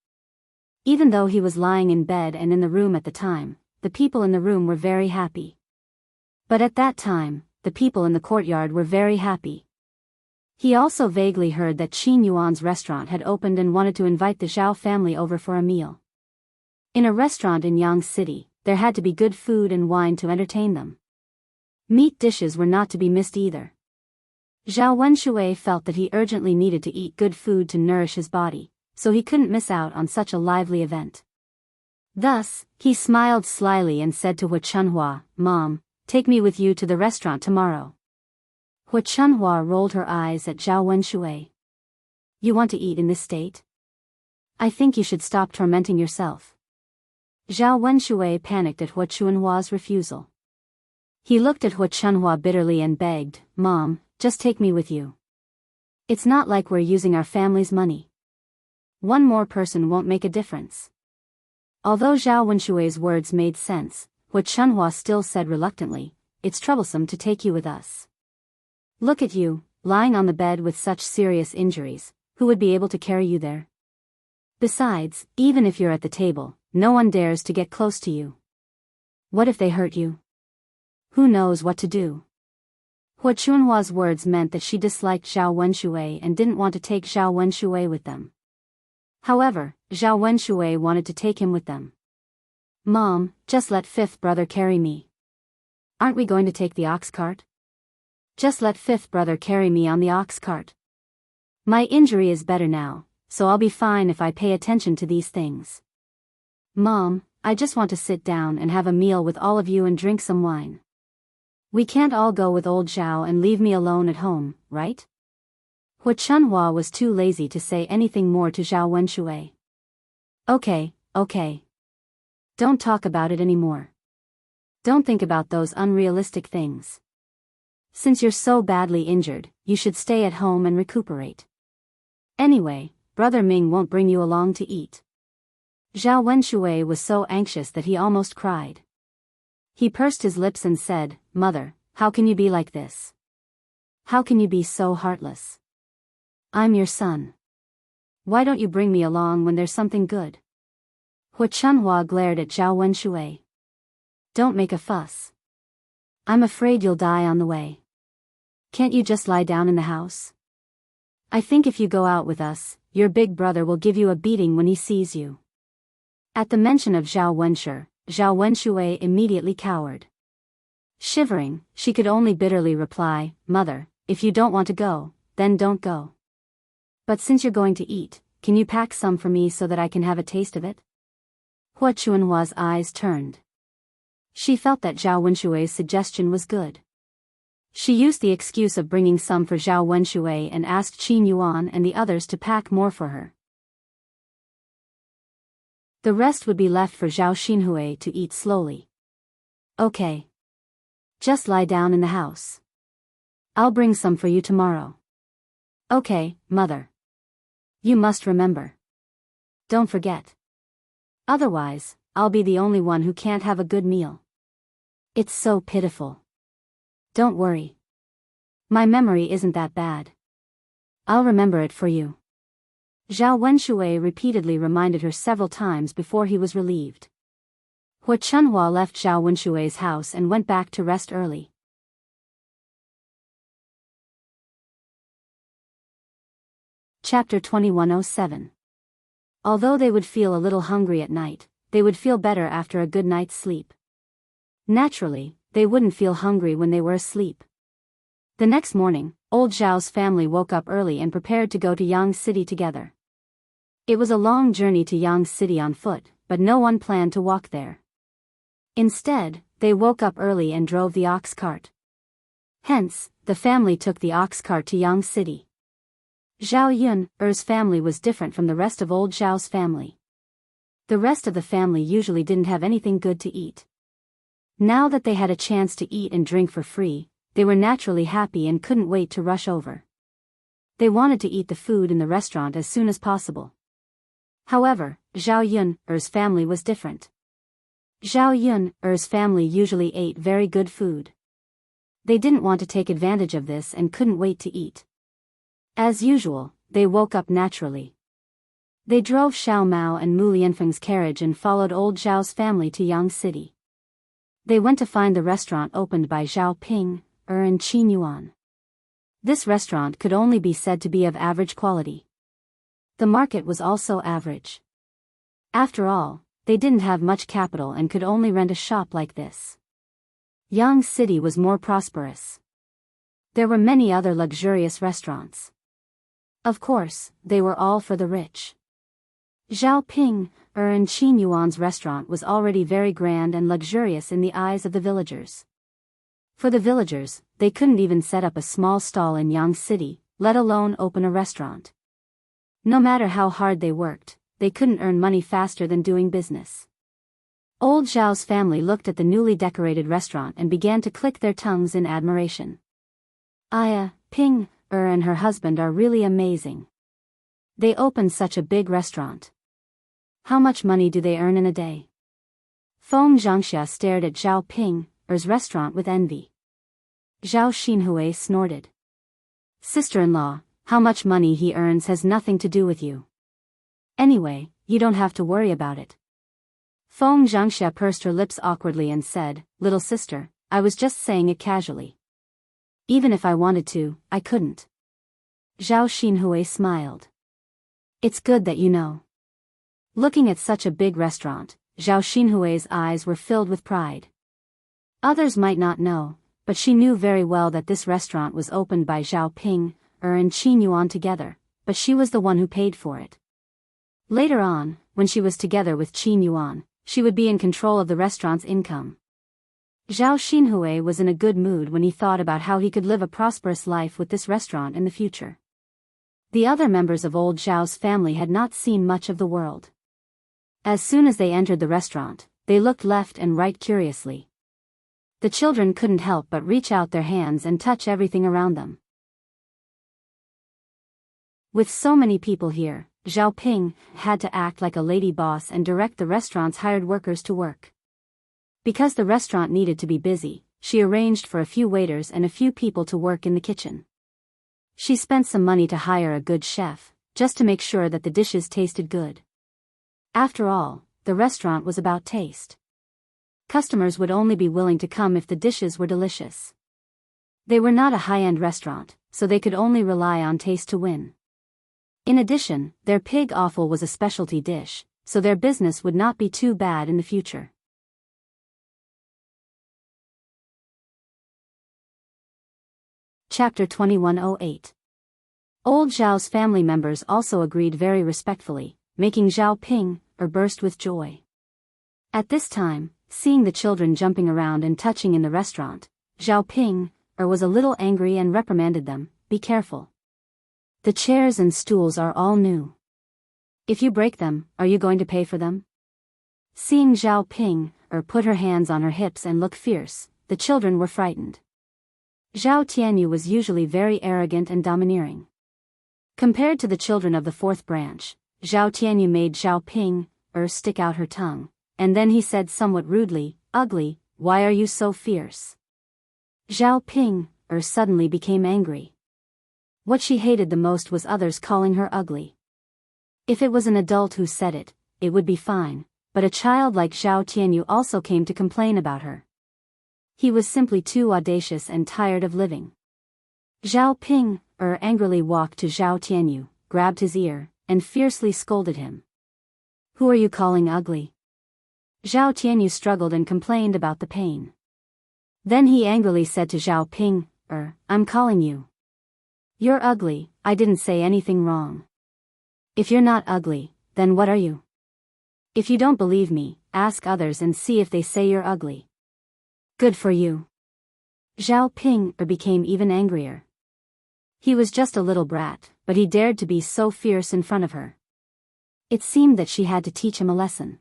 Even though he was lying in bed and in the room at the time, the people in the room were very happy. But at that time, the people in the courtyard were very happy. He also vaguely heard that Qin Yuan's restaurant had opened and wanted to invite the Zhao family over for a meal. In a restaurant in Yang City, there had to be good food and wine to entertain them. Meat dishes were not to be missed either. Zhao Wenshui felt that he urgently needed to eat good food to nourish his body, so he couldn't miss out on such a lively event. Thus, he smiled slyly and said to Hu Chunhua, "Mom, take me with you to the restaurant tomorrow." Hu Chunhua rolled her eyes at Zhao Wenshui. "You want to eat in this state? I think you should stop tormenting yourself." Zhao Wenshui panicked at Hu Chunhua's refusal. He looked at Hu Chunhua bitterly and begged, "Mom, just take me with you. It's not like we're using our family's money. One more person won't make a difference." Although Zhao Wenshui's words made sense, Hu Chunhua still said reluctantly, "It's troublesome to take you with us. Look at you, lying on the bed with such serious injuries, who would be able to carry you there? Besides, even if you're at the table, no one dares to get close to you. What if they hurt you? Who knows what to do?" Hu Chunhua's words meant that she disliked Zhao Wenshui and didn't want to take Zhao Wenshui with them. However, Zhao Wenshui wanted to take him with them. "Mom, just let fifth brother carry me. Aren't we going to take the ox cart? Just let fifth brother carry me on the ox cart. My injury is better now, so I'll be fine if I pay attention to these things. Mom, I just want to sit down and have a meal with all of you and drink some wine. We can't all go with old Zhao and leave me alone at home, right?" Hu Chunhua was too lazy to say anything more to Zhao Wenshui. Okay. Don't talk about it anymore. Don't think about those unrealistic things. Since you're so badly injured, you should stay at home and recuperate. Anyway, Brother Ming won't bring you along to eat." Zhao Wenshui was so anxious that he almost cried. He pursed his lips and said, "Mother, how can you be like this? How can you be so heartless? I'm your son. Why don't you bring me along when there's something good?" Hu Chunhua glared at Zhao Wenshui. "Don't make a fuss. I'm afraid you'll die on the way. Can't you just lie down in the house? I think if you go out with us, your big brother will give you a beating when he sees you." At the mention of Zhao Wenshui immediately cowered. Shivering, she could only bitterly reply, "Mother, if you don't want to go, then don't go. But since you're going to eat, can you pack some for me so that I can have a taste of it?" Hu Chunhua's eyes turned. She felt that Zhao Wenshui's suggestion was good. She used the excuse of bringing some for Zhao Wenshui and asked Qin Yuan and the others to pack more for her. The rest would be left for Zhao Xinhui to eat slowly. "Okay. Just lie down in the house. I'll bring some for you tomorrow." "Okay, Mother. You must remember. Don't forget. Otherwise, I'll be the only one who can't have a good meal. It's so pitiful." "Don't worry. My memory isn't that bad. I'll remember it for you." Zhao Wenshui repeatedly reminded her several times before he was relieved. Hu Chunhua left Zhao Wenshui's house and went back to rest early. Chapter 2107. Although they would feel a little hungry at night, they would feel better after a good night's sleep. Naturally, they wouldn't feel hungry when they were asleep. The next morning, old Zhao's family woke up early and prepared to go to Yang City together. It was a long journey to Yang City on foot, but no one planned to walk there. Instead, they woke up early and drove the ox cart. Hence, the family took the ox cart to Yang City. Zhao Yun's family was different from the rest of old Zhao's family. The rest of the family usually didn't have anything good to eat. Now that they had a chance to eat and drink for free, they were naturally happy and couldn't wait to rush over. They wanted to eat the food in the restaurant as soon as possible. However, Zhao Yun's family was different. Zhao Yun's family usually ate very good food. They didn't want to take advantage of this and couldn't wait to eat. As usual, they woke up naturally. They drove Xiao Mao and Mu Lianfeng's carriage and followed old Zhao's family to Yang City. They went to find the restaurant opened by Zhao Ping, and Qin Yuan. This restaurant could only be said to be of average quality. The market was also average. After all, they didn't have much capital and could only rent a shop like this. Yang City was more prosperous. There were many other luxurious restaurants. Of course, they were all for the rich. Zhao Ping, and Qin Yuan's restaurant was already very grand and luxurious in the eyes of the villagers. For the villagers, they couldn't even set up a small stall in Yang City, let alone open a restaurant. No matter how hard they worked, they couldn't earn money faster than doing business. Old Zhao's family looked at the newly decorated restaurant and began to click their tongues in admiration. Aya, Ping, and her husband are really amazing. They opened such a big restaurant. How much money do they earn in a day? Feng Zhangxia stared at Zhao Ping's restaurant with envy. Zhao Xinhui snorted. Sister-in-law, how much money he earns has nothing to do with you. Anyway, you don't have to worry about it. Feng Zhangxia pursed her lips awkwardly and said, "Little sister, I was just saying it casually. Even if I wanted to, I couldn't." Zhao Xinhui smiled. "It's good that you know." Looking at such a big restaurant, Zhao Xinhui's eyes were filled with pride. Others might not know, but she knew very well that this restaurant was opened by Zhao Ping, and Qin Yuan together, but she was the one who paid for it. Later on, when she was together with Qin Yuan, she would be in control of the restaurant's income. Zhao Xinhui was in a good mood when he thought about how he could live a prosperous life with this restaurant in the future. The other members of old Zhao's family had not seen much of the world. As soon as they entered the restaurant, they looked left and right curiously. The children couldn't help but reach out their hands and touch everything around them. With so many people here, Zhao Ping had to act like a lady boss and direct the restaurant's hired workers to work. Because the restaurant needed to be busy, she arranged for a few waiters and a few people to work in the kitchen. She spent some money to hire a good chef, just to make sure that the dishes tasted good. After all, the restaurant was about taste. Customers would only be willing to come if the dishes were delicious. They were not a high-end restaurant, so they could only rely on taste to win. In addition, their pig offal was a specialty dish, so their business would not be too bad in the future. Chapter 2108. Old Zhao's family members also agreed very respectfully, making Zhao Ping burst with joy. At this time, seeing the children jumping around and touching in the restaurant, Zhao Ping was a little angry and reprimanded them, "Be careful. The chairs and stools are all new. If you break them, are you going to pay for them?" Seeing Zhao Ping put her hands on her hips and look fierce, the children were frightened. Zhao Tianyu was usually very arrogant and domineering. Compared to the children of the fourth branch, Zhao Tianyu made Zhao Ping stick out her tongue, and then he said somewhat rudely, "Ugly, why are you so fierce?" Zhao Ping suddenly became angry. What she hated the most was others calling her ugly. If it was an adult who said it, it would be fine, but a child like Zhao Tianyu also came to complain about her. He was simply too audacious and tired of living. Zhao Ping angrily walked to Zhao Tianyu, grabbed his ear, and fiercely scolded him. "Who are you calling ugly?" Zhao Tianyu struggled and complained about the pain. Then he angrily said to Zhao Ping, "I'm calling you. You're ugly, I didn't say anything wrong. If you're not ugly, then what are you? If you don't believe me, ask others and see if they say you're ugly." "Good for you." Zhao Ping became even angrier. He was just a little brat, but he dared to be so fierce in front of her. It seemed that she had to teach him a lesson.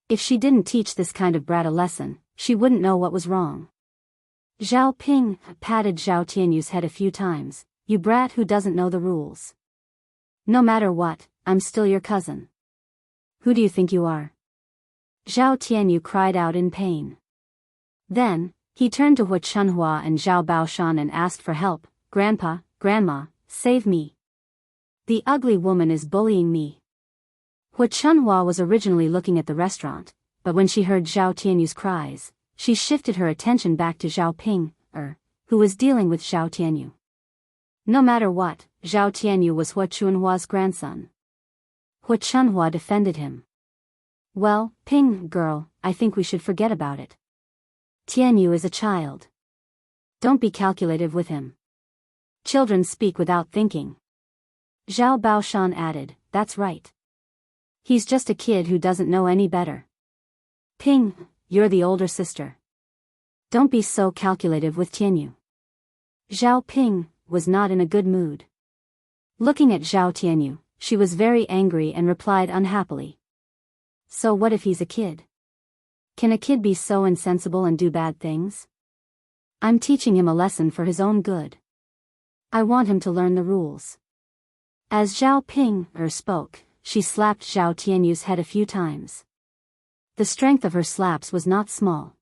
If she didn't teach this kind of brat a lesson, she wouldn't know what was wrong. Zhao Ping patted Zhao Tianyu's head a few times. "You brat who doesn't know the rules. No matter what, I'm still your cousin. Who do you think you are?" Zhao Tianyu cried out in pain. Then, he turned to Hu Chunhua and Zhao Baoshan and asked for help. "Grandpa, Grandma, save me. The ugly woman is bullying me." Hu Chunhua was originally looking at the restaurant, but when she heard Zhao Tianyu's cries, she shifted her attention back to Zhao Ping, who was dealing with Zhao Tianyu. No matter what, Zhao Tianyu was Hu Chunhua's grandson. Hu Chunhua defended him. "Well, Ping, girl, I think we should forget about it. Tianyu is a child. Don't be calculative with him. Children speak without thinking. Zhao Baoshan added, that's right. He's just a kid who doesn't know any better. Ping, you're the older sister. Don't be so calculative with Tianyu. Zhao Ping was not in a good mood. Looking at Zhao Tianyu, she was very angry and replied unhappily. So what if he's a kid? Can a kid be so insensible and do bad things? I'm teaching him a lesson for his own good. I want him to learn the rules. As Zhao Ping spoke, she slapped Zhao Tianyu's head a few times. The strength of her slaps was not small.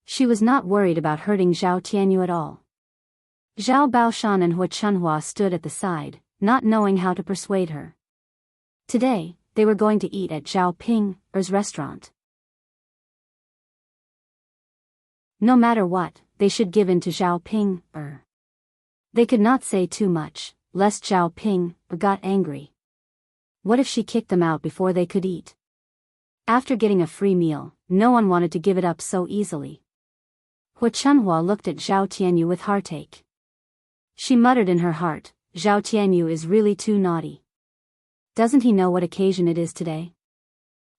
She was not worried about hurting Zhao Tianyu at all. Zhao Baoshan and Hua Chunhua stood at the side, not knowing how to persuade her. Today, they were going to eat at Zhao Ping's restaurant. No matter what, they should give in to Zhao Ping. They could not say too much, lest Zhao Ping got angry. What if she kicked them out before they could eat? After getting a free meal, no one wanted to give it up so easily. Hua Chunhua looked at Zhao Tianyu with heartache. She muttered in her heart, Zhao Tianyu is really too naughty. Doesn't he know what occasion it is today?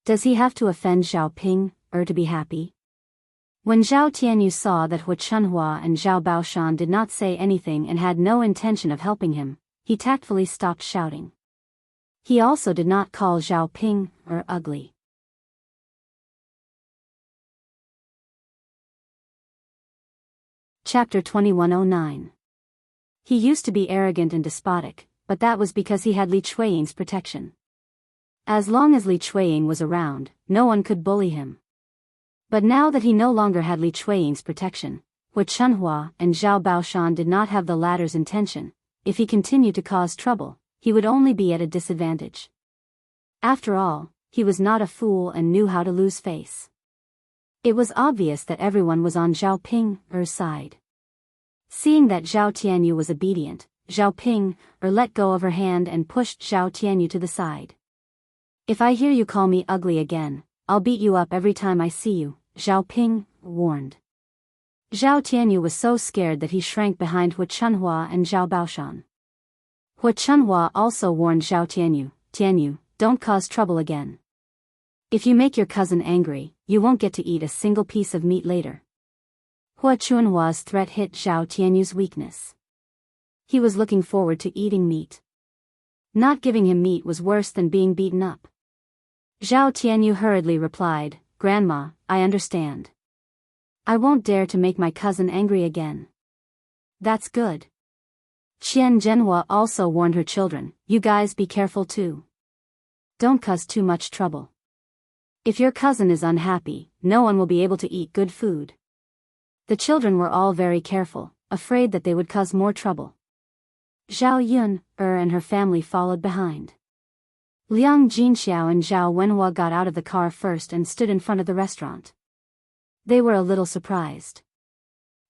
Does he have to offend Zhao Ping to be happy? When Zhao Tianyu saw that Hua Chunhua and Zhao Baoshan did not say anything and had no intention of helping him, he tactfully stopped shouting. He also did not call Zhao Ping ugly. Chapter 2109. He used to be arrogant and despotic, but that was because he had Li Chueying's protection. As long as Li Chueying was around, no one could bully him. But now that he no longer had Li Chueying's protection, Hua Chunhua and Zhao Baoshan did not have the latter's intention. If he continued to cause trouble, he would only be at a disadvantage. After all, he was not a fool and knew how to lose face. It was obvious that everyone was on Zhao Ping's side. Seeing that Zhao Tianyu was obedient, Zhao Ping let go of her hand and pushed Zhao Tianyu to the side. If I hear you call me ugly again, I'll beat you up every time I see you, Zhao Ping warned. Zhao Tianyu was so scared that he shrank behind Hua Chunhua and Zhao Baoshan. Hua Chunhua also warned Zhao Tianyu, Tianyu, don't cause trouble again. If you make your cousin angry, you won't get to eat a single piece of meat later. Hua Chunhua's threat hit Zhao Tianyu's weakness. He was looking forward to eating meat. Not giving him meat was worse than being beaten up. Zhao Tianyu hurriedly replied, Grandma, I understand. I won't dare to make my cousin angry again. That's good. Qian Zhenhua also warned her children, you guys be careful too. Don't cause too much trouble. If your cousin is unhappy, no one will be able to eat good food. The children were all very careful, afraid that they would cause more trouble. Zhao Yun and her family followed behind. Liang Jinxiao and Zhao Wenhua got out of the car first and stood in front of the restaurant. They were a little surprised.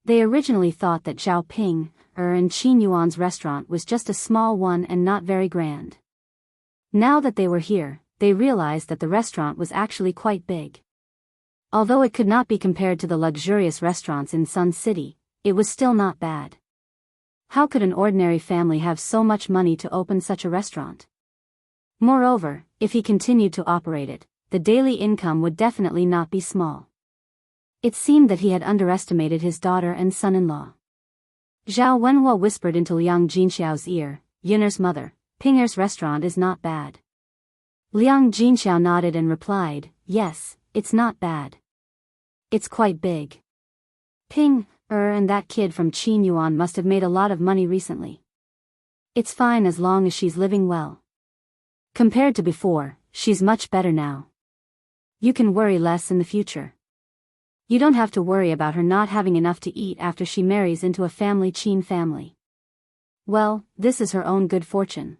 They originally thought that Zhao Ping and Qin Yuan's restaurant was just a small one and not very grand. Now that they were here, they realized that the restaurant was actually quite big. Although it could not be compared to the luxurious restaurants in Sun City, it was still not bad. How could an ordinary family have so much money to open such a restaurant? Moreover, if he continued to operate it, the daily income would definitely not be small. It seemed that he had underestimated his daughter and son-in-law. Zhao Wenhua whispered into Liang Jinxiao's ear, Yunner's mother, Pinger's restaurant is not bad. Liang Jinxiao nodded and replied, yes, it's not bad. It's quite big. Ping and that kid from Qin Yuan must have made a lot of money recently. It's fine as long as she's living well. Compared to before, she's much better now. You can worry less in the future. You don't have to worry about her not having enough to eat after she marries into a Qin family. Well, this is her own good fortune.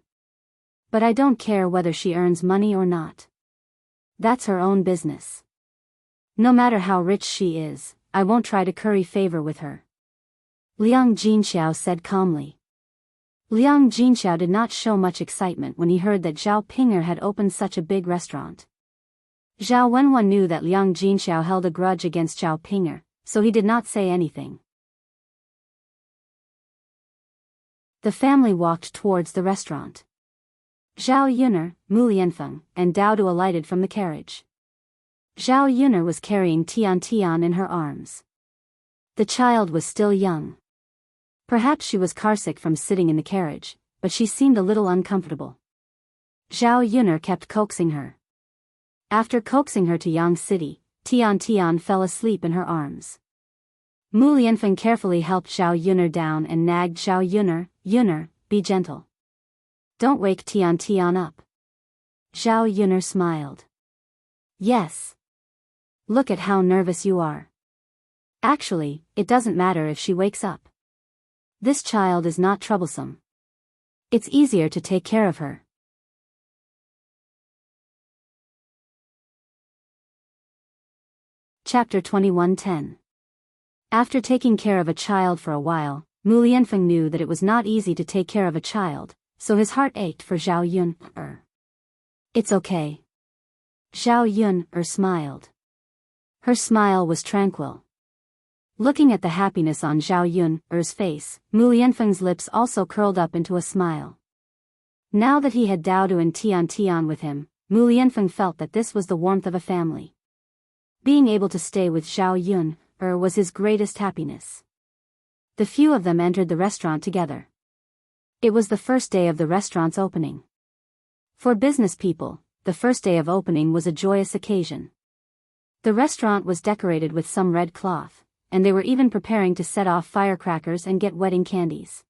But I don't care whether she earns money or not. That's her own business. No matter how rich she is, I won't try to curry favor with her. Liang Jinxiao said calmly. Liang Jinxiao did not show much excitement when he heard that Zhao Pinger had opened such a big restaurant. Zhao Wenhua knew that Liang Jinxiao held a grudge against Zhao Pinger, so he did not say anything. The family walked towards the restaurant. Zhao Yun'er, Mu Lianfeng, and Dao Du alighted from the carriage. Zhao Yun'er was carrying Tian Tian in her arms. The child was still young. Perhaps she was carsick from sitting in the carriage, but she seemed a little uncomfortable. Zhao Yun'er kept coaxing her. After coaxing her to Yang City, Tian Tian fell asleep in her arms. Mu Lianfeng carefully helped Zhao Yun'er down and nagged Zhao Yun'er, "Yun'er, be gentle. Don't wake Tian Tian up." Zhao Yun'er smiled. "Yes. Look at how nervous you are. Actually, it doesn't matter if she wakes up. This child is not troublesome. It's easier to take care of her." Chapter 21:10. After taking care of a child for a while, Mu Lianfeng knew that it was not easy to take care of a child, so his heart ached for Zhao Yun'er. "It's okay." Zhao Yun'er smiled. Her smile was tranquil. Looking at the happiness on Zhao Yun'er's face, Mu Lianfeng's lips also curled up into a smile. Now that he had Dao Du and Tian Tian with him, Mu Lianfeng felt that this was the warmth of a family. Being able to stay with Zhao Yun'er was his greatest happiness. The few of them entered the restaurant together. It was the first day of the restaurant's opening. For business people, the first day of opening was a joyous occasion. The restaurant was decorated with some red cloth, and they were even preparing to set off firecrackers and get wedding candies.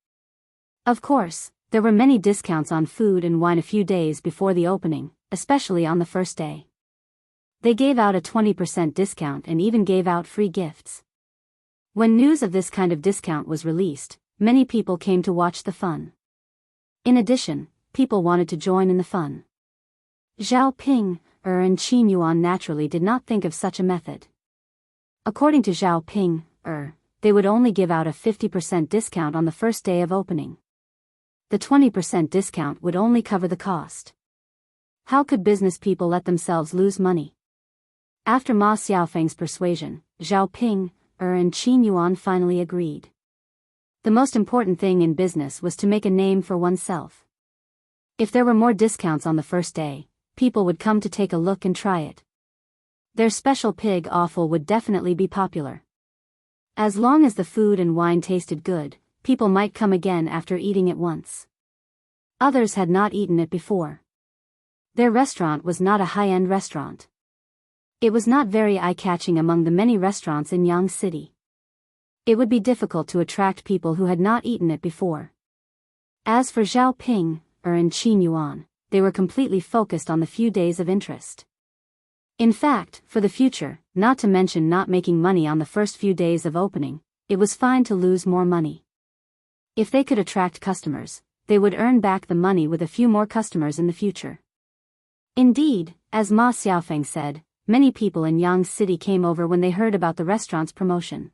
Of course, there were many discounts on food and wine a few days before the opening, especially on the first day. They gave out a 20% discount and even gave out free gifts. When news of this kind of discount was released, many people came to watch the fun. In addition, people wanted to join in the fun. Zhao Ping and Qin Yuan naturally did not think of such a method. According to Zhao Ping they would only give out a 50% discount on the first day of opening. The 20% discount would only cover the cost. How could business people let themselves lose money? After Ma Xiaofeng's persuasion, Zhao Ping and Qin Yuan finally agreed. The most important thing in business was to make a name for oneself. If there were more discounts on the first day, people would come to take a look and try it. Their special pig offal would definitely be popular. As long as the food and wine tasted good, people might come again after eating it once. Others had not eaten it before. Their restaurant was not a high-end restaurant. It was not very eye-catching among the many restaurants in Jianghu City. It would be difficult to attract people who had not eaten it before. As for Zhao Ping and Qin Yuan, they were completely focused on the few days of interest. In fact, for the future, not to mention not making money on the first few days of opening, it was fine to lose more money. If they could attract customers, they would earn back the money with a few more customers in the future. Indeed, as Ma Xiaofeng said, many people in Jianghu City came over when they heard about the restaurant's promotion.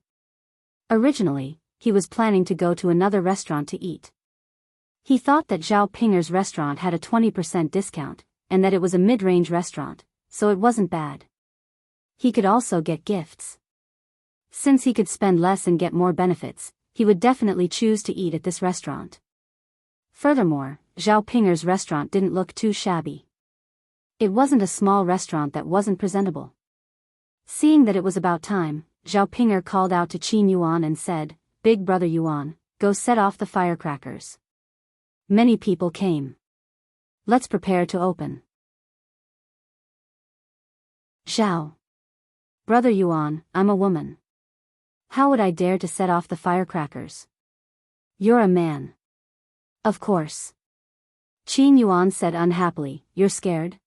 Originally, he was planning to go to another restaurant to eat. He thought that Zhao Pinger's restaurant had a 20% discount, and that it was a mid-range restaurant, so it wasn't bad. He could also get gifts. Since he could spend less and get more benefits, he would definitely choose to eat at this restaurant. Furthermore, Zhao Pinger's restaurant didn't look too shabby. It wasn't a small restaurant that wasn't presentable. Seeing that it was about time, Zhao Pinger called out to Qin Yuan and said, "Big brother Yuan, go set off the firecrackers." Many people came. Let's prepare to open. Zhao. Brother Yuan, I'm a woman. How would I dare to set off the firecrackers? You're a man. Of course. Qin Yuan said unhappily, You're scared?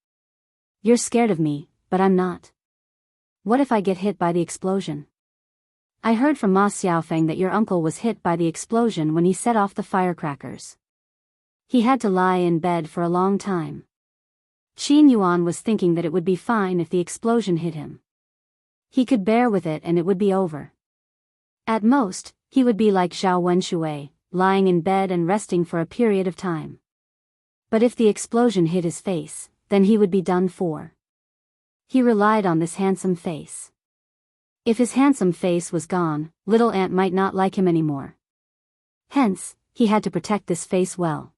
You're scared of me, but I'm not. What if I get hit by the explosion? I heard from Ma Xiaofeng that your uncle was hit by the explosion when he set off the firecrackers. He had to lie in bed for a long time. Qin Yuan was thinking that it would be fine if the explosion hit him. He could bear with it and it would be over. At most, he would be like Zhao Wenshui, lying in bed and resting for a period of time. But if the explosion hit his face, then he would be done for. He relied on this handsome face. If his handsome face was gone, little Aunt might not like him anymore. Hence, he had to protect this face well.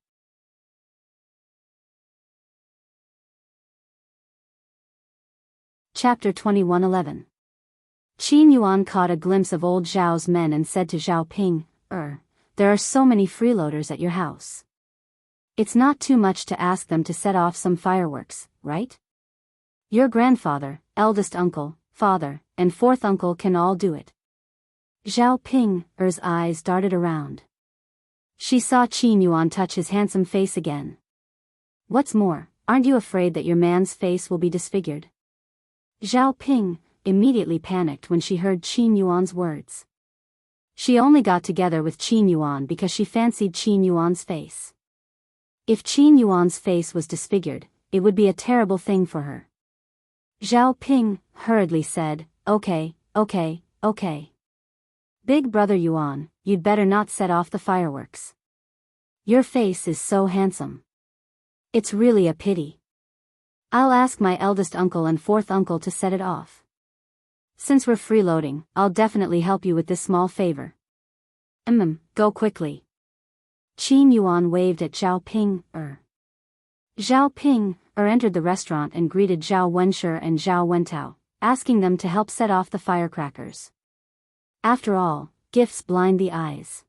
Chapter 21:11. Qin Yuan caught a glimpse of old Zhao's men and said to Zhao Ping, there are so many freeloaders at your house. It's not too much to ask them to set off some fireworks, right? Your grandfather, eldest uncle, father, and fourth uncle can all do it. Zhao Ping's eyes darted around. She saw Qin Yuan touch his handsome face again. What's more, aren't you afraid that your man's face will be disfigured? Zhao Ping immediately panicked when she heard Qin Yuan's words. She only got together with Qin Yuan because she fancied Qin Yuan's face. If Qin Yuan's face was disfigured, it would be a terrible thing for her. Zhao Ping hurriedly said, Okay. Big brother Yuan, you'd better not set off the fireworks. Your face is so handsome. It's really a pity. I'll ask my eldest uncle and fourth uncle to set it off. Since we're freeloading, I'll definitely help you with this small favor. Go quickly. Qin Yuan waved at Zhao Ping. Zhao Ping entered the restaurant and greeted Zhao Wenshi and Zhao Wentao, asking them to help set off the firecrackers. After all, gifts blind the eyes.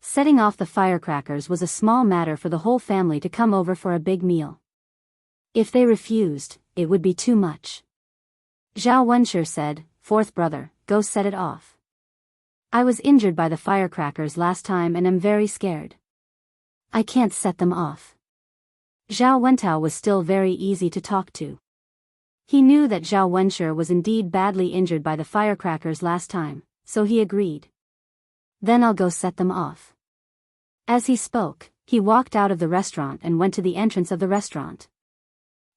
Setting off the firecrackers was a small matter for the whole family to come over for a big meal. If they refused, it would be too much. Zhao Wenshi said, Fourth brother, go set it off. I was injured by the firecrackers last time and am very scared. I can't set them off. Zhao Wentao was still very easy to talk to. He knew that Zhao Wenshi was indeed badly injured by the firecrackers last time, so he agreed. Then I'll go set them off. As he spoke, he walked out of the restaurant and went to the entrance of the restaurant.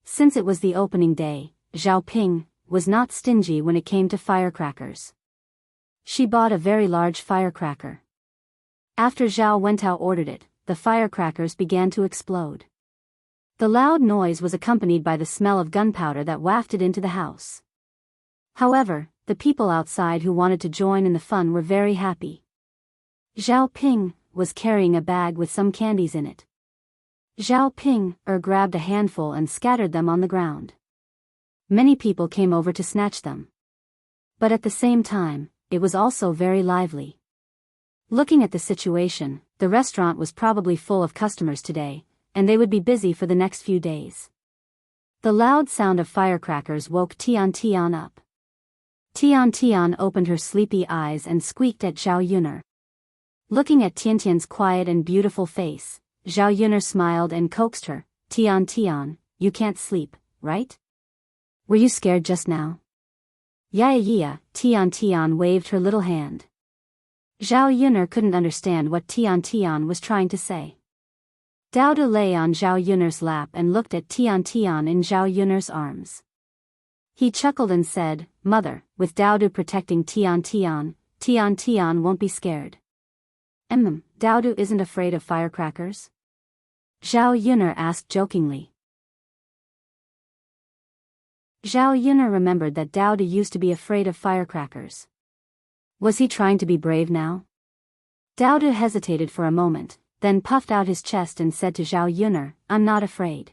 Since it was the opening day, Zhao Ping was not stingy when it came to firecrackers. She bought a very large firecracker. After Zhao Wentao ordered it, the firecrackers began to explode. The loud noise was accompanied by the smell of gunpowder that wafted into the house. However, the people outside who wanted to join in the fun were very happy. Zhao Ping was carrying a bag with some candies in it. Zhao Ping grabbed a handful and scattered them on the ground. Many people came over to snatch them. But at the same time, it was also very lively. Looking at the situation, the restaurant was probably full of customers today, and they would be busy for the next few days. The loud sound of firecrackers woke Tian Tian up. Tian Tian opened her sleepy eyes and squeaked at Zhao Yun'er. Looking at Tian Tian's quiet and beautiful face, Zhao Yun'er smiled and coaxed her, Tian Tian, you can't sleep, right? Were you scared just now? Yeah, Tian Tian waved her little hand. Zhao Yun'er couldn't understand what Tian Tian was trying to say. Dao Du lay on Zhao Yun'er's lap and looked at Tian Tian in Zhao Yun'er's arms. He chuckled and said, Mother, with Dao Du protecting Tian Tian won't be scared. Dao Du isn't afraid of firecrackers? Zhao Yun'er asked jokingly. Zhao Yun'er remembered that Dao Du used to be afraid of firecrackers. Was he trying to be brave now? Dao Du hesitated for a moment, then puffed out his chest and said to Zhao Yun'er, I'm not afraid.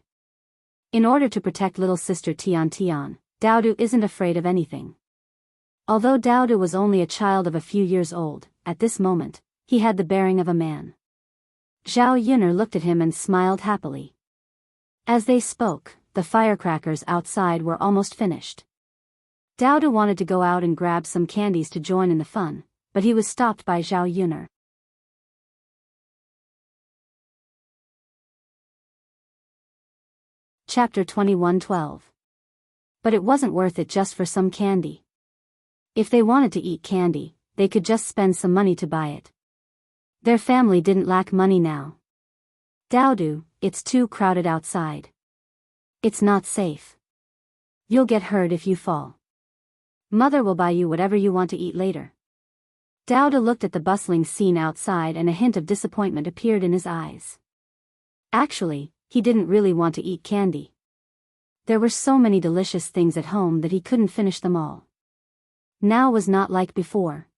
In order to protect little sister Tian Tian, Dao Du isn't afraid of anything. Although Dao Du was only a child of a few years old, at this moment, he had the bearing of a man. Zhao Yun'er looked at him and smiled happily. As they spoke, the firecrackers outside were almost finished. Dao Du wanted to go out and grab some candies to join in the fun, but he was stopped by Zhao Yun'er. Chapter 21:12. But it wasn't worth it just for some candy. If they wanted to eat candy, they could just spend some money to buy it. Their family didn't lack money now. Dao Du, it's too crowded outside. It's not safe. You'll get hurt if you fall. Mother will buy you whatever you want to eat later. Dao Du looked at the bustling scene outside and a hint of disappointment appeared in his eyes. Actually, he didn't really want to eat candy. There were so many delicious things at home that he couldn't finish them all. Now was not like before.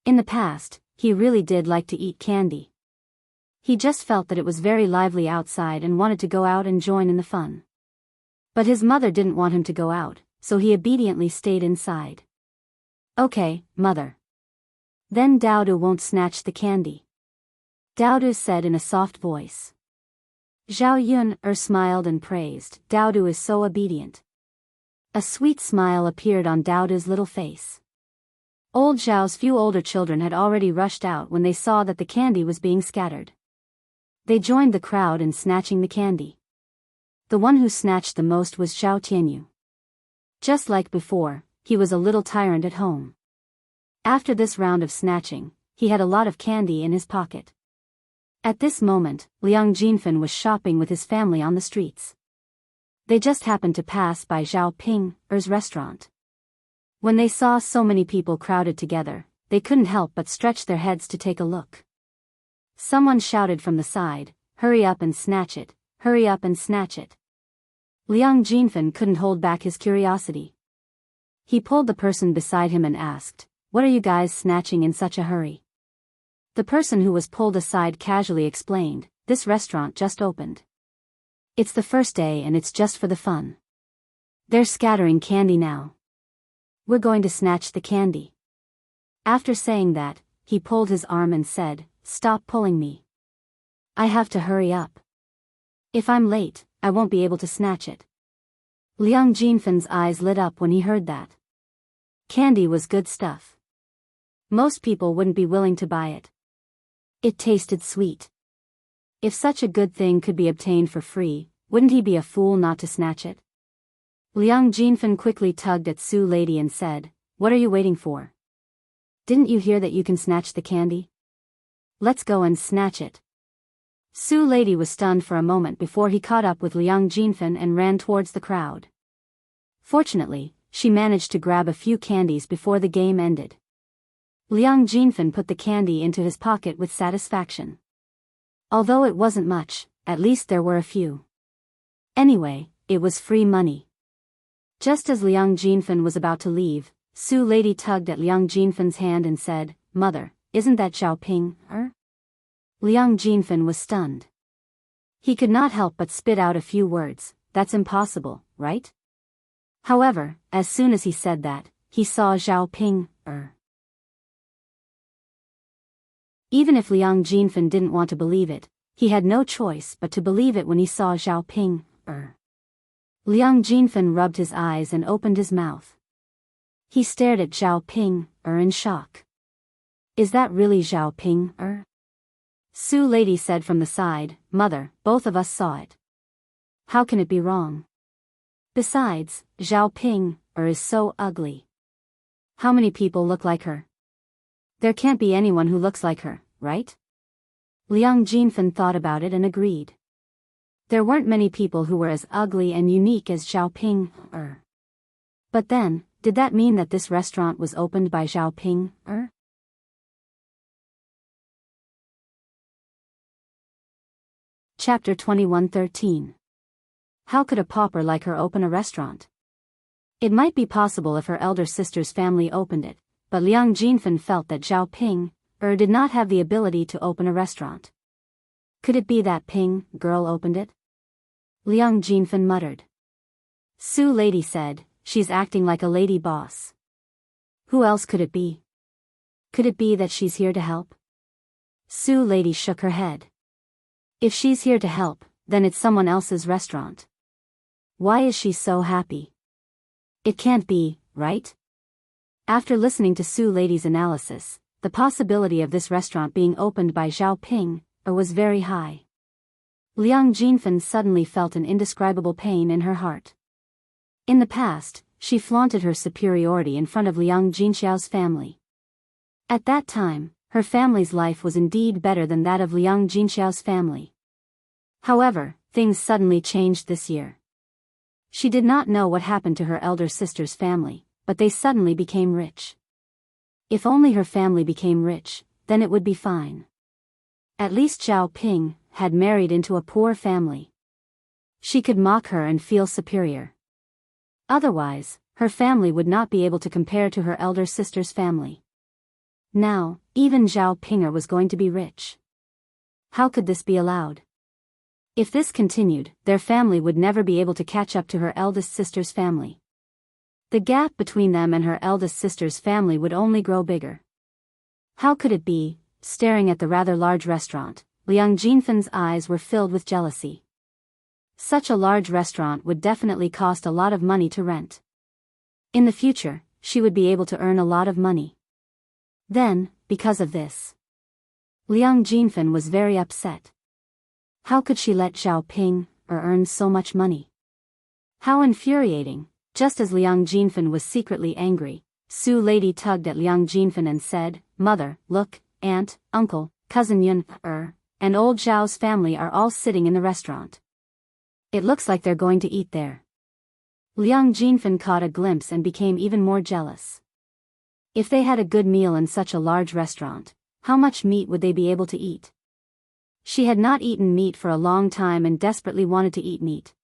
In the past, he really did like to eat candy. He just felt that it was very lively outside and wanted to go out and join in the fun. But his mother didn't want him to go out, so he obediently stayed inside. Okay, mother. Then Daodu won't snatch the candy. Daodu said in a soft voice. Zhao Yun smiled and praised, Daodu is so obedient. A sweet smile appeared on Daodu's little face. Old Zhao's few older children had already rushed out when they saw that the candy was being scattered. They joined the crowd in snatching the candy. The one who snatched the most was Zhao Tianyu. Just like before, he was a little tyrant at home. After this round of snatching, he had a lot of candy in his pocket. At this moment, Liang Jinfen was shopping with his family on the streets. They just happened to pass by Zhao Ping's restaurant. When they saw so many people crowded together, they couldn't help but stretch their heads to take a look. Someone shouted from the side, "Hurry up and snatch it, hurry up and snatch it." Liang Jinfen couldn't hold back his curiosity. He pulled the person beside him and asked, "What are you guys snatching in such a hurry?" The person who was pulled aside casually explained, "This restaurant just opened. It's the first day and it's just for the fun. They're scattering candy now. We're going to snatch the candy." After saying that, he pulled his arm and said, "Stop pulling me. I have to hurry up. If I'm late, I won't be able to snatch it." Liang Jinfen's eyes lit up when he heard that. Candy was good stuff. Most people wouldn't be willing to buy it. It tasted sweet. If such a good thing could be obtained for free, wouldn't he be a fool not to snatch it? Liang Jinfen quickly tugged at Su Lady and said, "What are you waiting for? Didn't you hear that you can snatch the candy? Let's go and snatch it." Su Lady was stunned for a moment before he caught up with Liang Jinfen and ran towards the crowd. Fortunately, she managed to grab a few candies before the game ended. Liang Jinfen put the candy into his pocket with satisfaction. Although it wasn't much, at least there were a few. Anyway, it was free money. Just as Liang Jinfen was about to leave, Su Lady tugged at Liang Jinfen's hand and said, "Mother, isn't that Zhao Ping?" Liang Jinfen was stunned. He could not help but spit out a few words, "That's impossible, right?" However, as soon as he said that, he saw Zhao Ping. Even if Liang Jinfen didn't want to believe it, he had no choice but to believe it when he saw Zhao Ping. Liang Jinfen rubbed his eyes and opened his mouth. He stared at Zhao Ping in shock. "Is that really Zhao Ping?" Su Lady said from the side, "Mother, both of us saw it. How can it be wrong? Besides, Zhao Ping is so ugly. How many people look like her? There can't be anyone who looks like her, right?" Liang Jinfen thought about it and agreed. There weren't many people who were as ugly and unique as Zhao Ping. But then, did that mean that this restaurant was opened by Zhao Ping? Chapter 21:13. How could a pauper like her open a restaurant? It might be possible if her elder sister's family opened it, but Liang Jinfen felt that Zhao Ping did not have the ability to open a restaurant. Could it be that Ping girl opened it? Liang Jinfen muttered. Su Lady said, "She's acting like a lady boss." Who else could it be? Could it be that she's here to help? Su Lady shook her head. If she's here to help, then it's someone else's restaurant. Why is she so happy? It can't be, right? After listening to Su Lady's analysis, the possibility of this restaurant being opened by Zhao Ping was very high. Liang Jinfen suddenly felt an indescribable pain in her heart. In the past, she flaunted her superiority in front of Liang Jinxiao's family. At that time, her family's life was indeed better than that of Liang Jinxiao's family. However, things suddenly changed this year. She did not know what happened to her elder sister's family, but they suddenly became rich. If only her family became rich, then it would be fine. At least Zhao Ping had married into a poor family. She could mock her and feel superior. Otherwise, her family would not be able to compare to her elder sister's family. Now, even Zhao Pinger was going to be rich. How could this be allowed? If this continued, their family would never be able to catch up to her eldest sister's family. The gap between them and her eldest sister's family would only grow bigger. How could it be? Staring at the rather large restaurant, Liang Jinfen's eyes were filled with jealousy. Such a large restaurant would definitely cost a lot of money to rent. In the future, she would be able to earn a lot of money. Then, because of this, Liang Jinfen was very upset. How could she let Zhao Ping earn so much money? How infuriating! Just as Liang Jinfen was secretly angry, Su Lady tugged at Liang Jinfen and said, "Mother, look, aunt, uncle, cousin Yun, and old Zhao's family are all sitting in the restaurant. It looks like they're going to eat there." Liang Jinfen caught a glimpse and became even more jealous. If they had a good meal in such a large restaurant, how much meat would they be able to eat? She had not eaten meat for a long time and desperately wanted to eat meat.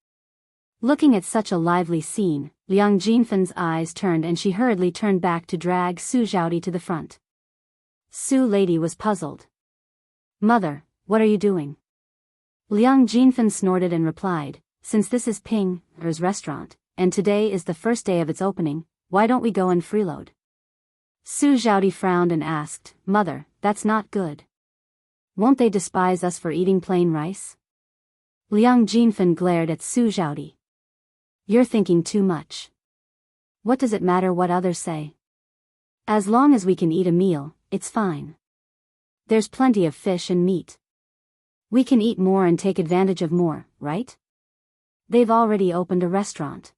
Looking at such a lively scene, Liang Jinfen's eyes turned and she hurriedly turned back to drag Su Zhaodi to the front. Su Lady was puzzled. "Mother, what are you doing?" Liang Jinfen snorted and replied, "Since this is Ping's restaurant, and today is the first day of its opening, why don't we go and freeload?" Su Zhaodi frowned and asked, "Mother, that's not good. Won't they despise us for eating plain rice?" Liang Jinfen glared at Su Zhaodi. "You're thinking too much. What does it matter what others say? As long as we can eat a meal, it's fine. There's plenty of fish and meat. We can eat more and take advantage of more, right? They've already opened a restaurant.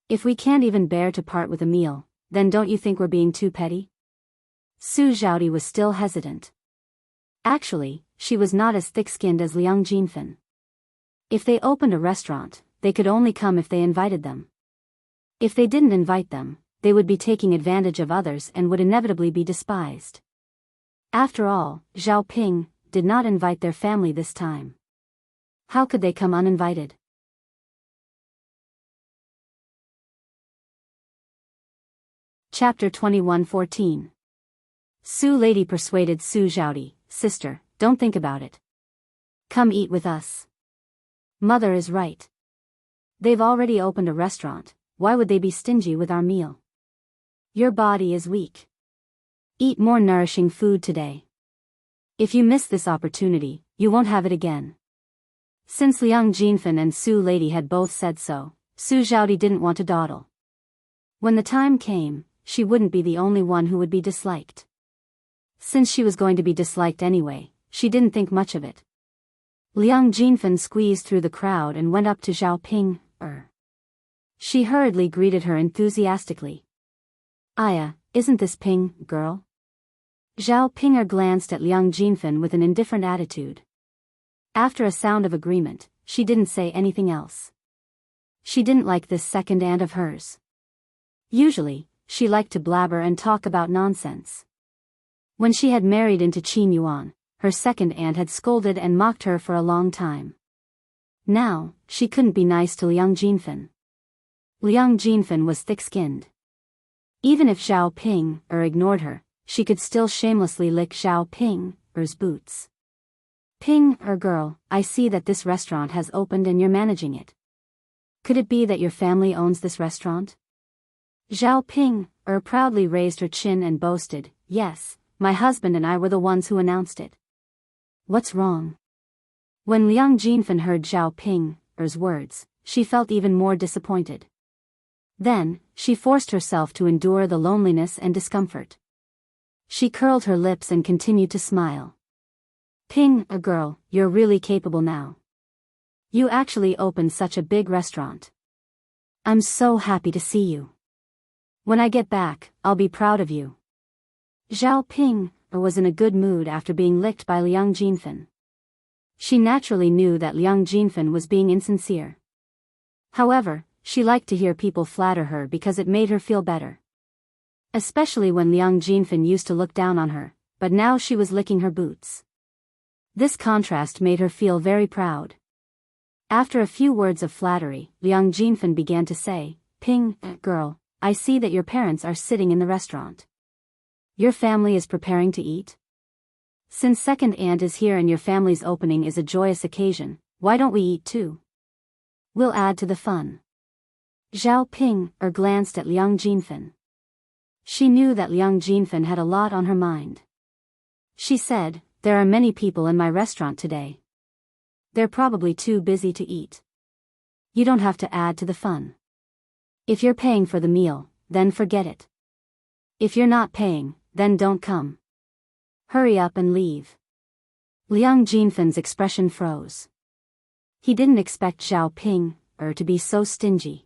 If we can't even bear to part with a meal, then don't you think we're being too petty?" Su Zhaodi was still hesitant. Actually, she was not as thick-skinned as Liang Jinfen. If they opened a restaurant, they could only come if they invited them. If they didn't invite them, they would be taking advantage of others and would inevitably be despised. After all, Zhao Ping did not invite their family this time. How could they come uninvited? Chapter 21:14. Su Lady persuaded Su Zhaodi, "Sister, don't think about it. Come eat with us. Mother is right. They've already opened a restaurant, why would they be stingy with our meal? Your body is weak. Eat more nourishing food today. If you miss this opportunity, you won't have it again." Since Liang Jinfen and Su Lady had both said so, Su Zhaodi didn't want to dawdle. When the time came, she wouldn't be the only one who would be disliked. Since she was going to be disliked anyway, she didn't think much of it. Liang Jinfen squeezed through the crowd and went up to Zhao Ping. She hurriedly greeted her enthusiastically. "Aya, isn't this Ping, girl?" Zhao Pinger glanced at Liang Jinfen with an indifferent attitude. After a sound of agreement, she didn't say anything else. She didn't like this second aunt of hers. Usually, she liked to blabber and talk about nonsense. When she had married into Qin Yuan, her second aunt had scolded and mocked her for a long time. Now, she couldn't be nice to Liang Jinfen. Liang Jinfen was thick-skinned. Even if Zhao Ping ignored her, she could still shamelessly lick Zhao Ping's boots. "Ping girl, I see that this restaurant has opened and you're managing it. Could it be that your family owns this restaurant?" Zhao Ping proudly raised her chin and boasted, "Yes, my husband and I were the ones who announced it." What's wrong? When Liang Jinfen heard Zhao Ping's words, she felt even more disappointed. Then, she forced herself to endure the loneliness and discomfort. She curled her lips and continued to smile. "Ping, girl, you're really capable now. You actually opened such a big restaurant. I'm so happy to see you. When I get back, I'll be proud of you." Zhao Ping was in a good mood after being licked by Liang Jinfen. She naturally knew that Liang Jinfen was being insincere. However, she liked to hear people flatter her because it made her feel better. Especially when Liang Jinfen used to look down on her, but now she was licking her boots. This contrast made her feel very proud. After a few words of flattery, Liang Jinfen began to say, "Ping, girl, I see that your parents are sitting in the restaurant. Your family is preparing to eat? Since second aunt is here and your family's opening is a joyous occasion, why don't we eat too? We'll add to the fun." Zhao Ping glanced at Liang Jinfen. She knew that Liang Jinfen had a lot on her mind. She said, "There are many people in my restaurant today. They're probably too busy to eat. You don't have to add to the fun. If you're paying for the meal, then forget it. If you're not paying, then don't come. Hurry up and leave." Liang Jinfen's expression froze. He didn't expect Zhao Ping to be so stingy.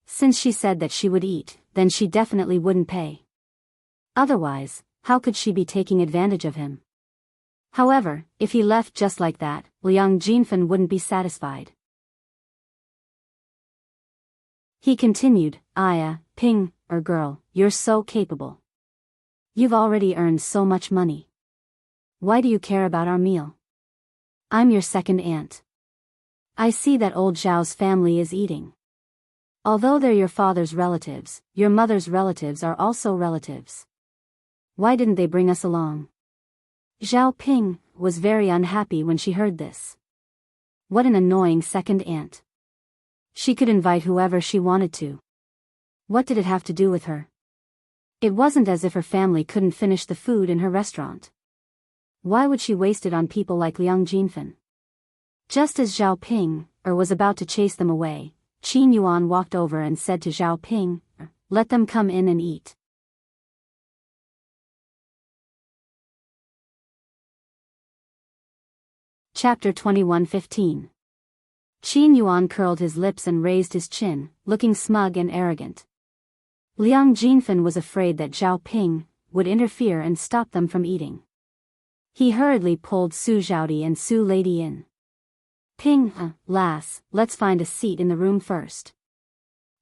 Since she said that she would eat, then she definitely wouldn't pay. Otherwise, how could she be taking advantage of him? However, if he left just like that, Liang Jinfen wouldn't be satisfied. He continued, Ping, girl, you're so capable. You've already earned so much money. Why do you care about our meal? I'm your second aunt. I see that old Zhao's family is eating. Although they're your father's relatives, your mother's relatives are also relatives. Why didn't they bring us along? Zhao Ping was very unhappy when she heard this. What an annoying second aunt. She could invite whoever she wanted to. What did it have to do with her? It wasn't as if her family couldn't finish the food in her restaurant. Why would she waste it on people like Liang Jinfen? Just as Zhao Ping was about to chase them away, Qin Yuan walked over and said to Zhao Ping, "Let them come in and eat." Chapter 21:15. Qin Yuan curled his lips and raised his chin, looking smug and arrogant. Liang Jinfen was afraid that Zhao Ping would interfere and stop them from eating. He hurriedly pulled Su Zhaodi and Su Lady in. "Ping, lass, let's find a seat in the room first.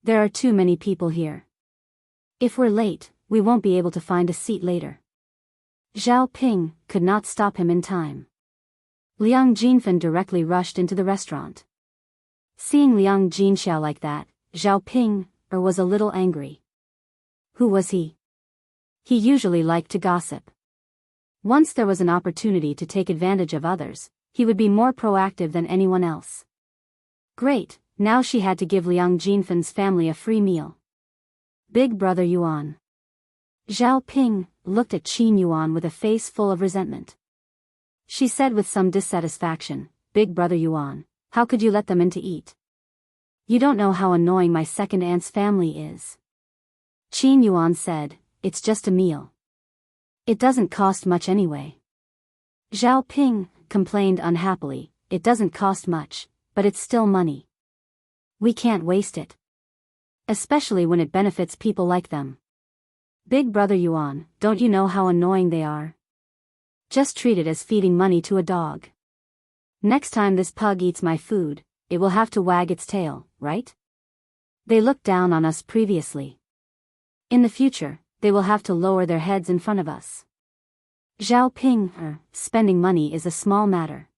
There are too many people here. If we're late, we won't be able to find a seat later." Zhao Ping could not stop him in time. Liang Jinfen directly rushed into the restaurant. Seeing Liang Jinxiao like that, Zhao Ping was a little angry. Who was he? He usually liked to gossip. Once there was an opportunity to take advantage of others, he would be more proactive than anyone else. Great, now she had to give Liang Jinfen's family a free meal. Big brother Yuan. Zhao Ping looked at Qin Yuan with a face full of resentment. She said with some dissatisfaction, "Big brother Yuan, how could you let them in to eat? You don't know how annoying my second aunt's family is." Qin Yuan said, "It's just a meal. It doesn't cost much anyway." Zhao Ping complained unhappily, "It doesn't cost much, but it's still money. We can't waste it. Especially when it benefits people like them. Big brother Yuan, don't you know how annoying they are? Just treat it as feeding money to a dog. Next time this pug eats my food, it will have to wag its tail, right? They looked down on us previously. In the future, they will have to lower their heads in front of us." Zhao Ping, spending money is a small matter.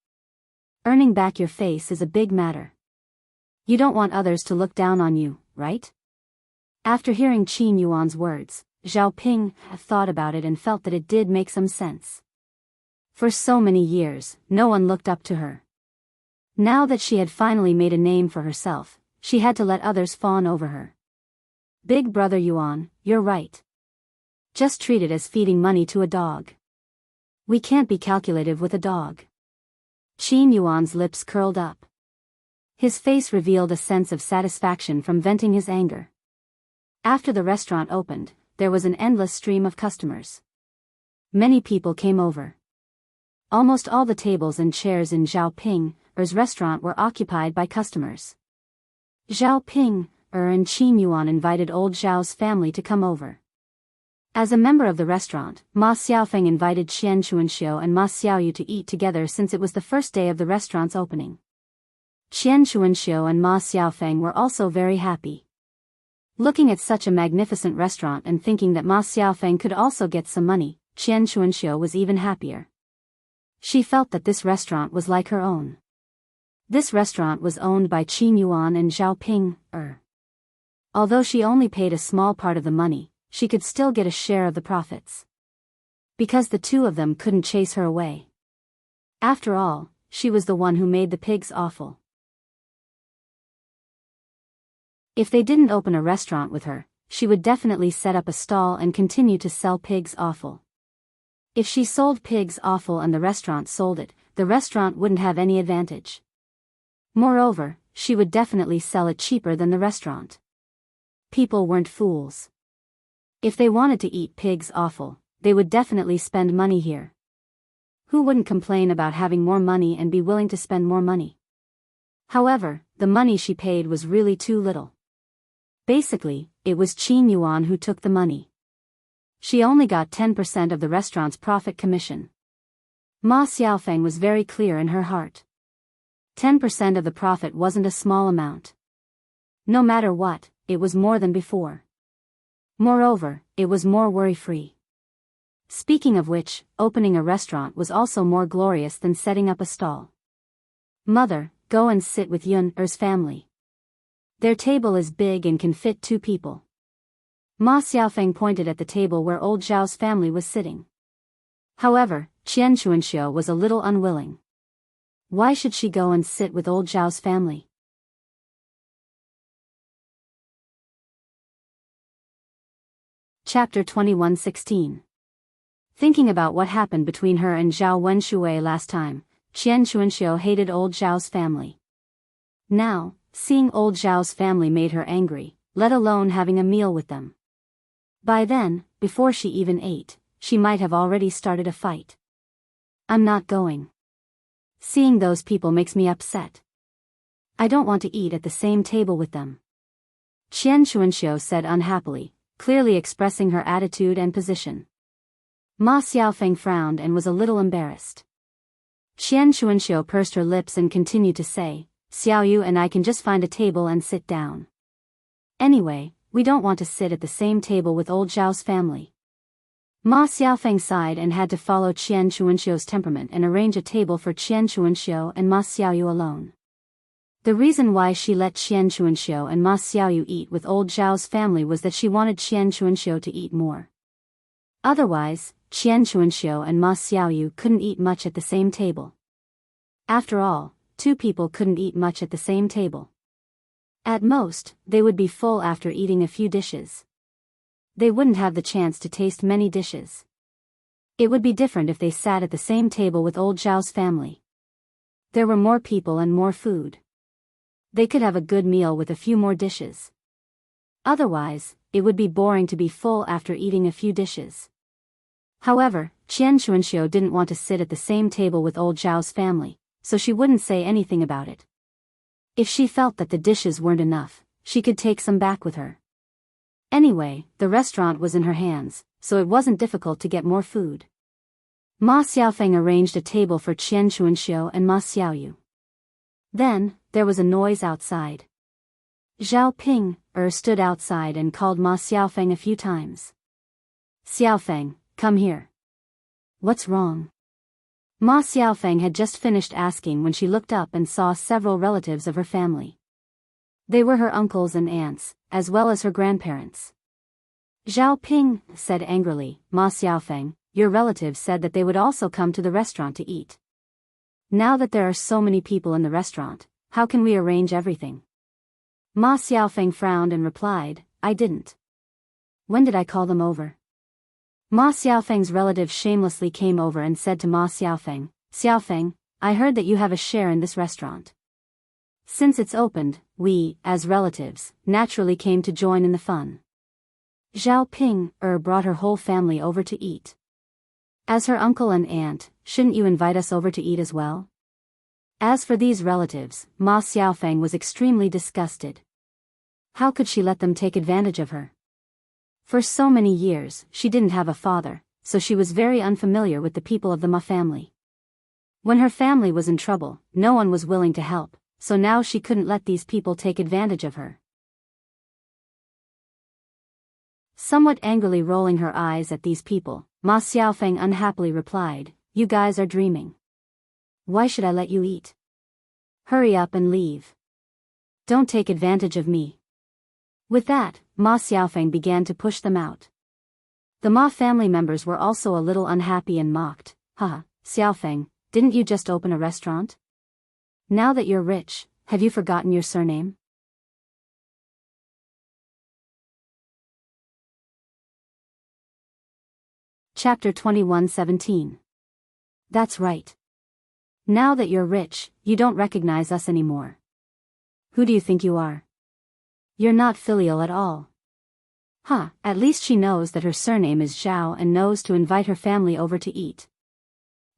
Earning back your face is a big matter. You don't want others to look down on you, right? After hearing Qin Yuan's words, Zhao Ping thought about it and felt that it did make some sense. For so many years, no one looked up to her. Now that she had finally made a name for herself, she had to let others fawn over her. Big brother Yuan, you're right. Just treat it as feeding money to a dog. We can't be calculative with a dog. Qin Yuan's lips curled up. His face revealed a sense of satisfaction from venting his anger. After the restaurant opened, there was an endless stream of customers. Many people came over. Almost all the tables and chairs in Zhao Ping's restaurant were occupied by customers. Zhao Ping and Qin Yuan invited old Zhao's family to come over. As a member of the restaurant, Ma Xiaofeng invited Qian Chuanxiu and Ma Xiaoyu to eat together since it was the first day of the restaurant's opening. Qian Chuanxiu and Ma Xiaofeng were also very happy. Looking at such a magnificent restaurant and thinking that Ma Xiaofeng could also get some money, Qian Chuanxiu was even happier. She felt that this restaurant was like her own. This restaurant was owned by Qin Yuan and Zhao Ping. Although she only paid a small part of the money, she could still get a share of the profits. Because the two of them couldn't chase her away. After all, she was the one who made the pigs offal. If they didn't open a restaurant with her, she would definitely set up a stall and continue to sell pigs offal. If she sold pigs offal and the restaurant sold it, the restaurant wouldn't have any advantage. Moreover, she would definitely sell it cheaper than the restaurant. People weren't fools. If they wanted to eat pigs offal, they would definitely spend money here. Who wouldn't complain about having more money and be willing to spend more money? However, the money she paid was really too little. Basically, it was Qin Yuan who took the money. She only got 10% of the restaurant's profit commission. Ma Xiaofeng was very clear in her heart. 10% of the profit wasn't a small amount. No matter what, it was more than before. Moreover, it was more worry-free. Speaking of which, opening a restaurant was also more glorious than setting up a stall. Mother, go and sit with Yun-er's family. Their table is big and can fit 2 people. Ma Xiaofeng pointed at the table where old Zhao's family was sitting. However, Qian Chuanxiu was a little unwilling. Why should she go and sit with old Zhao's family? Chapter 21:16. Thinking about what happened between her and Zhao Wenshui last time, Qian Chuanxiu hated old Zhao's family. Now, seeing old Zhao's family made her angry, let alone having a meal with them. By then, before she even ate, she might have already started a fight. I'm not going. Seeing those people makes me upset. I don't want to eat at the same table with them. Qian Chuanxiu said unhappily, clearly expressing her attitude and position. Ma Xiaofeng frowned and was a little embarrassed. Qian Chuanxiu pursed her lips and continued to say, Xiaoyu and I can just find a table and sit down. Anyway, we don't want to sit at the same table with old Zhao's family. Ma Xiaofeng sighed and had to follow Qian Chuanxiu's temperament and arrange a table for Qian Chuanxiu and Ma Xiaoyu alone. The reason why she let Qian Chuanxiu and Ma Xiaoyu eat with old Zhao's family was that she wanted Qian Chuanxiu to eat more. Otherwise, Qian Chuanxiu and Ma Xiaoyu couldn't eat much at the same table. After all, 2 people couldn't eat much at the same table. At most, they would be full after eating a few dishes. They wouldn't have the chance to taste many dishes. It would be different if they sat at the same table with old Zhao's family. There were more people and more food. They could have a good meal with a few more dishes. Otherwise, it would be boring to be full after eating a few dishes. However, Qian Chuanxiu didn't want to sit at the same table with old Zhao's family, so she wouldn't say anything about it. If she felt that the dishes weren't enough, she could take some back with her. Anyway, the restaurant was in her hands, so it wasn't difficult to get more food. Ma Xiaofeng arranged a table for Qian Chuanxiu and Ma Xiaoyu. Then, there was a noise outside. Zhao Ping stood outside and called Ma Xiaofeng a few times. Xiaofeng, come here. What's wrong? Ma Xiaofeng had just finished asking when she looked up and saw several relatives of her family. They were her uncles and aunts, as well as her grandparents. Zhao Ping said angrily, Ma Xiaofeng, your relatives said that they would also come to the restaurant to eat. Now that there are so many people in the restaurant, how can we arrange everything? Ma Xiaofeng frowned and replied, I didn't. When did I call them over? Ma Xiaofeng's relatives shamelessly came over and said to Ma Xiaofeng, Xiaofeng, I heard that you have a share in this restaurant. Since it's opened, we, as relatives, naturally came to join in the fun. Zhao Ping brought her whole family over to eat. As her uncle and aunt, shouldn't you invite us over to eat as well? As for these relatives, Ma Xiaofeng was extremely disgusted. How could she let them take advantage of her? For so many years, she didn't have a father, so she was very unfamiliar with the people of the Ma family. When her family was in trouble, no one was willing to help, so now she couldn't let these people take advantage of her. Somewhat angrily rolling her eyes at these people, Ma Xiaofeng unhappily replied, You guys are dreaming. Why should I let you eat? Hurry up and leave. Don't take advantage of me. With that, Ma Xiaofeng began to push them out. The Ma family members were also a little unhappy and mocked. Haha, Xiaofeng, didn't you just open a restaurant? Now that you're rich, have you forgotten your surname? Chapter 21:17. That's right. Now that you're rich, you don't recognize us anymore. Who do you think you are? You're not filial at all. At least she knows that her surname is Zhao and knows to invite her family over to eat.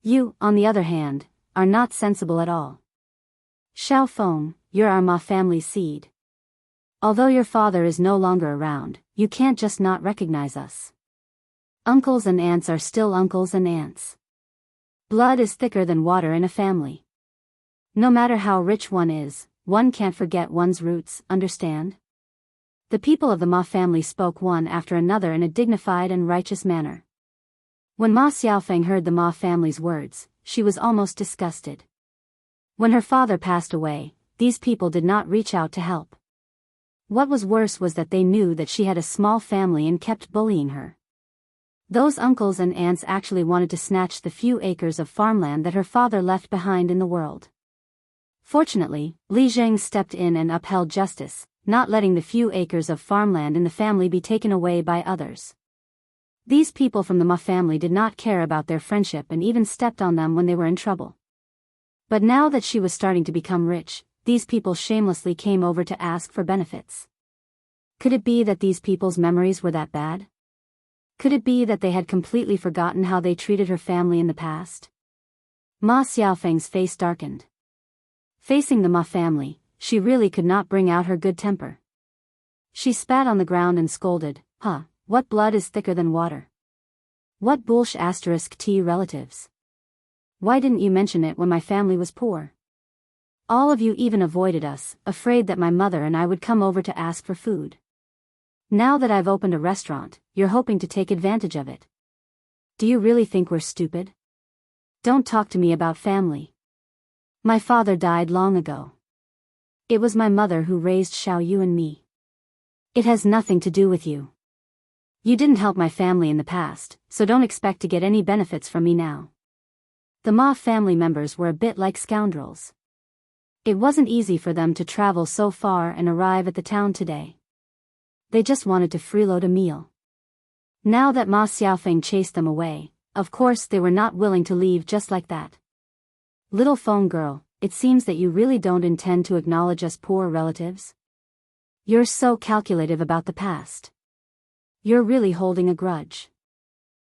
You, on the other hand, are not sensible at all. Xiao Feng, you're our Ma family's seed. Although your father is no longer around, you can't just not recognize us. Uncles and aunts are still uncles and aunts. Blood is thicker than water in a family. No matter how rich one is, one can't forget one's roots, understand? The people of the Ma family spoke one after another in a dignified and righteous manner. When Ma Xiaofeng heard the Ma family's words, she was almost disgusted. When her father passed away, these people did not reach out to help. What was worse was that they knew that she had a small family and kept bullying her. Those uncles and aunts actually wanted to snatch the few acres of farmland that her father left behind in the world. Fortunately, Li Zheng stepped in and upheld justice, not letting the few acres of farmland in the family be taken away by others. These people from the Ma family did not care about their friendship and even stepped on them when they were in trouble. But now that she was starting to become rich, these people shamelessly came over to ask for benefits. Could it be that these people's memories were that bad? Could it be that they had completely forgotten how they treated her family in the past? Ma Xiaofeng's face darkened. Facing the Ma family, she really could not bring out her good temper. She spat on the ground and scolded, what blood is thicker than water? What bullsh** T relatives? Why didn't you mention it when my family was poor? All of you even avoided us, afraid that my mother and I would come over to ask for food. Now that I've opened a restaurant, you're hoping to take advantage of it. Do you really think we're stupid? Don't talk to me about family. My father died long ago. It was my mother who raised Xiao Yu and me. It has nothing to do with you. You didn't help my family in the past, so don't expect to get any benefits from me now. The Ma family members were a bit like scoundrels. It wasn't easy for them to travel so far and arrive at the town today. They just wanted to freeload a meal. Now that Ma Xiaofeng chased them away, of course they were not willing to leave just like that. Little phone girl, it seems that you really don't intend to acknowledge us poor relatives. You're so calculative about the past. You're really holding a grudge.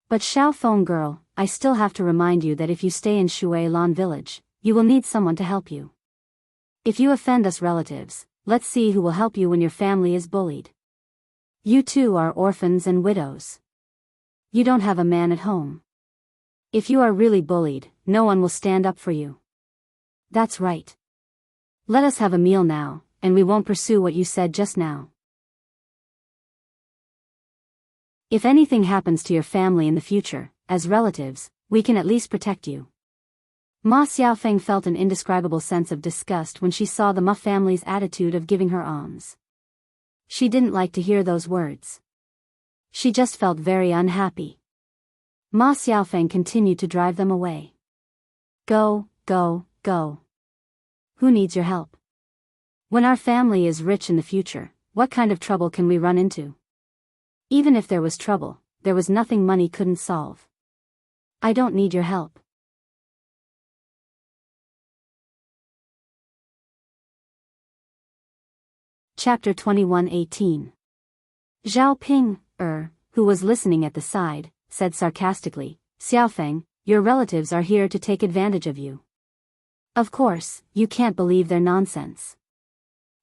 But Xiao Feng girl, I still have to remind you that if you stay in Shui Lan village, you will need someone to help you. If you offend us relatives, let's see who will help you when your family is bullied. You too are orphans and widows. You don't have a man at home. If you are really bullied, no one will stand up for you. That's right. Let us have a meal now, and we won't pursue what you said just now. If anything happens to your family in the future, as relatives, we can at least protect you. Ma Xiaofeng felt an indescribable sense of disgust when she saw the Ma family's attitude of giving her alms. She didn't like to hear those words. She just felt very unhappy. Ma Xiaofeng continued to drive them away. Go, go, go. Who needs your help? When our family is rich in the future, what kind of trouble can we run into? Even if there was trouble, there was nothing money couldn't solve. I don't need your help. Chapter 21:18. Zhao Ping, who was listening at the side, said sarcastically, Xiaofeng, your relatives are here to take advantage of you. Of course, you can't believe their nonsense.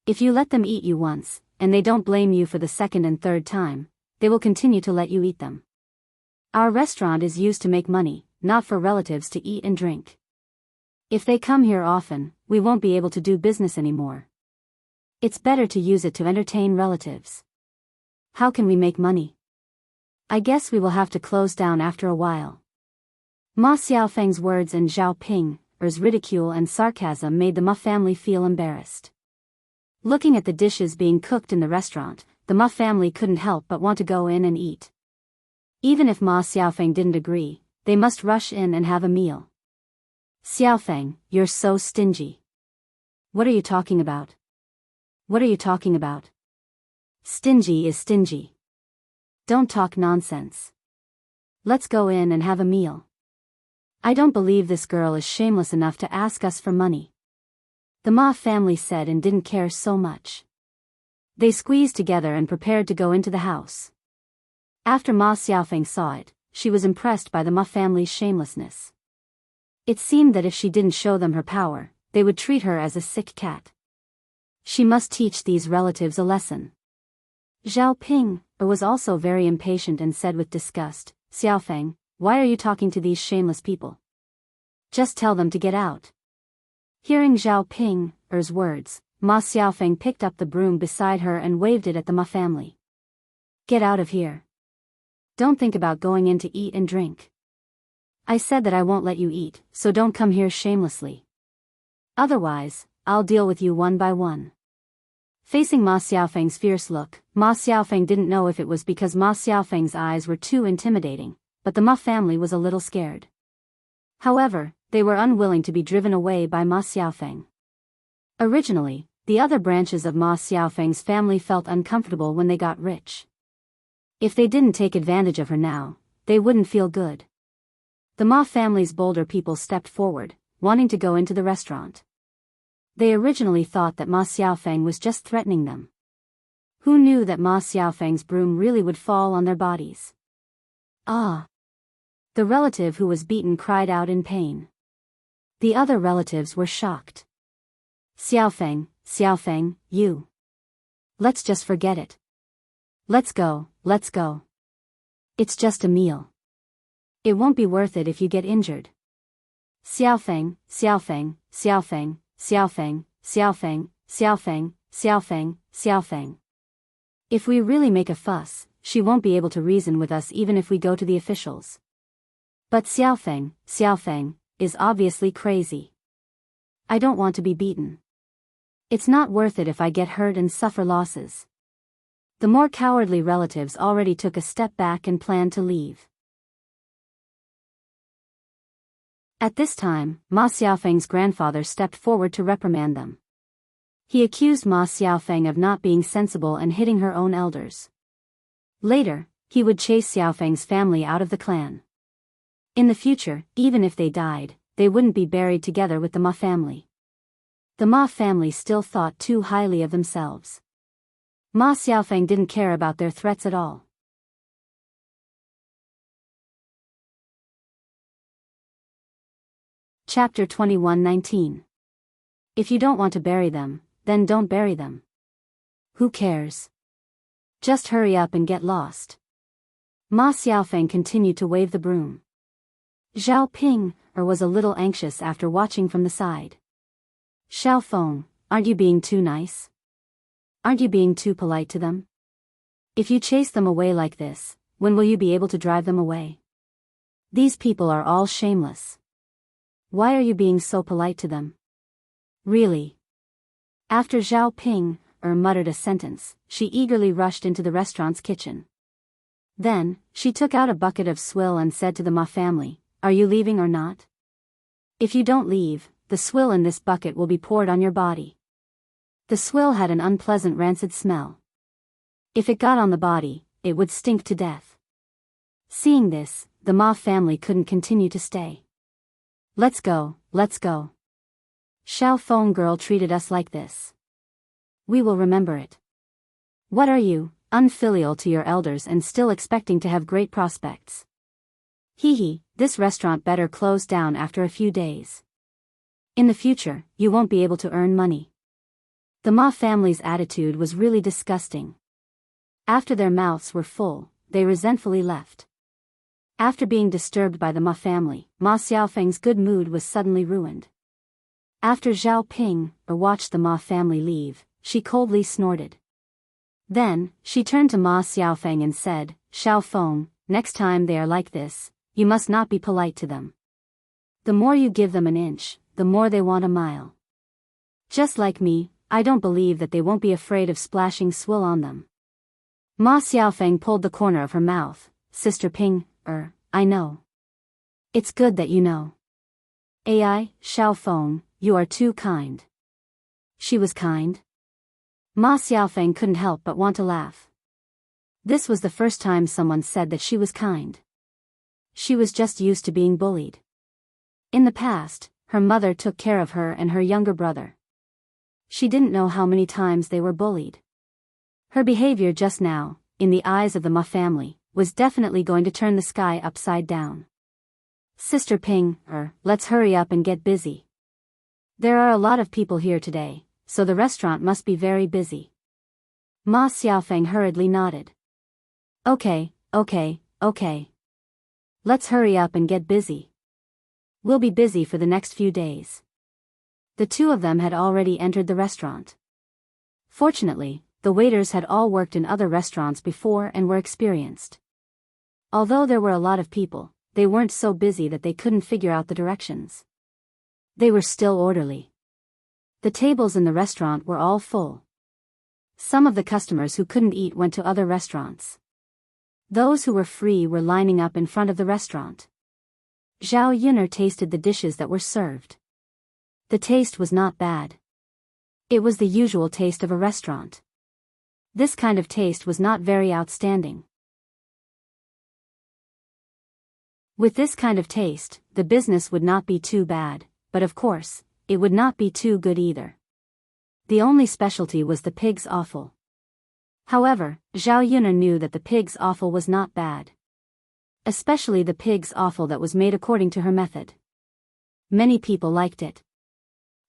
If you let them eat you once, and they don't blame you for the second and third time, they will continue to let you eat them. Our restaurant is used to make money, not for relatives to eat and drink. If they come here often, we won't be able to do business anymore. It's better to use it to entertain relatives. How can we make money? I guess we will have to close down after a while. Ma Xiaofeng's words and Zhao Ping, Er's ridicule and sarcasm made the Ma family feel embarrassed. Looking at the dishes being cooked in the restaurant, the Ma family couldn't help but want to go in and eat. Even if Ma Xiaofeng didn't agree, they must rush in and have a meal. Xiaofeng, you're so stingy. What are you talking about? What are you talking about? Stingy is stingy. Don't talk nonsense. Let's go in and have a meal. I don't believe this girl is shameless enough to ask us for money. The Ma family said and didn't care so much. They squeezed together and prepared to go into the house. After Ma Xiaofeng saw it, she was impressed by the Ma family's shamelessness. It seemed that if she didn't show them her power, they would treat her as a sick cat. She must teach these relatives a lesson. Zhao Ping was also very impatient and said with disgust, Xiaofeng, why are you talking to these shameless people? Just tell them to get out. Hearing Zhao Ping's words, Ma Xiaofeng picked up the broom beside her and waved it at the Ma family. Get out of here. Don't think about going in to eat and drink. I said that I won't let you eat, so don't come here shamelessly. Otherwise, I'll deal with you one by one. Facing Ma Xiaofeng's fierce look, Ma Xiaofeng didn't know if it was because Ma Xiaofeng's eyes were too intimidating, but the Ma family was a little scared. However, they were unwilling to be driven away by Ma Xiaofeng. Originally, the other branches of Ma Xiaofeng's family felt uncomfortable when they got rich. If they didn't take advantage of her now, they wouldn't feel good. The Ma family's bolder people stepped forward, wanting to go into the restaurant. They originally thought that Ma Xiaofeng was just threatening them. Who knew that Ma Xiaofeng's broom really would fall on their bodies? Ah! The relative who was beaten cried out in pain. The other relatives were shocked. Xiaofeng, Xiaofeng, you. Let's just forget it. Let's go, let's go. It's just a meal. It won't be worth it if you get injured. Xiaofeng, Xiaofeng, Xiaofeng, Xiaofeng, Xiaofeng, Xiaofeng, Xiaofeng, Xiaofeng. If we really make a fuss, she won't be able to reason with us even if we go to the officials. But Xiaofeng, Xiaofeng, is obviously crazy. I don't want to be beaten. It's not worth it if I get hurt and suffer losses. The more cowardly relatives already took a step back and planned to leave. At this time, Ma Xiaofeng's grandfather stepped forward to reprimand them. He accused Ma Xiaofeng of not being sensible and hitting her own elders. Later, he would chase Xiaofeng's family out of the clan. In the future, even if they died, they wouldn't be buried together with the Ma family. The Ma family still thought too highly of themselves. Ma Xiaofeng didn't care about their threats at all. Chapter 21:19. If you don't want to bury them, then don't bury them. Who cares? Just hurry up and get lost. Ma Xiaofeng continued to wave the broom. Zhao Ping was a little anxious after watching from the side. Xiaofeng, aren't you being too nice? Aren't you being too polite to them? If you chase them away like this, when will you be able to drive them away? These people are all shameless. Why are you being so polite to them? Really? After Zhao Ping muttered a sentence, she eagerly rushed into the restaurant's kitchen. Then, she took out a bucket of swill and said to the Ma family, are you leaving or not? If you don't leave, the swill in this bucket will be poured on your body. The swill had an unpleasant rancid smell. If it got on the body, it would stink to death. Seeing this, the Ma family couldn't continue to stay. Let's go, let's go. Xiaofeng girl treated us like this. We will remember it. What are you, unfilial to your elders and still expecting to have great prospects? Hee, this restaurant better close down after a few days. In the future, you won't be able to earn money. The Ma family's attitude was really disgusting. After their mouths were full, they resentfully left. After being disturbed by the Ma family, Ma Xiaofeng's good mood was suddenly ruined. After Zhao Ping watched the Ma family leave, she coldly snorted. Then, she turned to Ma Xiaofeng and said, Xiaofeng, next time they are like this, you must not be polite to them. The more you give them an inch, the the more they want a mile. Just like me, I don't believe that they won't be afraid of splashing swill on them. Ma Xiaofeng pulled the corner of her mouth. Sister Ping, I know. It's good that you know. Ai, Xiaofeng, you are too kind. She was kind? Ma Xiaofeng couldn't help but want to laugh. This was the first time someone said that she was kind. She was just used to being bullied. In the past, her mother took care of her and her younger brother. She didn't know how many times they were bullied. Her behavior just now, in the eyes of the Ma family, was definitely going to turn the sky upside down. Sister Ping, let's hurry up and get busy. There are a lot of people here today, so the restaurant must be very busy. Ma Xiaofeng hurriedly nodded. Okay. Let's hurry up and get busy. We'll be busy for the next few days. The two of them had already entered the restaurant. Fortunately, the waiters had all worked in other restaurants before and were experienced. Although there were a lot of people, they weren't so busy that they couldn't figure out the directions. They were still orderly. The tables in the restaurant were all full. Some of the customers who couldn't eat went to other restaurants. Those who were free were lining up in front of the restaurant. Zhao Yun'er tasted the dishes that were served. The taste was not bad. It was the usual taste of a restaurant. This kind of taste was not very outstanding. With this kind of taste, the business would not be too bad, but of course, it would not be too good either. The only specialty was the pig's offal. However, Zhao Yun'er knew that the pig's offal was not bad. Especially the pig's offal that was made according to her method. Many people liked it.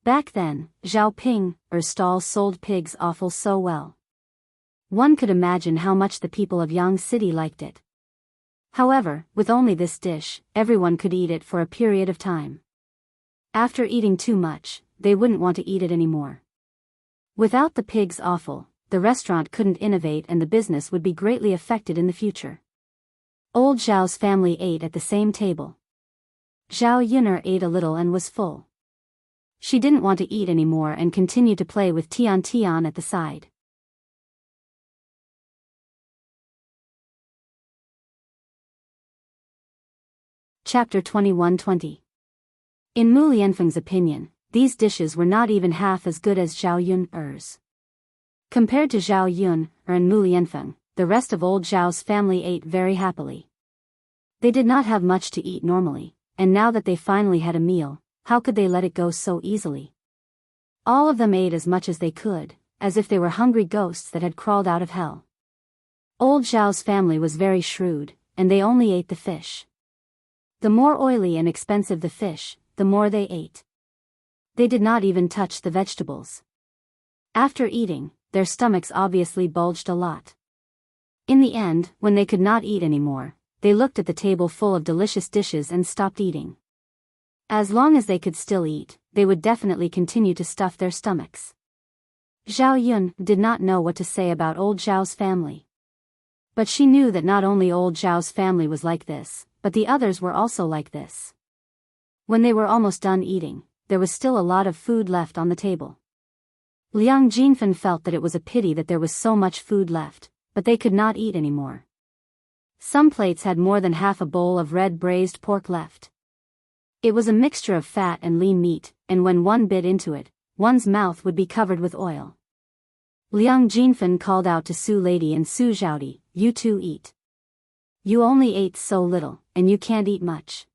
Back then, Zhao Ping's stall sold pig's offal so well. One could imagine how much the people of Yang City liked it. However, with only this dish, everyone could eat it for a period of time. After eating too much, they wouldn't want to eat it anymore. Without the pig's offal, the restaurant couldn't innovate and the business would be greatly affected in the future. Old Zhao's family ate at the same table. Zhao Yun'er ate a little and was full. She didn't want to eat anymore and continued to play with Tian at the side. Chapter 21-20. In Mu Lianfeng's opinion, these dishes were not even half as good as Zhao Yun'er's. Compared to Zhao Yun'er and Mu Lianfeng, the rest of old Zhao's family ate very happily. They did not have much to eat normally, and now that they finally had a meal, how could they let it go so easily? All of them ate as much as they could, as if they were hungry ghosts that had crawled out of hell. Old Zhao's family was very shrewd, and they only ate the fish. The more oily and expensive the fish, the more they ate. They did not even touch the vegetables. After eating, their stomachs obviously bulged a lot. In the end, when they could not eat anymore, they looked at the table full of delicious dishes and stopped eating. As long as they could still eat, they would definitely continue to stuff their stomachs. Zhao Yun did not know what to say about old Zhao's family. But she knew that not only old Zhao's family was like this, but the others were also like this. When they were almost done eating, there was still a lot of food left on the table. Liang Jinfen felt that it was a pity that there was so much food left, but they could not eat anymore. Some plates had more than half a bowl of red braised pork left. It was a mixture of fat and lean meat, and when one bit into it, one's mouth would be covered with oil. Liang Jinfen called out to Su Lady and Su Zhaodi, "You two eat. You only ate so little, and you can't eat much.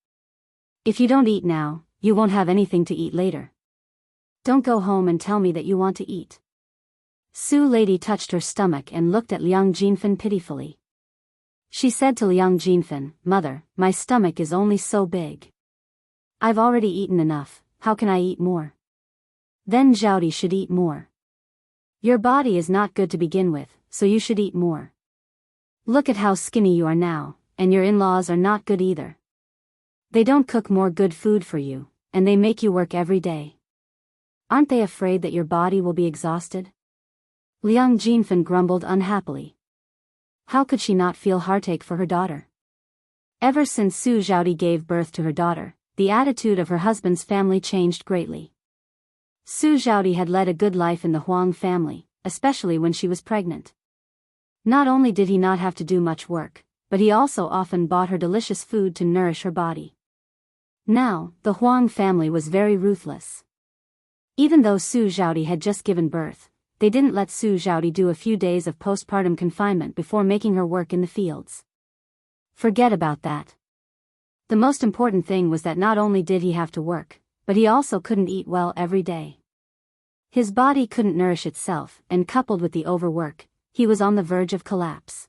If you don't eat now, you won't have anything to eat later. Don't go home and tell me that you want to eat." Su Lady touched her stomach and looked at Liang Jinfen pitifully. She said to Liang Jinfen, "Mother, my stomach is only so big. I've already eaten enough, how can I eat more? Then Zhaodi should eat more. Your body is not good to begin with, so you should eat more. Look at how skinny you are now, and your in-laws are not good either. They don't cook more good food for you, and they make you work every day. Aren't they afraid that your body will be exhausted?" Liang Jinfen grumbled unhappily. How could she not feel heartache for her daughter? Ever since Su Zhaodi gave birth to her daughter, the attitude of her husband's family changed greatly. Su Zhaodi had led a good life in the Huang family, especially when she was pregnant. Not only did he not have to do much work, but he also often bought her delicious food to nourish her body. Now, the Huang family was very ruthless. Even though Su Zhaodi had just given birth, they didn't let Su Zhaodi do a few days of postpartum confinement before making her work in the fields. Forget about that. The most important thing was that not only did he have to work, but he also couldn't eat well every day. His body couldn't nourish itself, and coupled with the overwork, he was on the verge of collapse.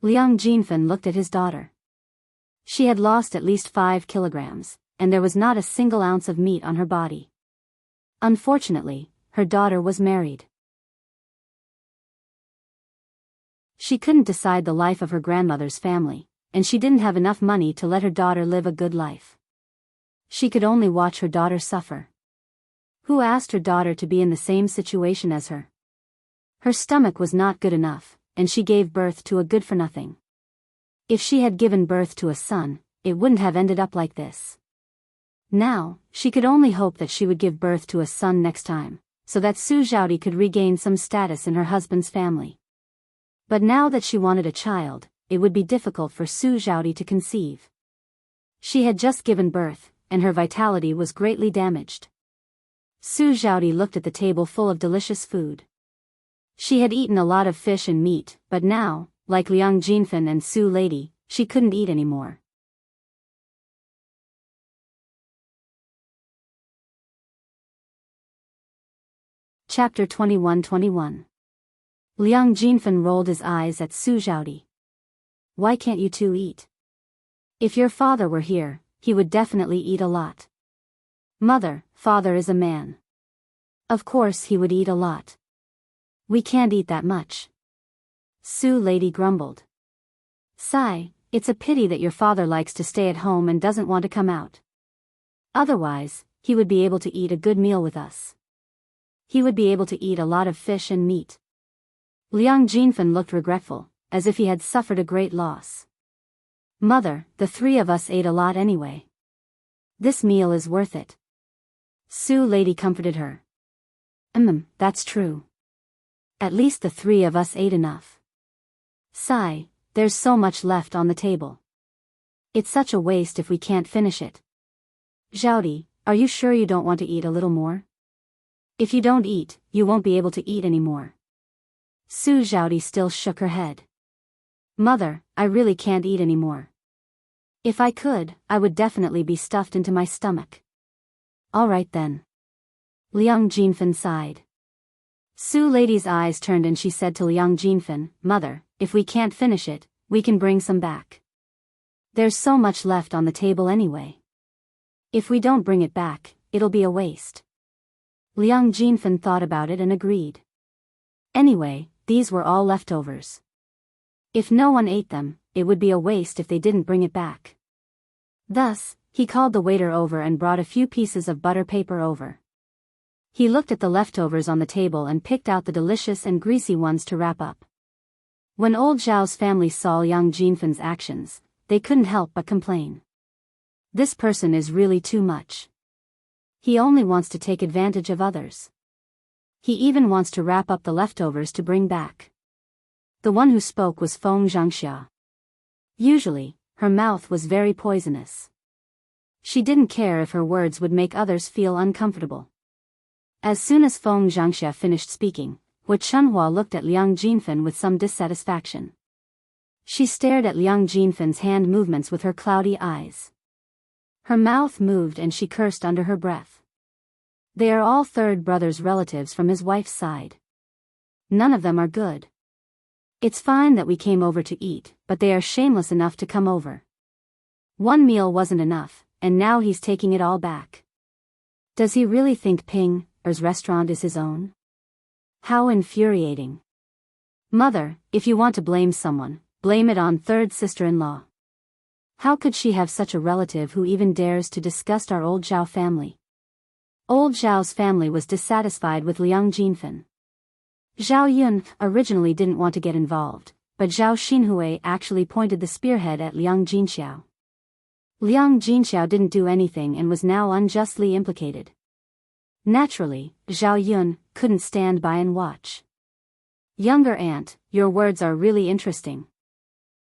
Liang Jinfen looked at his daughter. She had lost at least 5 kilograms, and there was not a single ounce of meat on her body. Unfortunately, her daughter was married. She couldn't decide the life of her grandmother's family, and she didn't have enough money to let her daughter live a good life. She could only watch her daughter suffer. Who asked her daughter to be in the same situation as her? Her stomach was not good enough, and she gave birth to a good-for-nothing. If she had given birth to a son, it wouldn't have ended up like this. Now, she could only hope that she would give birth to a son next time, so that Su Zhaodi could regain some status in her husband's family. But now that she wanted a child, it would be difficult for Su Zhaodi to conceive. She had just given birth, and her vitality was greatly damaged. Su Zhaodi looked at the table full of delicious food. She had eaten a lot of fish and meat, but now, like Liang Jinfen and Su Lady, she couldn't eat anymore. Chapter 21-21. Liang Jinfen rolled his eyes at Su Zhaodi. Why can't you two eat? If your father were here, he would definitely eat a lot. Mother, father is a man. Of course he would eat a lot. We can't eat that much. Su Lady grumbled. Sigh, it's a pity that your father likes to stay at home and doesn't want to come out. Otherwise, he would be able to eat a good meal with us. He would be able to eat a lot of fish and meat. Liang Jinfen looked regretful, as if he had suffered a great loss. Mother, the 3 of us ate a lot anyway. This meal is worth it. Su Lady comforted her. That's true. At least the 3 of us ate enough. Sigh, there's so much left on the table. It's such a waste if we can't finish it. Zhaodi, are you sure you don't want to eat a little more? If you don't eat, you won't be able to eat anymore. Su Zhaodi still shook her head. Mother, I really can't eat anymore. If I could, I would definitely be stuffed into my stomach. All right then. Liang Jinfen sighed. Su Lady's eyes turned and she said to Liang Jinfen, Mother, if we can't finish it, we can bring some back. There's so much left on the table anyway. If we don't bring it back, it'll be a waste. Liang Jinfen thought about it and agreed. Anyway, these were all leftovers. If no one ate them, it would be a waste if they didn't bring it back. Thus, he called the waiter over and brought a few pieces of butter paper over. He looked at the leftovers on the table and picked out the delicious and greasy ones to wrap up. When old Zhao's family saw Liang Jinfen's actions, they couldn't help but complain. This person is really too much. He only wants to take advantage of others. He even wants to wrap up the leftovers to bring back. The one who spoke was Feng Zhangxia. Usually, her mouth was very poisonous. She didn't care if her words would make others feel uncomfortable. As soon as Feng Zhangxia finished speaking, Wu Chunhua looked at Liang Jinfen with some dissatisfaction. She stared at Liang Jinfen's hand movements with her cloudy eyes. Her mouth moved and she cursed under her breath. They are all third brother's relatives from his wife's side. None of them are good. It's fine that we came over to eat, but they are shameless enough to come over. One meal wasn't enough, and now he's taking it all back. Does he really think Ping Er's restaurant is his own? How infuriating. Mother, if you want to blame someone, blame it on third sister-in-law. How could she have such a relative who even dares to disgust our old Zhao family? Old Zhao's family was dissatisfied with Liang Jinfen. Zhao Yun originally didn't want to get involved, but Zhao Xinhui actually pointed the spearhead at Liang Jinxiao. Liang Jinxiao didn't do anything and was now unjustly implicated. Naturally, Zhao Yun couldn't stand by and watch. Younger aunt, your words are really interesting.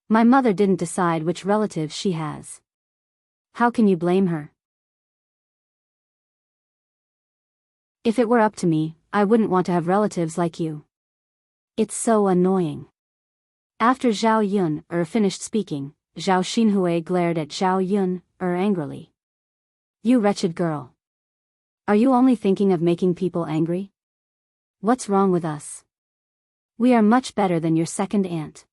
My mother didn't decide which relatives she has. How can you blame her? If it were up to me, I wouldn't want to have relatives like you. It's so annoying. After Zhao Yun finished speaking, Zhao Xinhui glared at Zhao Yun angrily. You wretched girl. Are you only thinking of making people angry? What's wrong with us? We are much better than your second aunt.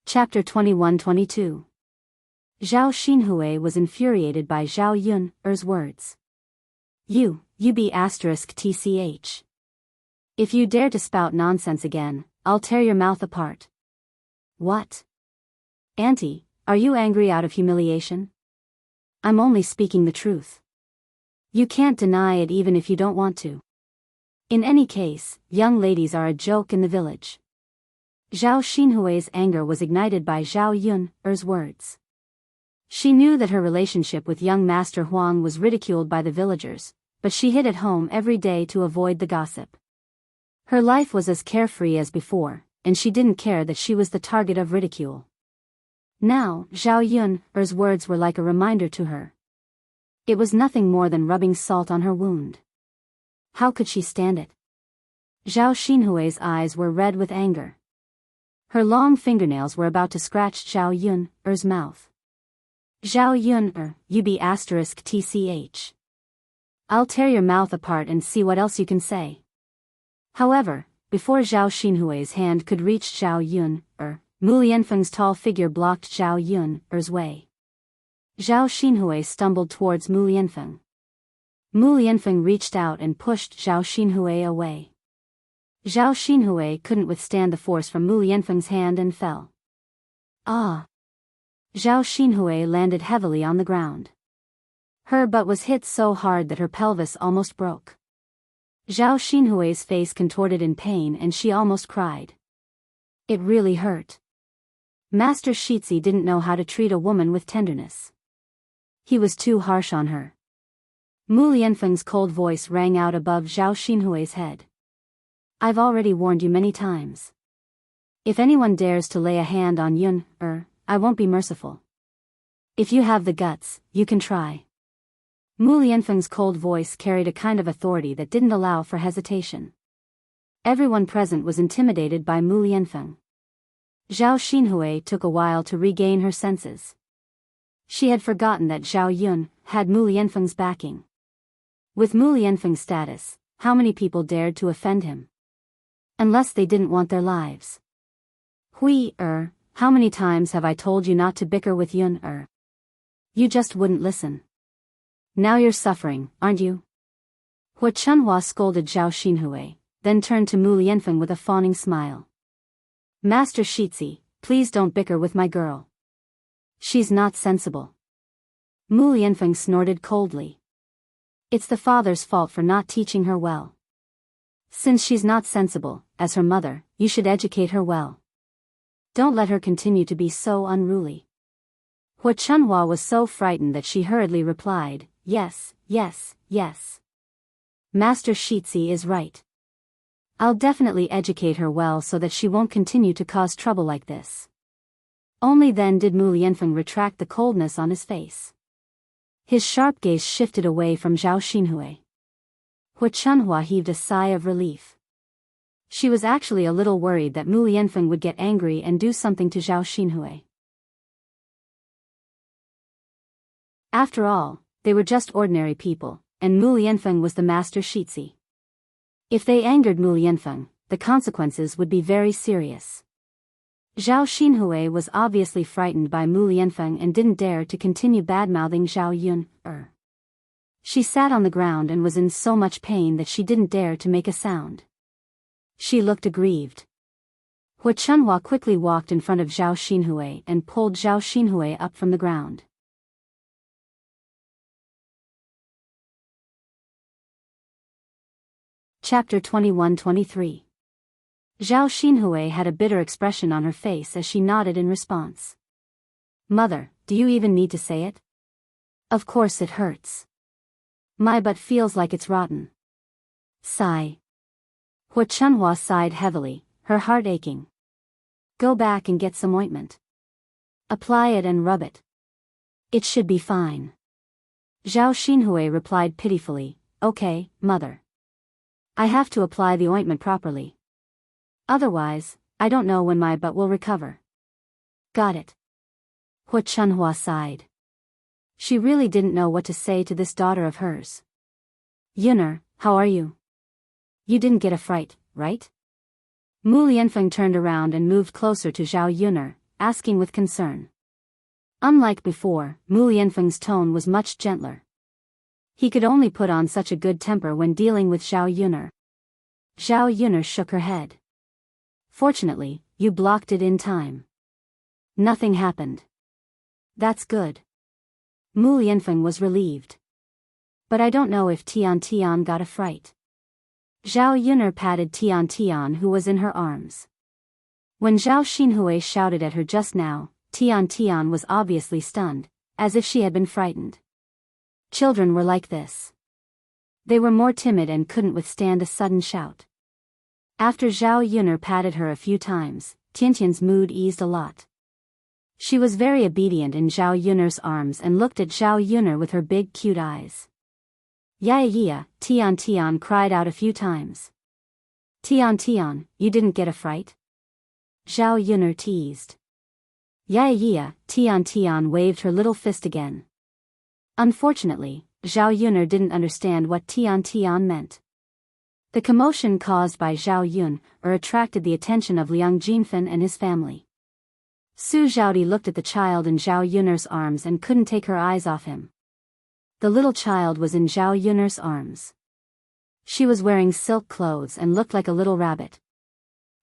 Chapter 21-22. Zhao Xinhui was infuriated by Zhao Yun's words. You be *tch. If you dare to spout nonsense again, I'll tear your mouth apart. What? Auntie, are you angry out of humiliation? I'm only speaking the truth. You can't deny it even if you don't want to. In any case, young ladies are a joke in the village. Zhao Xinhui's anger was ignited by Zhao Yun's words. She knew that her relationship with young Master Huang was ridiculed by the villagers, but she hid at home every day to avoid the gossip. Her life was as carefree as before, and she didn't care that she was the target of ridicule. Now, Zhao Yun's words were like a reminder to her. It was nothing more than rubbing salt on her wound. How could she stand it? Zhao Xinhui's eyes were red with anger. Her long fingernails were about to scratch Zhao Yun's mouth. Zhao Yun, you be *tch. I'll tear your mouth apart and see what else you can say. However, before Zhao Xinhui's hand could reach Zhao Yun, Mu Lianfeng's tall figure blocked Zhao Yun's way. Zhao Xinhui stumbled towards Mu Lianfeng. Mu Lianfeng reached out and pushed Zhao Xinhui away. Zhao Xinhui couldn't withstand the force from Mu Lianfeng's hand and fell. Ah! Zhao Xinhui landed heavily on the ground. Her butt was hit so hard that her pelvis almost broke. Zhao Xinhui's face contorted in pain and she almost cried. It really hurt. Master Shitzi didn't know how to treat a woman with tenderness. He was too harsh on her. Mu Lianfeng's cold voice rang out above Zhao Xinhui's head. I've already warned you many times. If anyone dares to lay a hand on Yun, I won't be merciful. If you have the guts, you can try. Mu Lianfeng's cold voice carried a kind of authority that didn't allow for hesitation. Everyone present was intimidated by Mu Lianfeng. Zhao Xinhui took a while to regain her senses. She had forgotten that Zhao Yun had Mu Lianfeng's backing. With Mu Lianfeng's status, how many people dared to offend him? Unless they didn't want their lives. How many times have I told you not to bicker with Yun? You just wouldn't listen. Now you're suffering, aren't you? Hua Chunhua scolded Zhao Xinhui, then turned to Mu Lianfeng with a fawning smile. Master Shitzi, please don't bicker with my girl. She's not sensible. Mu Lianfeng snorted coldly. It's the father's fault for not teaching her well. Since she's not sensible, as her mother, you should educate her well. Don't let her continue to be so unruly. Hua Chunhua was so frightened that she hurriedly replied, yes, yes, yes. Master Shitzi is right. I'll definitely educate her well so that she won't continue to cause trouble like this. Only then did Mu Lianfeng retract the coldness on his face. His sharp gaze shifted away from Zhao Xinhui. Hua Chunhua heaved a sigh of relief. She was actually a little worried that Mu Lianfeng would get angry and do something to Zhao Xinhui. After all, they were just ordinary people, and Mu Lianfeng was the master Shitzi. If they angered Mu Lianfeng, the consequences would be very serious. Zhao Xinhui was obviously frightened by Mu Lianfeng and didn't dare to continue badmouthing Zhao Yun. She sat on the ground and was in so much pain that she didn't dare to make a sound. She looked aggrieved. Hua Chunhua quickly walked in front of Zhao Xinhui and pulled Zhao Xinhui up from the ground. Chapter 21-23. Zhao Xinhui had a bitter expression on her face as she nodded in response. Mother, do you even need to say it? Of course it hurts. My butt feels like it's rotten. Sigh. Hua Chunhua sighed heavily, her heart aching. Go back and get some ointment. Apply it and rub it. It should be fine. Zhao Xinhui replied pitifully, okay, mother. I have to apply the ointment properly. Otherwise, I don't know when my butt will recover. Got it. Hua Chunhua sighed. She really didn't know what to say to this daughter of hers. Yuner, how are you? You didn't get a fright, right? Mu Lianfeng turned around and moved closer to Zhao Yuner, asking with concern. Unlike before, Mu Lianfeng's tone was much gentler. He could only put on such a good temper when dealing with Zhao Yuner. Zhao Yuner shook her head. Fortunately, you blocked it in time. Nothing happened. That's good. Mu Lianfeng was relieved. But I don't know if Tian Tian got a fright. Zhao Yuner patted Tian Tian who was in her arms. When Zhao Xinhui shouted at her just now, Tian Tian was obviously stunned, as if she had been frightened. Children were like this. They were more timid and couldn't withstand a sudden shout. After Zhao Yuner patted her a few times, Tiantian's mood eased a lot. She was very obedient in Zhao Yuner's arms and looked at Zhao Yuner with her big cute eyes. Yeah, Tian Tian cried out a few times. Tian Tian, you didn't get a fright? Zhao Yuner teased. Yeah, Tian Tian waved her little fist again. Unfortunately, Zhao Yuner didn't understand what Tian Tian meant. The commotion caused by Zhao Yuner attracted the attention of Liang Jinfen and his family. Su Zhaodi looked at the child in Zhao Yuner's arms and couldn't take her eyes off him. The little child was in Zhao Yuner's arms. She was wearing silk clothes and looked like a little rabbit.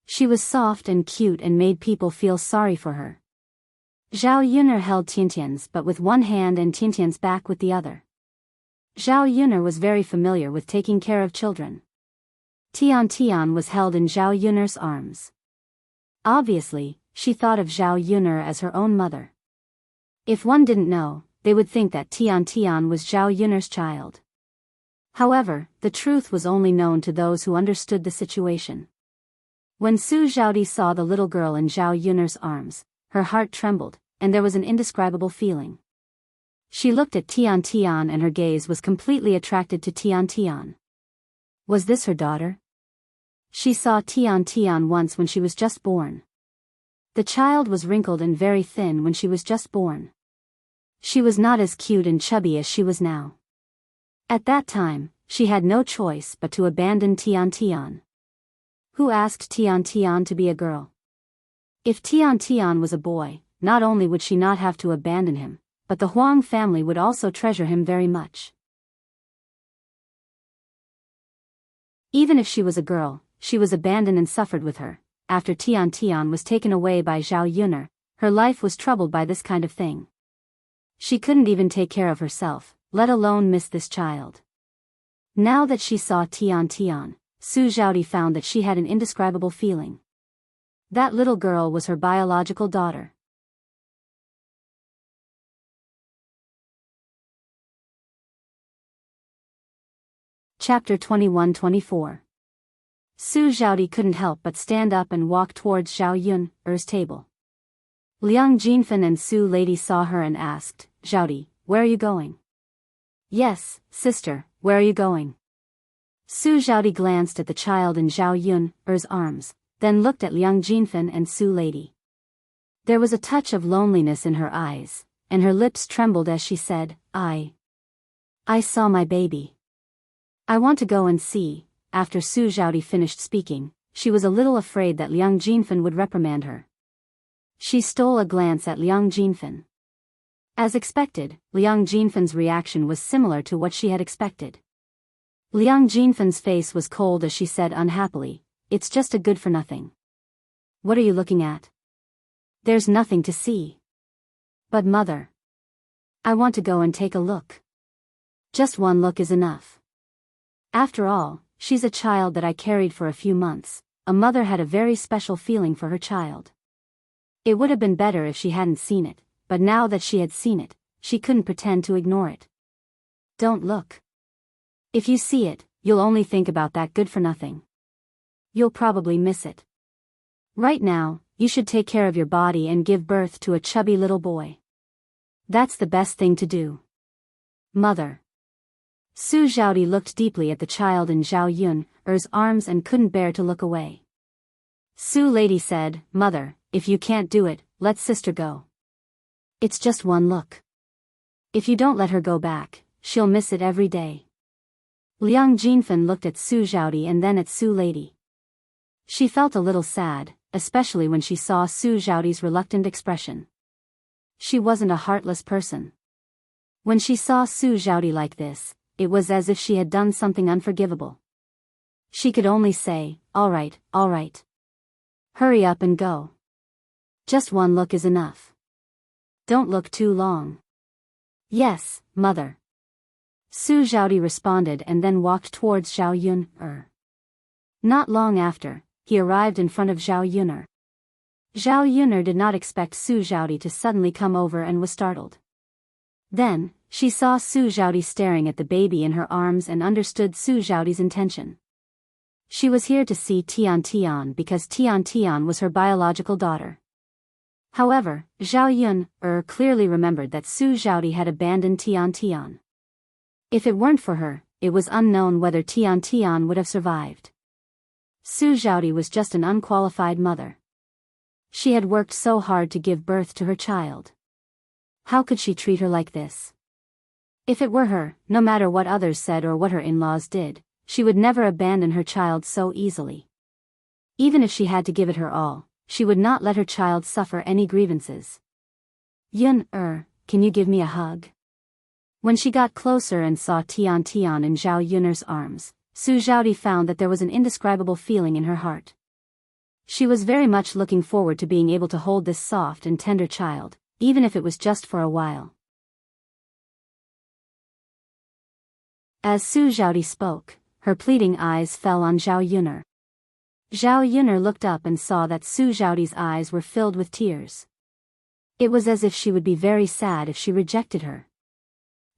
She was soft and cute and made people feel sorry for her. Zhao Yuner held Tiantian's butt with one hand and Tiantian's back with the other. Zhao Yuner was very familiar with taking care of children. Tian Tian was held in Zhao Yuner's arms. Obviously, she thought of Zhao Yuner as her own mother. If one didn't know, they would think that Tian Tian was Zhao Yuner's child. However, the truth was only known to those who understood the situation. When Su Zhaodi saw the little girl in Zhao Yuner's arms, her heart trembled, and there was an indescribable feeling. She looked at Tian Tian and her gaze was completely attracted to Tian Tian. Was this her daughter? She saw Tian Tian once when she was just born. The child was wrinkled and very thin when she was just born. She was not as cute and chubby as she was now. At that time, she had no choice but to abandon Tian Tian. Who asked Tian Tian to be a girl? If Tian Tian was a boy, not only would she not have to abandon him, but the Huang family would also treasure him very much. Even if she was a girl, she was abandoned and suffered with her. After Tian Tian was taken away by Zhao Yuner, her life was troubled by this kind of thing. She couldn't even take care of herself, let alone miss this child. Now that she saw Tian Tian, Su Zhaodi found that she had an indescribable feeling. That little girl was her biological daughter. Chapter 21-24. Su Zhaodi couldn't help but stand up and walk towards Zhao Yuner's table. Liang Jinfen and Su Lady saw her and asked, Zhaodi, where are you going? Yes, sister, where are you going? Su Zhaodi glanced at the child in Zhao Yuner's arms, then looked at Liang Jinfen and Su Lady. There was a touch of loneliness in her eyes, and her lips trembled as she said, I saw my baby. I want to go and see. After Su Zhaodi finished speaking, she was a little afraid that Liang Jinfen would reprimand her. She stole a glance at Liang Jinfen. As expected, Liang Jinfen's reaction was similar to what she had expected. Liang Jinfen's face was cold as she said unhappily, it's just a good-for-nothing. What are you looking at? There's nothing to see. But mother, I want to go and take a look. Just one look is enough. After all, she's a child that I carried for a few months, a mother had a very special feeling for her child. It would have been better if she hadn't seen it, but now that she had seen it, she couldn't pretend to ignore it. Don't look. If you see it, you'll only think about that good-for-nothing. You'll probably miss it. Right now, you should take care of your body and give birth to a chubby little boy. That's the best thing to do. Mother. Su Zhaodi looked deeply at the child in Zhao Yun's arms and couldn't bear to look away. Su Lady said, Mother, if you can't do it, let sister go. It's just one look. If you don't let her go back, she'll miss it every day. Liang Jinfen looked at Su Zhaodi and then at Su Lady. She felt a little sad, especially when she saw Su Zhaodi's reluctant expression. She wasn't a heartless person. When she saw Su Zhaodi like this, it was as if she had done something unforgivable. She could only say, all right. Hurry up and go. Just one look is enough. Don't look too long. Yes, Mother. Su Zhaodi responded and then walked towards Zhao Yun. Not long after, he arrived in front of Zhao Yun. Zhao Yun did not expect Su Zhaodi to suddenly come over and was startled. Then, she saw Su Zhaodi staring at the baby in her arms and understood Su Zhaodi's intention. She was here to see Tian Tian because Tian Tian was her biological daughter. However, Zhao Yun clearly remembered that Su Zhaodi had abandoned Tian Tian. If it weren't for her, it was unknown whether Tian Tian would have survived. Su Zhaodi was just an unqualified mother. She had worked so hard to give birth to her child. How could she treat her like this? If it were her, no matter what others said or what her in-laws did, she would never abandon her child so easily. Even if she had to give it her all, she would not let her child suffer any grievances. Yun, can you give me a hug? When she got closer and saw Tian Tian in Zhao Yun's arms, Su Zhaodi found that there was an indescribable feeling in her heart. She was very much looking forward to being able to hold this soft and tender child, even if it was just for a while. As Su Zhaodi spoke, her pleading eyes fell on Zhao Yun. Zhao Yun looked up and saw that Su Zhaodi's eyes were filled with tears. It was as if she would be very sad if she rejected her.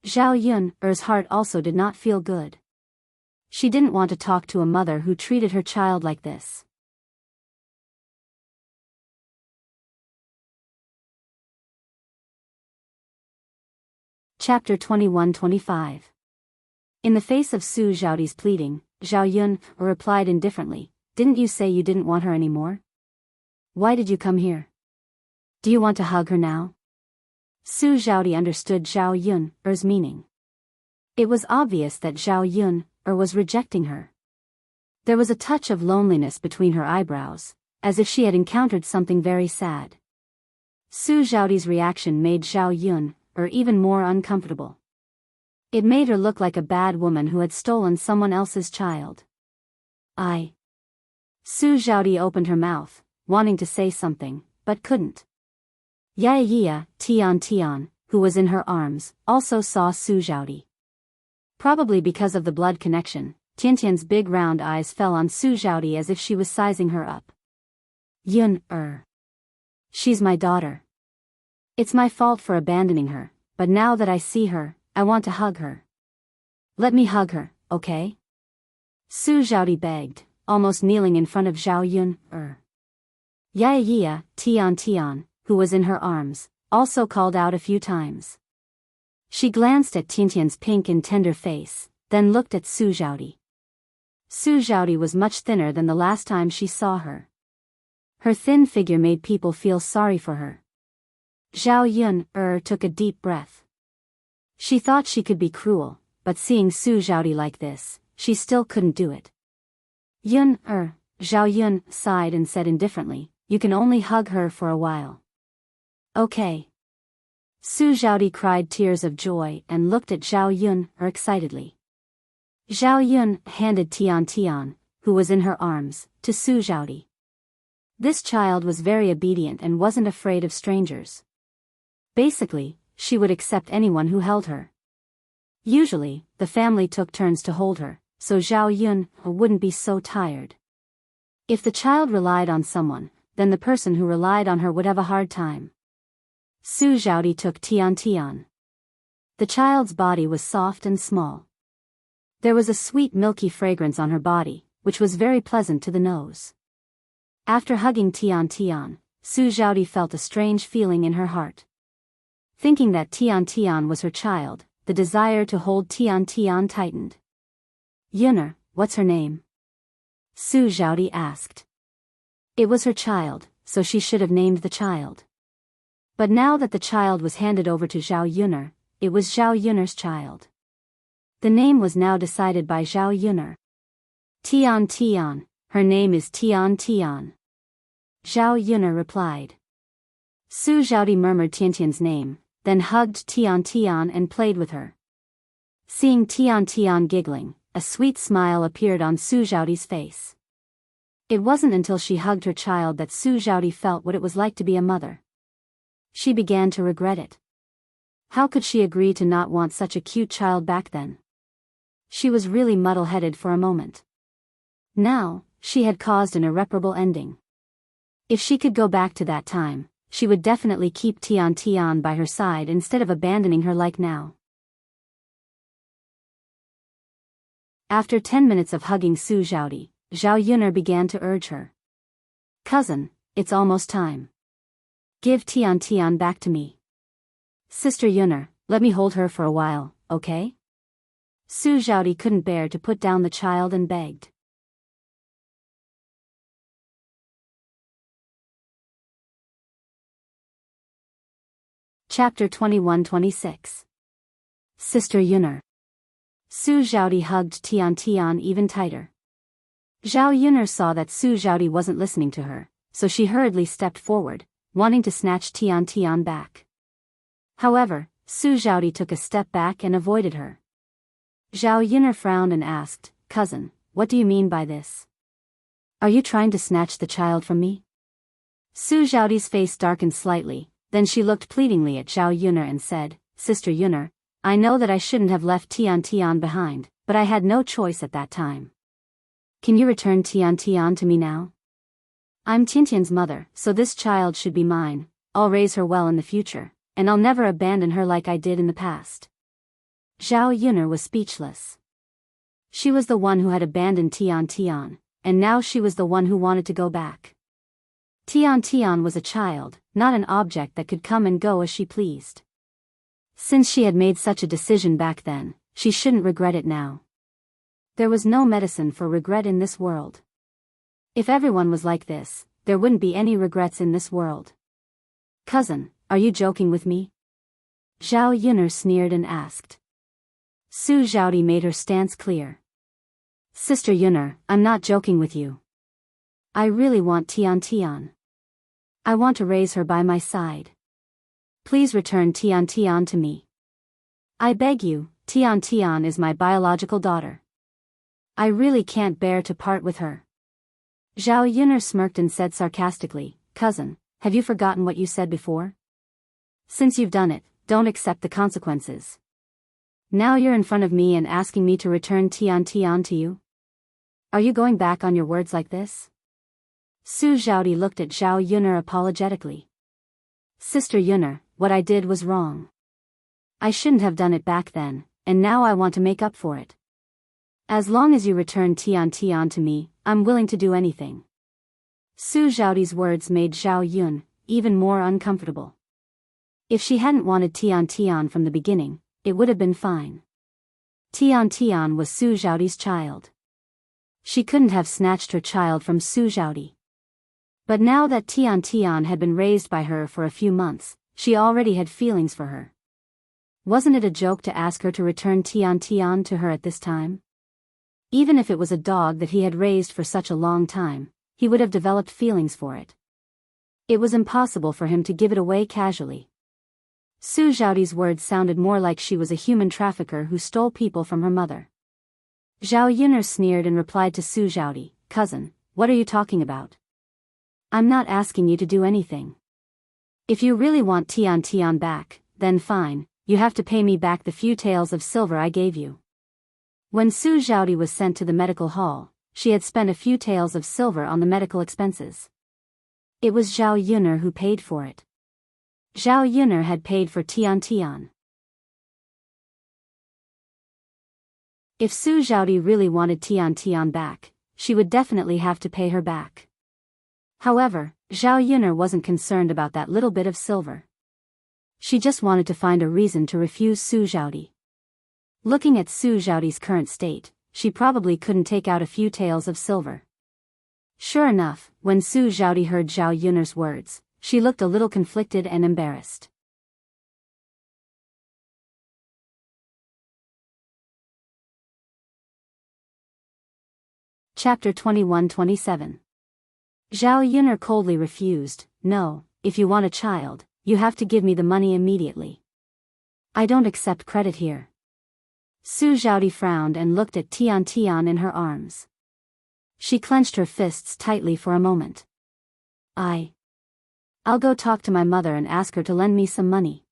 Zhao Yun's heart also did not feel good. She didn't want to talk to a mother who treated her child like this. Chapter 21-25. In the face of Su Zhaodi's pleading, Zhao Yun replied indifferently, Didn't you say you didn't want her anymore? Why did you come here? Do you want to hug her now? Su Zhaodi understood Zhao Yun's meaning. It was obvious that Zhao Yun was rejecting her. There was a touch of loneliness between her eyebrows, as if she had encountered something very sad. Su Zhaodi's reaction made Zhao Yun even more uncomfortable. It made her look like a bad woman who had stolen someone else's child. Su Zhaodi opened her mouth, wanting to say something, but couldn't. Tian Tian, who was in her arms, also saw Su Zhaodi. Probably because of the blood connection, Tiantian's big round eyes fell on Su Zhaodi as if she was sizing her up. Yun, she's my daughter. It's my fault for abandoning her, but now that I see her, I want to hug her. Let me hug her, okay? Su Zhaodi begged, almost kneeling in front of Zhao Yun. Tian Tian, who was in her arms, also called out a few times. She glanced at Tiantian's pink and tender face, then looked at Su Zhaodi. Su Zhaodi was much thinner than the last time she saw her. Her thin figure made people feel sorry for her. Zhao Yun took a deep breath. She thought she could be cruel, but seeing Su Zhaodi like this, she still couldn't do it. Zhao Yun sighed and said indifferently, You can only hug her for a while. Okay. Su Zhaodi cried tears of joy and looked at Zhao Yun excitedly. Zhao Yun handed Tian Tian, who was in her arms, to Su Zhaodi. This child was very obedient and wasn't afraid of strangers. Basically, she would accept anyone who held her. Usually, the family took turns to hold her, so Zhao Yun wouldn't be so tired. If the child relied on someone, then the person who relied on her would have a hard time. Su Zhaodi took Tian Tian. The child's body was soft and small. There was a sweet milky fragrance on her body, which was very pleasant to the nose. After hugging Tian Tian, Su Zhaodi felt a strange feeling in her heart. Thinking that Tian Tian was her child, the desire to hold Tian Tian tightened. Yuner, what's her name? Su Zhaodi asked. It was her child, so she should have named the child. But now that the child was handed over to Zhao Yuner, it was Zhao Yuner's child. The name was now decided by Zhao Yuner. Tian Tian, her name is Tian Tian. Zhao Yuner replied. Su Zhaodi murmured Tiantian's name, then hugged Tian Tian and played with her. Seeing Tian Tian giggling, a sweet smile appeared on Su Zhaodi's face. It wasn't until she hugged her child that Su Zhaodi felt what it was like to be a mother. She began to regret it. How could she agree to not want such a cute child back then? She was really muddle-headed for a moment. Now, she had caused an irreparable ending. If she could go back to that time, she would definitely keep Tian Tian by her side instead of abandoning her like now. After 10 minutes of hugging Su Zhaodi, Zhao Yuner began to urge her. Cousin, it's almost time. Give Tian Tian back to me. Sister Yuner, let me hold her for a while, okay? Su Zhaodi couldn't bear to put down the child and begged. Chapter 21-26. Sister Yuner. Su Zhaodi hugged Tian Tian even tighter. Zhao Yuner saw that Su Zhaodi wasn't listening to her, so she hurriedly stepped forward, wanting to snatch Tian Tian back. However, Su Zhaodi took a step back and avoided her. Zhao Yuner frowned and asked, Cousin, what do you mean by this? Are you trying to snatch the child from me? Su Zhaodi's face darkened slightly, then she looked pleadingly at Zhao Yuner and said, Sister Yuner, I know that I shouldn't have left Tian Tian behind, but I had no choice at that time. Can you return Tian Tian to me now? I'm Tiantian's mother, so this child should be mine. I'll raise her well in the future, and I'll never abandon her like I did in the past. Zhao Yuner was speechless. She was the one who had abandoned Tian Tian, and now she was the one who wanted to go back. Tian Tian was a child, not an object that could come and go as she pleased. Since she had made such a decision back then, she shouldn't regret it now. There was no medicine for regret in this world. If everyone was like this, there wouldn't be any regrets in this world. Cousin, are you joking with me? Zhao Yuner sneered and asked. Su Zhaodi made her stance clear. Sister Yuner, I'm not joking with you. I really want Tian Tian. I want to raise her by my side. Please return Tian Tian to me. I beg you, Tian Tian is my biological daughter. I really can't bear to part with her. Zhao Yuner smirked and said sarcastically, Cousin, have you forgotten what you said before? Since you've done it, don't accept the consequences. Now you're in front of me and asking me to return Tian Tian to you? Are you going back on your words like this? Su Zhaodi looked at Zhao Yuner apologetically. Sister Yuner, what I did was wrong. I shouldn't have done it back then, and now I want to make up for it. As long as you return Tian Tian to me, I'm willing to do anything. Su Zhaodi's words made Zhao Yun even more uncomfortable. If she hadn't wanted Tian Tian from the beginning, it would have been fine. Tian Tian was Su Zhaodi's child. She couldn't have snatched her child from Su Zhaodi. But now that Tian Tian had been raised by her for a few months, she already had feelings for her. Wasn't it a joke to ask her to return Tian Tian to her at this time? Even if it was a dog that he had raised for such a long time, he would have developed feelings for it. It was impossible for him to give it away casually. Su Zhaodi's words sounded more like she was a human trafficker who stole people from her mother. Zhao Yuner sneered and replied to Su Zhaodi, Cousin, what are you talking about? I'm not asking you to do anything. If you really want Tian Tian back, then fine, you have to pay me back the few taels of silver I gave you. When Su Zhaodi was sent to the medical hall, she had spent a few taels of silver on the medical expenses. It was Zhao Yuner who paid for it. Zhao Yuner had paid for Tian Tian. If Su Zhaodi really wanted Tian Tian back, she would definitely have to pay her back. However, Zhao Yuner wasn't concerned about that little bit of silver. She just wanted to find a reason to refuse Su Zhaodi. Looking at Su Zhaodi's current state, she probably couldn't take out a few taels of silver. Sure enough, when Su Zhaodi heard Zhao Yuner's words, she looked a little conflicted and embarrassed. Chapter 21-27. Zhao Yuner coldly refused. No, if you want a child, you have to give me the money immediately. I don't accept credit here. Su Zhaodi frowned and looked at Tian Tian in her arms. She clenched her fists tightly for a moment. I'll go talk to my mother and ask her to lend me some money.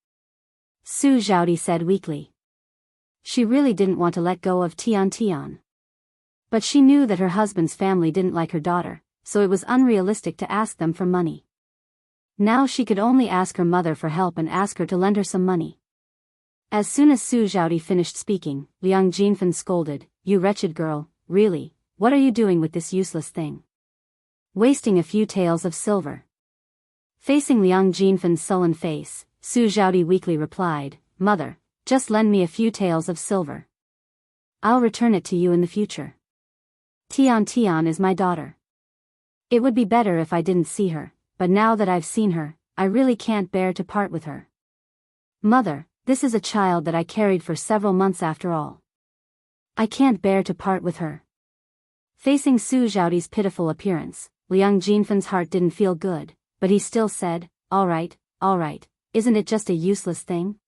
Su Zhaodi said weakly. She really didn't want to let go of Tian Tian. But she knew that her husband's family didn't like her daughter, so it was unrealistic to ask them for money. Now she could only ask her mother for help and ask her to lend her some money. As soon as Su Zhaodi finished speaking, Liang Jinfen scolded, "You wretched girl, really, what are you doing with this useless thing? Wasting a few taels of silver." Facing Liang Jinfen's sullen face, Su Zhaodi weakly replied, "Mother, just lend me a few taels of silver. I'll return it to you in the future. Tian Tian is my daughter. It would be better if I didn't see her, but now that I've seen her, I really can't bear to part with her. Mother, this is a child that I carried for several months after all. I can't bear to part with her." Facing Su Zhaodi's pitiful appearance, Liang Jinfen's heart didn't feel good, but he still said, all right, isn't it just a useless thing?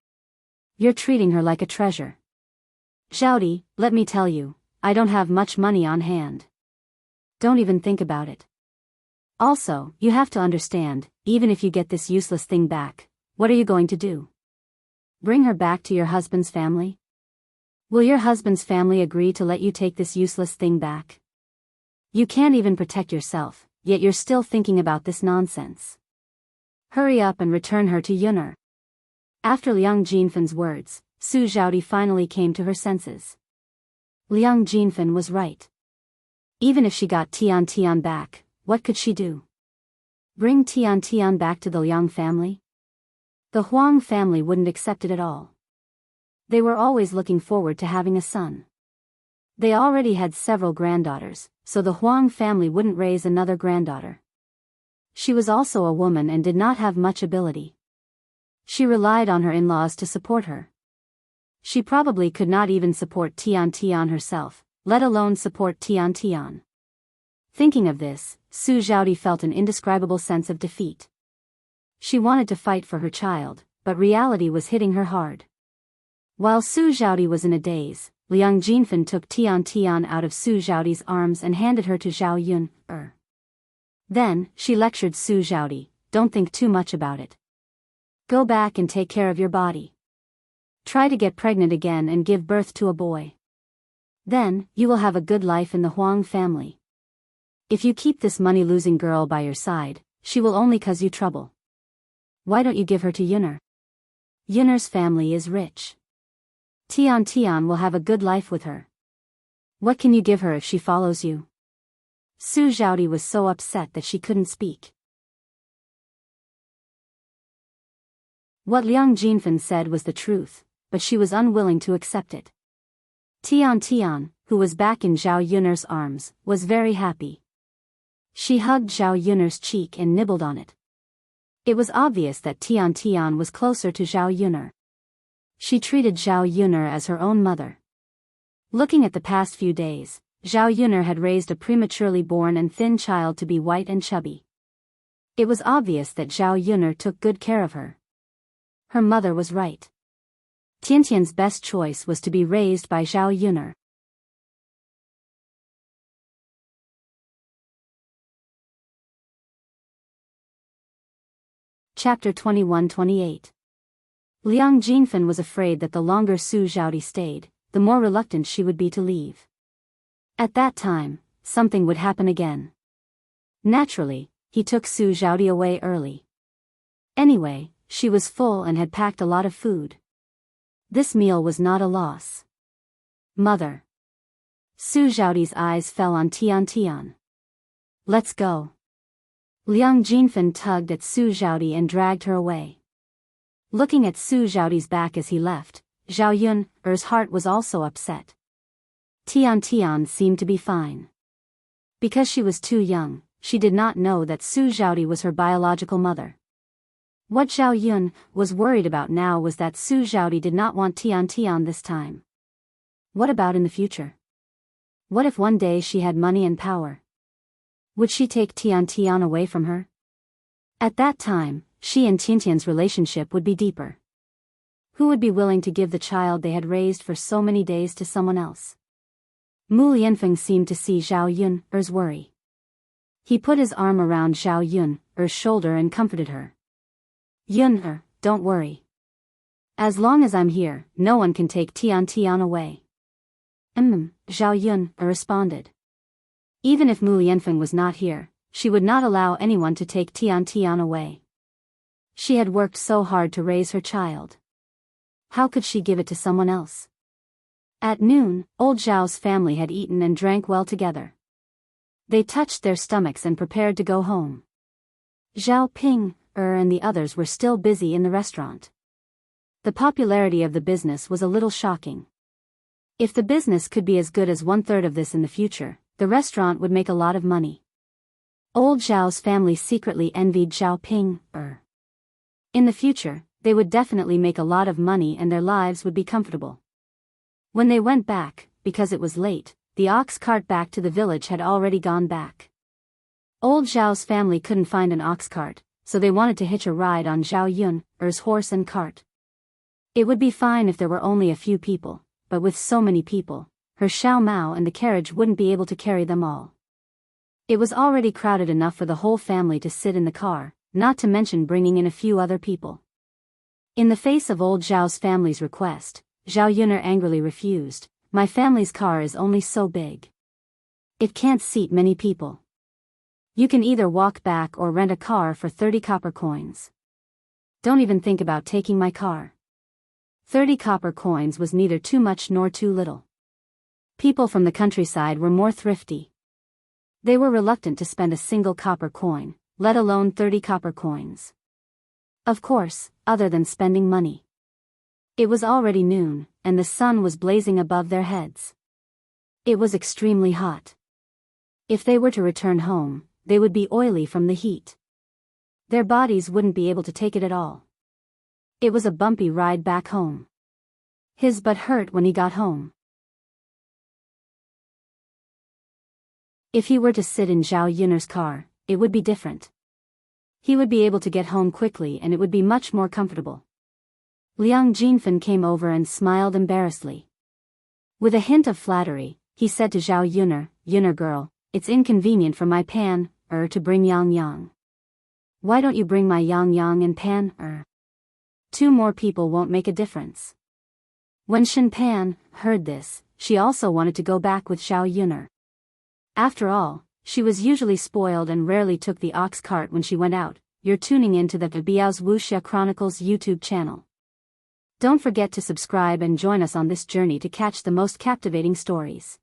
You're treating her like a treasure. Zhaodi, let me tell you, I don't have much money on hand. Don't even think about it. Also, you have to understand, even if you get this useless thing back, what are you going to do? Bring her back to your husband's family? Will your husband's family agree to let you take this useless thing back? You can't even protect yourself, yet you're still thinking about this nonsense. Hurry up and return her to Yuner." After Liang Jinfen's words, Su Zhaodi finally came to her senses. Liang Jinfen was right. Even if she got Tian Tian back, what could she do? Bring Tian Tian back to the Liang family? The Huang family wouldn't accept it at all. They were always looking forward to having a son. They already had several granddaughters, so the Huang family wouldn't raise another granddaughter. She was also a woman and did not have much ability. She relied on her in-laws to support her. She probably could not even support Tian Tian herself, let alone support Tian Tian. Thinking of this, Su Zhaodi felt an indescribable sense of defeat. She wanted to fight for her child, but reality was hitting her hard. While Su Zhaodi was in a daze, Liang Jinfen took Tian Tian out of Su Zhaodi's arms and handed her to Zhao Yuner. Then, she lectured Su Zhaodi, "Don't think too much about it. Go back and take care of your body. Try to get pregnant again and give birth to a boy. Then, you will have a good life in the Huang family. If you keep this money-losing girl by your side, she will only cause you trouble. Why don't you give her to Yuner? Yuner's family is rich. Tian Tian will have a good life with her. What can you give her if she follows you?" Su Zhaodi was so upset that she couldn't speak. What Liang Jinfen said was the truth, but she was unwilling to accept it. Tian Tian, who was back in Zhao Yuner's arms, was very happy. She hugged Zhao Yuner's cheek and nibbled on it. It was obvious that Tian Tian was closer to Zhao Yuner. She treated Zhao Yuner as her own mother. Looking at the past few days, Zhao Yuner had raised a prematurely born and thin child to be white and chubby. It was obvious that Zhao Yuner took good care of her. Her mother was right. Tiantian's best choice was to be raised by Zhao Yuner. Chapter 21-28. Liang Jinfen was afraid that the longer Su Zhaodi stayed, the more reluctant she would be to leave. At that time, something would happen again. Naturally, he took Su Zhaodi away early. Anyway, she was full and had packed a lot of food. This meal was not a loss. Mother. Su Zhaodi's eyes fell on Tian Tian. Let's go. Liang Jinfen tugged at Su Zhaodi and dragged her away. Looking at Su Zhaodi's back as he left, Zhao Yun's heart was also upset. Tian Tian seemed to be fine. Because she was too young, she did not know that Su Zhaodi was her biological mother. What Zhao Yun was worried about now was that Su Zhaodi did not want Tian Tian this time. What about in the future? What if one day she had money and power? Would she take Tian Tian away from her? At that time, she and Tiantian's relationship would be deeper. Who would be willing to give the child they had raised for so many days to someone else? Mu Lianfeng seemed to see Zhao Yun's worry. He put his arm around Zhao Yun's shoulder and comforted her. Yun, don't worry. As long as I'm here, no one can take Tian Tian away. Zhao Yun responded. Even if Mu Lianfeng was not here, she would not allow anyone to take Tian Tian away. She had worked so hard to raise her child. How could she give it to someone else? At noon, old Zhao's family had eaten and drank well together. They touched their stomachs and prepared to go home. Zhao Ping, and the others were still busy in the restaurant. The popularity of the business was a little shocking. If the business could be as good as 1/3 of this in the future, the restaurant would make a lot of money. Old Zhao's family secretly envied Zhao Ping. In the future, they would definitely make a lot of money and their lives would be comfortable. When they went back, because it was late, the ox cart back to the village had already gone back. Old Zhao's family couldn't find an ox cart, so they wanted to hitch a ride on Zhao Yun's horse and cart. It would be fine if there were only a few people, but with so many people, her Xiao Mao and the carriage wouldn't be able to carry them all. It was already crowded enough for the whole family to sit in the car, not to mention bringing in a few other people. In the face of old Zhao's family's request, Zhao Yun angrily refused. My family's car is only so big. It can't seat many people. You can either walk back or rent a car for 30 copper coins. Don't even think about taking my car. 30 copper coins was neither too much nor too little. People from the countryside were more thrifty. They were reluctant to spend a single copper coin, let alone 30 copper coins. Of course, other than spending money. It was already noon, and the sun was blazing above their heads. It was extremely hot. If they were to return home, they would be oily from the heat. Their bodies wouldn't be able to take it at all. It was a bumpy ride back home. His butt hurt when he got home. If he were to sit in Zhao Yun's car, it would be different. He would be able to get home quickly and it would be much more comfortable. Liang Jinfen came over and smiled embarrassedly. With a hint of flattery, he said to Zhao Yun girl, it's inconvenient for my pan, to bring Yang. Why don't you bring my Yang and pan, 2 more people won't make a difference. When Shen Pan heard this, she also wanted to go back with Zhao Yun. After all, she was usually spoiled and rarely took the ox cart when she went out. You're tuning into the Biyao's Wuxia Chronicles YouTube channel. Don't forget to subscribe and join us on this journey to catch the most captivating stories.